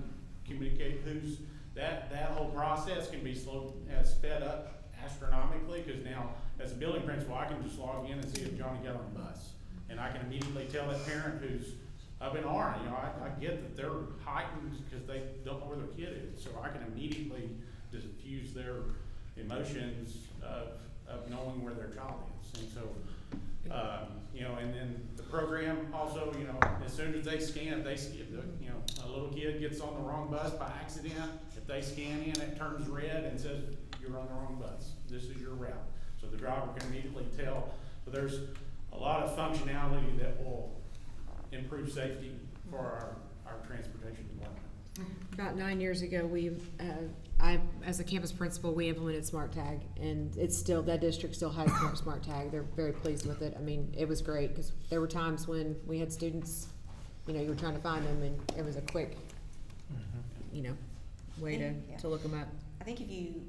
communicate who's, that whole process can be sped up astronomically, because now, as a building principal, I can just log in and see if Johnny got on the bus. And I can immediately tell that parent who's up in R, you know, I get that they're heightened because they don't know where their kid is, so I can immediately diffuse their emotions of knowing where their child is. And so, you know, and then the program also, you know, as soon as they scan, if they, you know, a little kid gets on the wrong bus by accident, if they scan in, it turns red and says, you're on the wrong bus. This is your route. So the driver can immediately tell. But there's a lot of functionality that will improve safety for our transportation department. About 9 years ago, as a campus principal, we implemented Smart Tag, and it's still, that district still has Smart Tag. They're very pleased with it. I mean, it was great, because there were times when we had students, you know, you were trying to find them, and it was a quick, you know, way to look them up. I think if you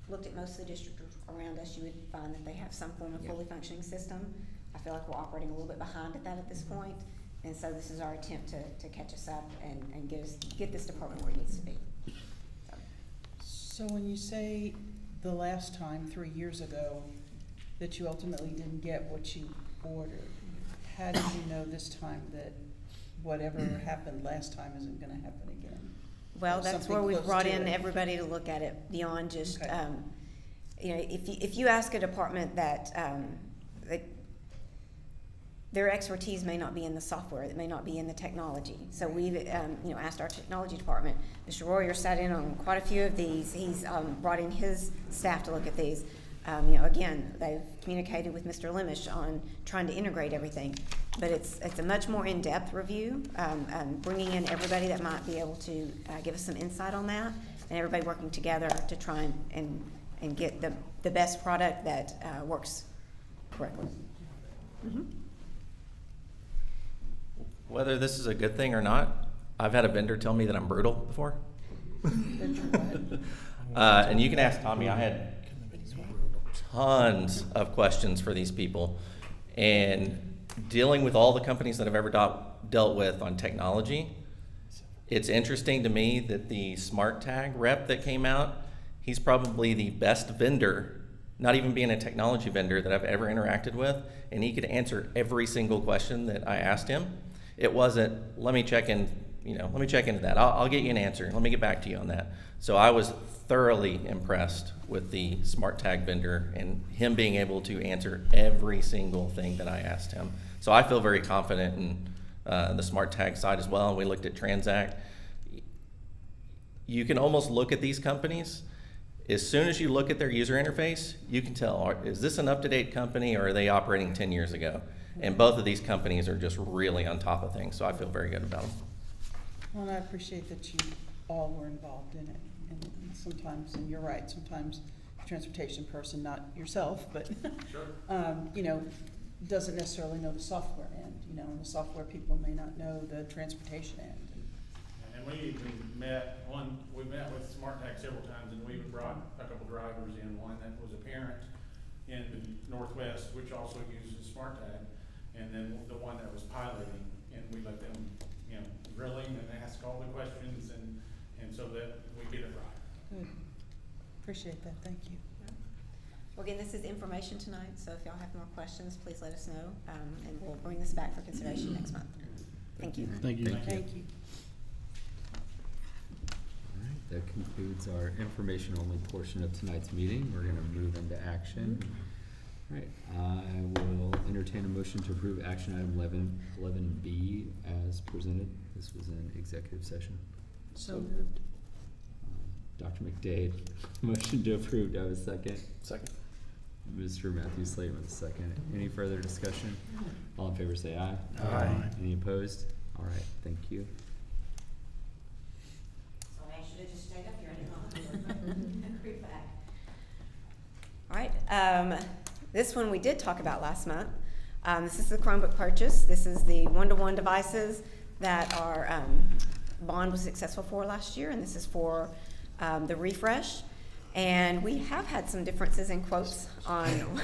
looked at most of the districts around us, you would find that they have some form of fully functioning system. I feel like we're operating a little bit behind at that at this point, and so this is our attempt to catch us up and get this department where it needs to be. So when you say the last time, 3 years ago, that you ultimately didn't get what you ordered, how did you know this time that whatever happened last time isn't gonna happen again? Well, Or that's something where we've close brought to in it? everybody to look at it beyond just, Okay. you know, if you ask a department that their expertise may not be in the software, it may not be in the technology. So we've, you know, asked our technology department. Mr. Royer sat in on quite a few of these. He's brought in his staff to look at these. You know, again, they've communicated with Mr. Lemish on trying to integrate everything. But it's a much more in-depth review, bringing in everybody that might be able to give us some insight on that, and everybody working together to try and get the best product that works correctly. Whether this is a good thing or not, I've had a vendor tell me that I'm brutal before. And you can ask Tommy, I had tons of questions for these people. And dealing with all the companies that I've ever dealt with on technology, it's interesting to me that the Smart Tag rep that came out, he's probably the best vendor, not even being a technology vendor, that I've ever interacted with. And he could answer every single question that I asked him. It wasn't, let me check in, you know, let me check into that. I'll get you an answer. Let me get back to you on that. So I was thoroughly impressed with the Smart Tag vendor and him being able to answer every single thing that I asked him. So I feel very confident in the Smart Tag side as well. And we looked at Transact. You can almost look at these companies. As soon as you look at their user interface, you can tell, is this an up-to-date company or are they operating 10 years ago? And both of these companies are just really on top of things, so I feel very good about them. Well, and I appreciate that you all were involved in it. And sometimes, and you're right, sometimes the transportation person, not yourself, but, you know, doesn't necessarily know the software end, you know, and the software people may not know the transportation end. And we even we met with Smart Tag several times, and we even brought a couple drivers in, one that was a parent in the Northwest, which also uses Smart Tag, and then the one that was piloting, and we let them, you know, grilling and ask all the questions, and so that we get it right. Good. Appreciate that, thank you. Well, again, this is information tonight, so if y'all have more questions, please let us know, and we'll bring this back for consideration next month. Thank you. Thank you. Thank you. All right, that concludes our information-only portion of tonight's meeting. We're going to move into action. All right, I will entertain a motion to approve action item 11B as presented. This was an executive session. So moved. Dr. McDade, motion to approve. Do I have a second? Second. Mr. Matthew Slate with a second. Any further discussion? All in favor say aye. Aye. Any opposed? All right, thank you. So I should have just stayed up here, I didn't know. Creep back. All right, this one we did talk about last month. This is the Chromebook purchase. This is the one-to-one devices that our bond was successful for last year, and this is for the refresh. And we have had some differences in quotes on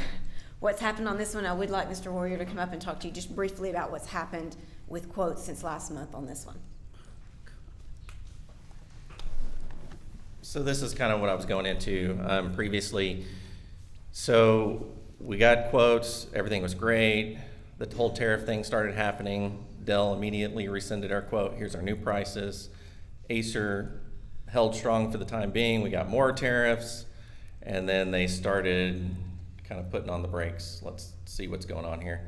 what's happened on this one. I would like Mr. Warrior to come up and talk to you just briefly about what's happened with quotes since last month on this one. So this is kind of what I was going into previously. So we got quotes, everything was great. The whole tariff thing started happening. Dell immediately rescinded our quote. Here's our new prices. Acer held strong for the time being. We got more tariffs, and then they started kind of putting on the brakes. Let's see what's going on here.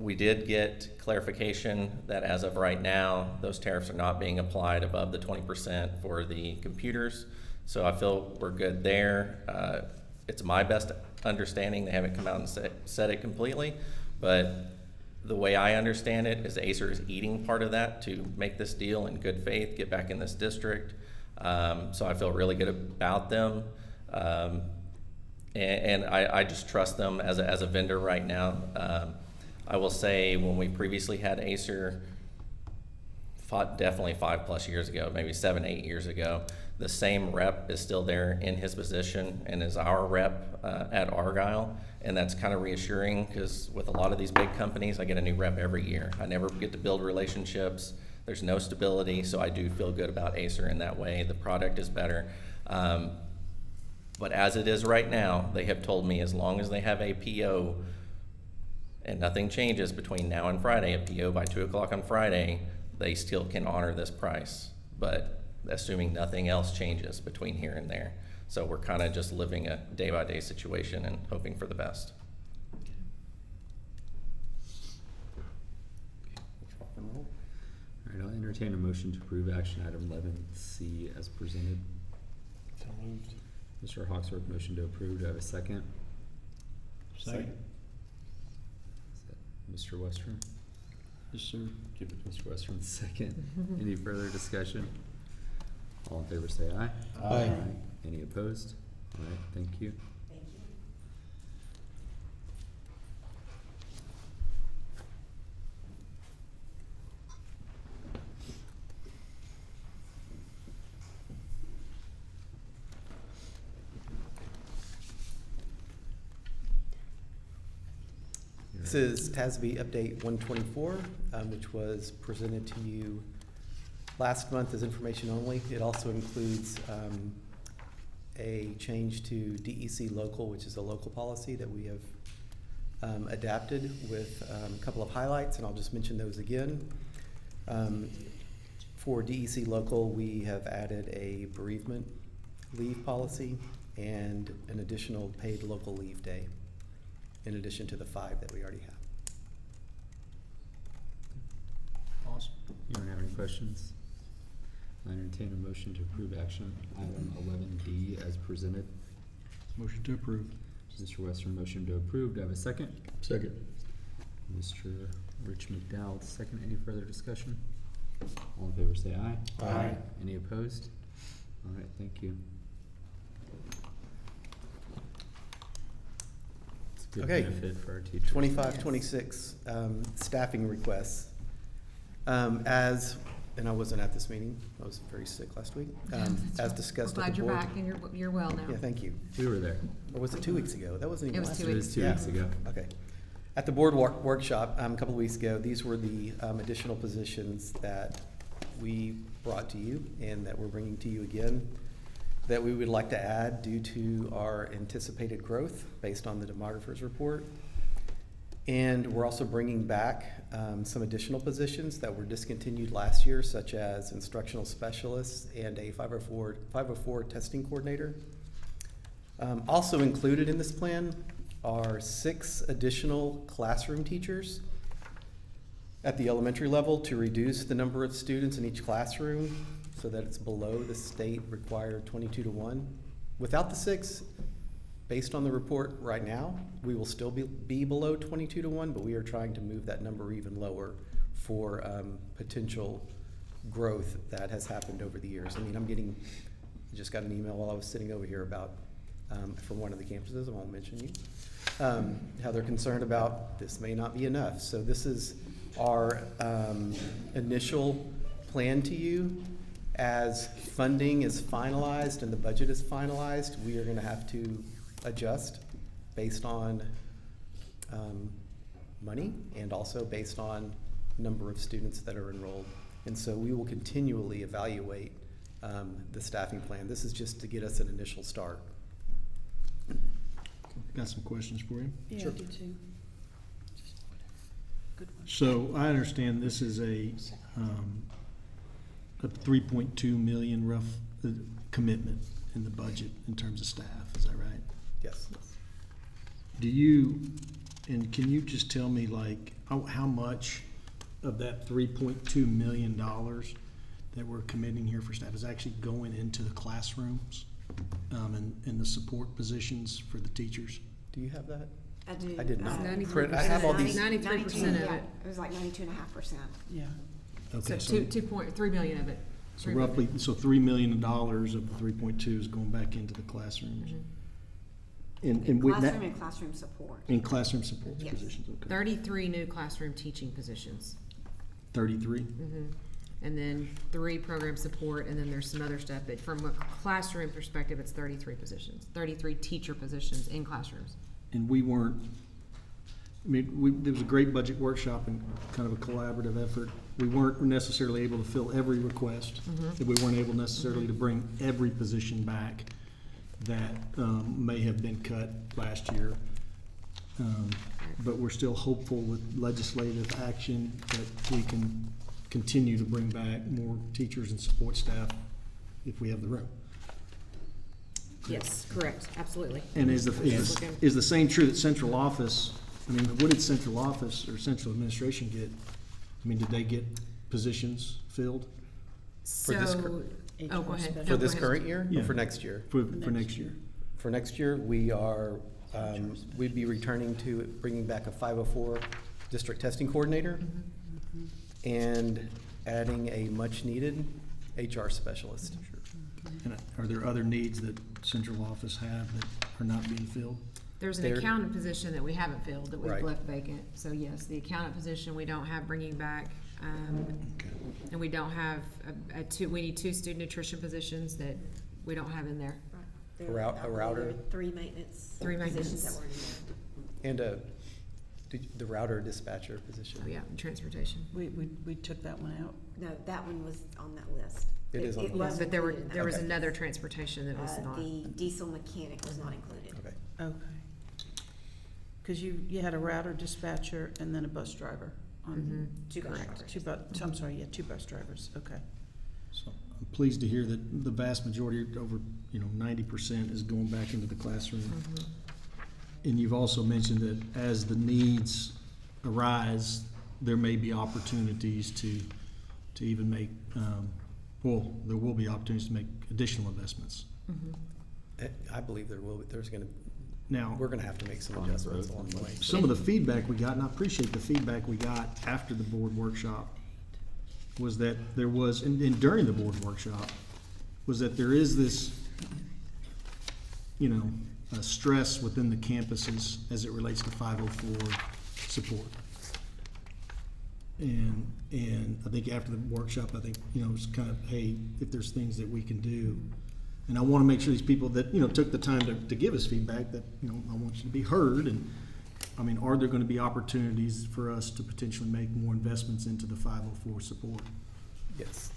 We did get clarification that as of right now, those tariffs are not being applied above the 20% for the computers. So I feel we're good there. It's my best understanding. They haven't come out and said it completely, but the way I understand it is Acer is eating part of that to make this deal in good faith, get back in this district. So I feel really good about them. And I just trust them as a vendor right now. I will say when we previously had Acer, definitely 5+ years ago, maybe 7, 8 years ago, the same rep is still there in his position and is our rep at Argyle. And that's kind of reassuring because with a lot of these big companies, I get a new rep every year. I never get to build relationships. There's no stability, so I do feel good about Acer in that way. The product is better. But as it is right now, they have told me as long as they have a PO and nothing changes between now and Friday, a PO by 2 o'clock on Friday, they still can honor this price. But assuming nothing else changes between here and there. So we're kind of just living a day-by-day situation and hoping for the best. All right, I'll entertain a motion to approve action item 11C as presented. So moved. Mr. Hawksworth, motion to approve. Do I have a second? Second. Is that Mr. Westrum? Yes, sir. Give it to Mr. Westrum second. Any further discussion? All in favor say aye. Aye. Any opposed? All right, thank you. Thank you. This is TASB Update 124, which was presented to you last month as information only. It also includes a change to DEC local, which is a local policy that we have adapted with a couple of highlights, and I'll just mention those again. For DEC local, we have added a bereavement leave policy and an additional paid local leave day, in addition to the 5 that we already have. Awesome. You don't have any questions? I entertain a motion to approve action item 11D as presented. Motion to approve. Mr. Western, motion to approve. Do I have a second? Second. Mr. Rich McDowell, second. Any further discussion? All in favor say aye. Aye. Any opposed? All right, thank you. It's a good Okay. benefit for our teachers. 25-26 staffing requests. And I wasn't at this meeting. I was very sick last week. As discussed at the board. Glad you're back and you're well now. Yeah, thank you. We were there. Or was it 2 weeks ago? That wasn't even It was last 2 week. It was 2 weeks ago. Okay. At the board workshop a couple of weeks ago, these were the additional positions that we brought to you and that we're bringing to you again that we would like to add due to our anticipated growth based on the demographer's report. And we're also bringing back some additional positions that were discontinued last year, such as instructional specialists and a 504 testing coordinator. Also included in this plan are 6 additional classroom teachers at the elementary level to reduce the number of students in each classroom so that it's below the state required 22-1. Without the 6, based on the report right now, we will still be below 22-1, but we are trying to move that number even lower for potential growth that has happened over the years. I mean, I just got an email while I was sitting over here about, from one of the campuses, I won't mention you, how they're concerned about this may not be enough. So this is our initial plan to you. As funding is finalized and the budget is finalized, we are going to have to adjust based on money and also based on number of students that are enrolled. And so we will continually evaluate the staffing plan. This is just to get us an initial start. Got some questions for you? Yeah, Sure. I do too. Good one. So I understand this is a 3.2 million rough commitment in the budget in terms of staff. Is that right? Yes. Do you, and can you just tell me like how much of that $3.2 million that we're committing here for staff is actually going into the classrooms and the support positions for the teachers? Do you have that? I do. I did not. 93%. Print. I have all these. 93% of Yeah, it. it was like 92.5%. Yeah. Okay, So 2.3 million of it. so roughly, so $3 million of the 3.2 is going back into the classrooms. And with that, Classroom and classroom support. in classroom support Yes. positions, okay. 33 new classroom teaching positions. 33? And then 3 program support, and then there's some other stuff. But from a classroom perspective, it's 33 positions, 33 teacher positions in classrooms. And we weren't, I mean, there was a great budget workshop and kind of a collaborative effort. We weren't necessarily able to fill every request. That we weren't able necessarily to bring every position back that may have been cut last year. But we're still hopeful with legislative action that we can continue to bring back more teachers and support staff if we have the room. Yes, correct, absolutely. And is the same true that central office, I mean, what did central office or central administration get? I mean, did they get positions filled So, this oh, go ahead. For No, this go ahead. current year Yeah. or for next year? for next year? For next year, we are, we'd be returning to bringing back a 504 district testing coordinator and adding a much-needed HR specialist. And are there other needs that central office have that are not being filled? There's an There- accountant position that we haven't filled, that we've Right. left vacant. So yes, the accountant position we don't have bringing back. And we don't have we need 2 student nutrition positions that we don't have in there. There A route- were a router. 3 maintenance. 3 positions maintenance. that were in there. And the router dispatcher position. Oh, yeah, and transportation. We took that one out. No, that one was on that list. It is on the was list. But there included in that was list. another transportation that was not. The diesel mechanic was not included. Okay. Okay. Because you had a router, dispatcher, and then a bus driver on. 2 bus drivers. I'm sorry, yeah, 2 bus drivers, okay. So I'm pleased to hear that the vast majority, over 90%, is going back into the classroom. And you've also mentioned that as the needs arise, there may be opportunities to even make, there will be opportunities to make additional investments. I believe there will be, Now, we're gonna have to make some adjustments along the way. some of the feedback we got, and I appreciate the feedback we got after the board workshop, was that there was, and during the board workshop, was that there is this, stress within the campuses as it relates to 504 support. And I think after the workshop, it's kind of, hey, if there's things that we can do. And I want to make sure these people that, took the time to give us feedback, that, I want you to be heard. And, are there going to be opportunities for us to potentially make more investments into the 504 support? Yes.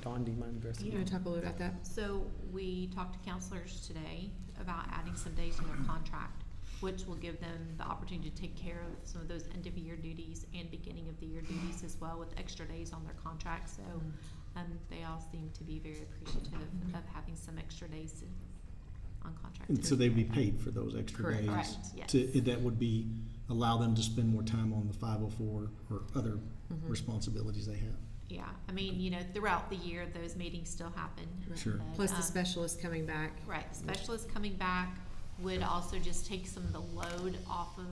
Dawn, do you mind addressing? You want to talk a little about that? So we talked to counselors today about adding some days in their contract, which will give them the opportunity to take care of some of those end of year duties and beginning of the year duties as well, with extra days on their contract. So they all seem to be very appreciative of having some extra days on contract. And so they'd be paid for those extra Correct. days? Correct, yes. That would be, allow them to spend more time on the 504 or other responsibilities they have? Yeah, throughout the year, those meetings still happen. Sure. But, Plus the specialist coming back. Right, the specialist coming back, would also just take some of the load off of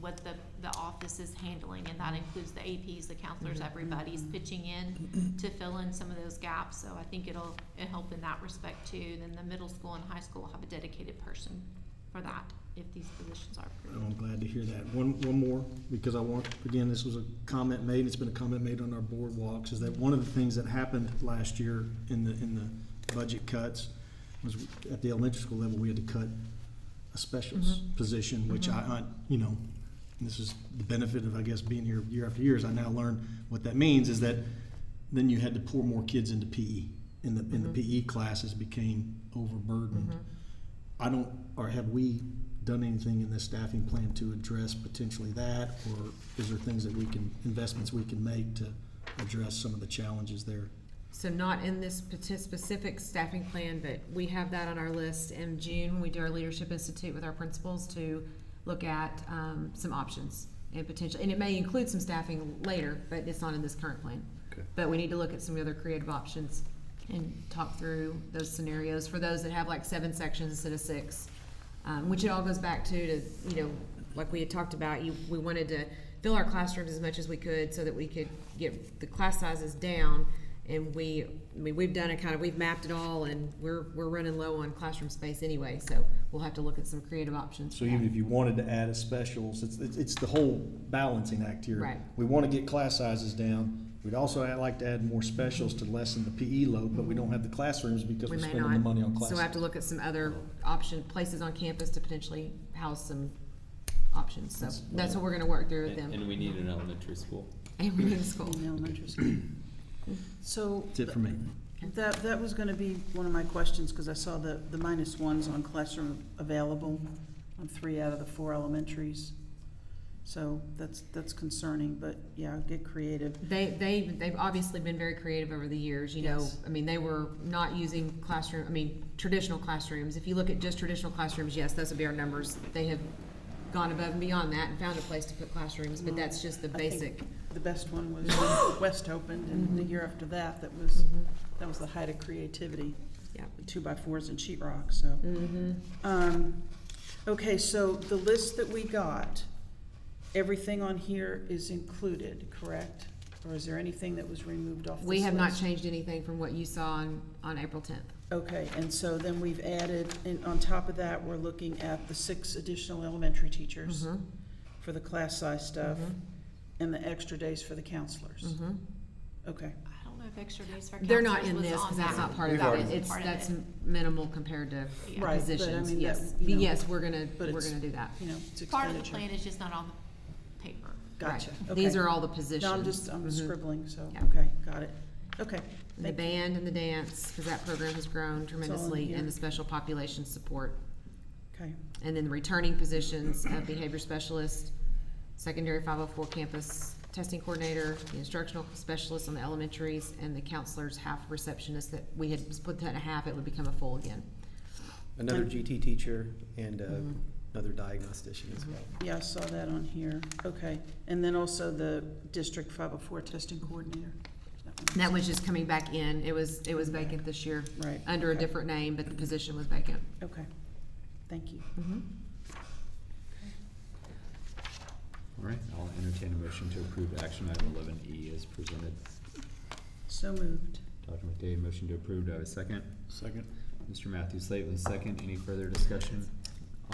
what the office is handling, and that includes the APs, the counselors, everybody's pitching in to fill in some of those gaps, so I think it'll help in that respect too. Then the middle school and high school will have a dedicated person for that if these positions are approved. I'm glad to hear that. One more, because I want, again, this was a comment made, it's been a comment made on our board walks, is that one of the things that happened last year in the budget cuts was at the elementary school level, we had to cut a specials position, which I, you know, this is the benefit of, I guess, being here year after year, is I now learn what that means, is that then you had to pour more kids into PE. In the PE classes became overburdened. I don't, or have we done anything in this staffing plan to address potentially that, or is there things that we can, investments we can make to address some of the challenges there? So not in this specific staffing plan, but we have that on our list in June when we do our Leadership Institute with our principals to look at some options and potential, and it may include some staffing later, but it's not in this current plan. Okay. But we need to look at some other creative options and talk through those scenarios for those that have like 7 sections instead of 6, which it all goes back to, you know, like we had talked about, we wanted to fill our classrooms as much as we could so that we could get the class sizes down. And we've done it we've mapped it all, and we're running low on classroom space anyway, so we'll have to look at some creative options. So even if you wanted to add a specials, it's the whole balancing act here. Right. We want to get class sizes down. We'd also like to add more specials to lessen the PE load, but we don't have the classrooms because We we're may spending not. the money on So classes. we'll have to look at some other places on campus to potentially house some options. So that's what we're gonna work through with them. And we need an elementary school. And we need a school. In elementary school. So. That's it for me. That was gonna be one of my questions, because I saw the -1s on classroom available on 3 out of the 4 elementaries. So that's concerning, but yeah, get creative. They've obviously been very creative over the years, you know. Yes. I mean, they were not using traditional classrooms. If you look at just traditional classrooms, yes, those would be our numbers. They have gone above and beyond that and found a place to put classrooms, but that's just the I think basic. The best one was when West opened, and the year after that, that was the height of creativity. Yeah. 2x4s and sheetrock, so. Okay, so the list that we got, everything on here is included, correct? Or is there anything that was removed off this list? We have not changed anything from what you saw on April 10th. Okay, and so then we've added, and on top of that, we're looking at the 6 additional elementary teachers for the class size stuff, and the extra days for the counselors. Okay. I don't know if extra days for They're not counselors in was this on because that's that. not part of That it. wasn't part of That's it. minimal compared to Yeah. Right, but I positions. mean, Yes, that, you know, yes, we're gonna but it's, do that. You know, it's Part of the expenditure. plan is just not on the paper. Gotcha, Right. okay. These are all the positions. No, I'm scribbling, so, Yeah. okay, got it. Okay. The thank you. band and the dance, because that program has grown tremendously, here. and the special population support. Okay, And then the returning positions of behavior specialist, secondary 504 campus testing coordinator, the instructional specialist on the elementaries, and the counselors, half receptionist that we had split that in half, it would become a full again. Another GT teacher and another diagnostician as well. yeah, I saw that on here, okay. And then also the district 504 testing coordinator. That was just coming back in. It was vacant this year. Right, Under a okay. different name, but the position was vacant. Okay, thank you. All right, I'll entertain a motion to approve action item 11E as presented. So moved. Dr. McDade, motion to approve. Do I have a second? Second. Mr. Matthews Slate with a second. Any further discussion?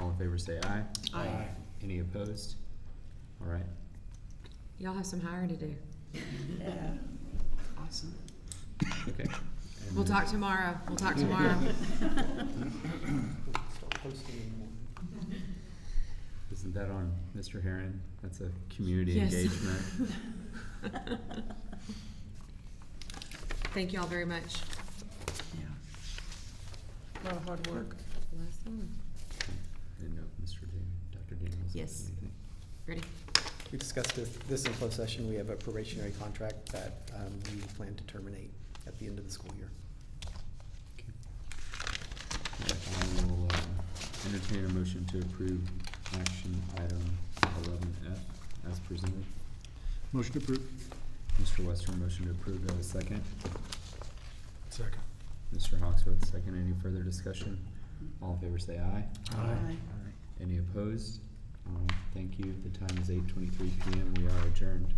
All in favor say aye. Aye. Any opposed? All right. Y'all have some hiring to do. Yeah, awesome. Okay. And We'll then- talk tomorrow. We'll talk tomorrow. Isn't that on Mr. Herron? That's a community Yes. engagement. Thank you all very much. Yeah. A lot of hard work. I didn't know if Dr. Daniels. Yes. Anything. Ready? We discussed this in closed session. We have a probationary contract that we plan to terminate at the end of the school year. All right, I will entertain a motion to approve action item 11F as presented. Motion approved. Mr. Western, motion to approve. Do I have a second? Second. Mr. Hawksworth, second. Any further discussion? All in favor say aye. Aye. Any opposed? All right, thank you. The time is 8:23 PM. We are adjourned.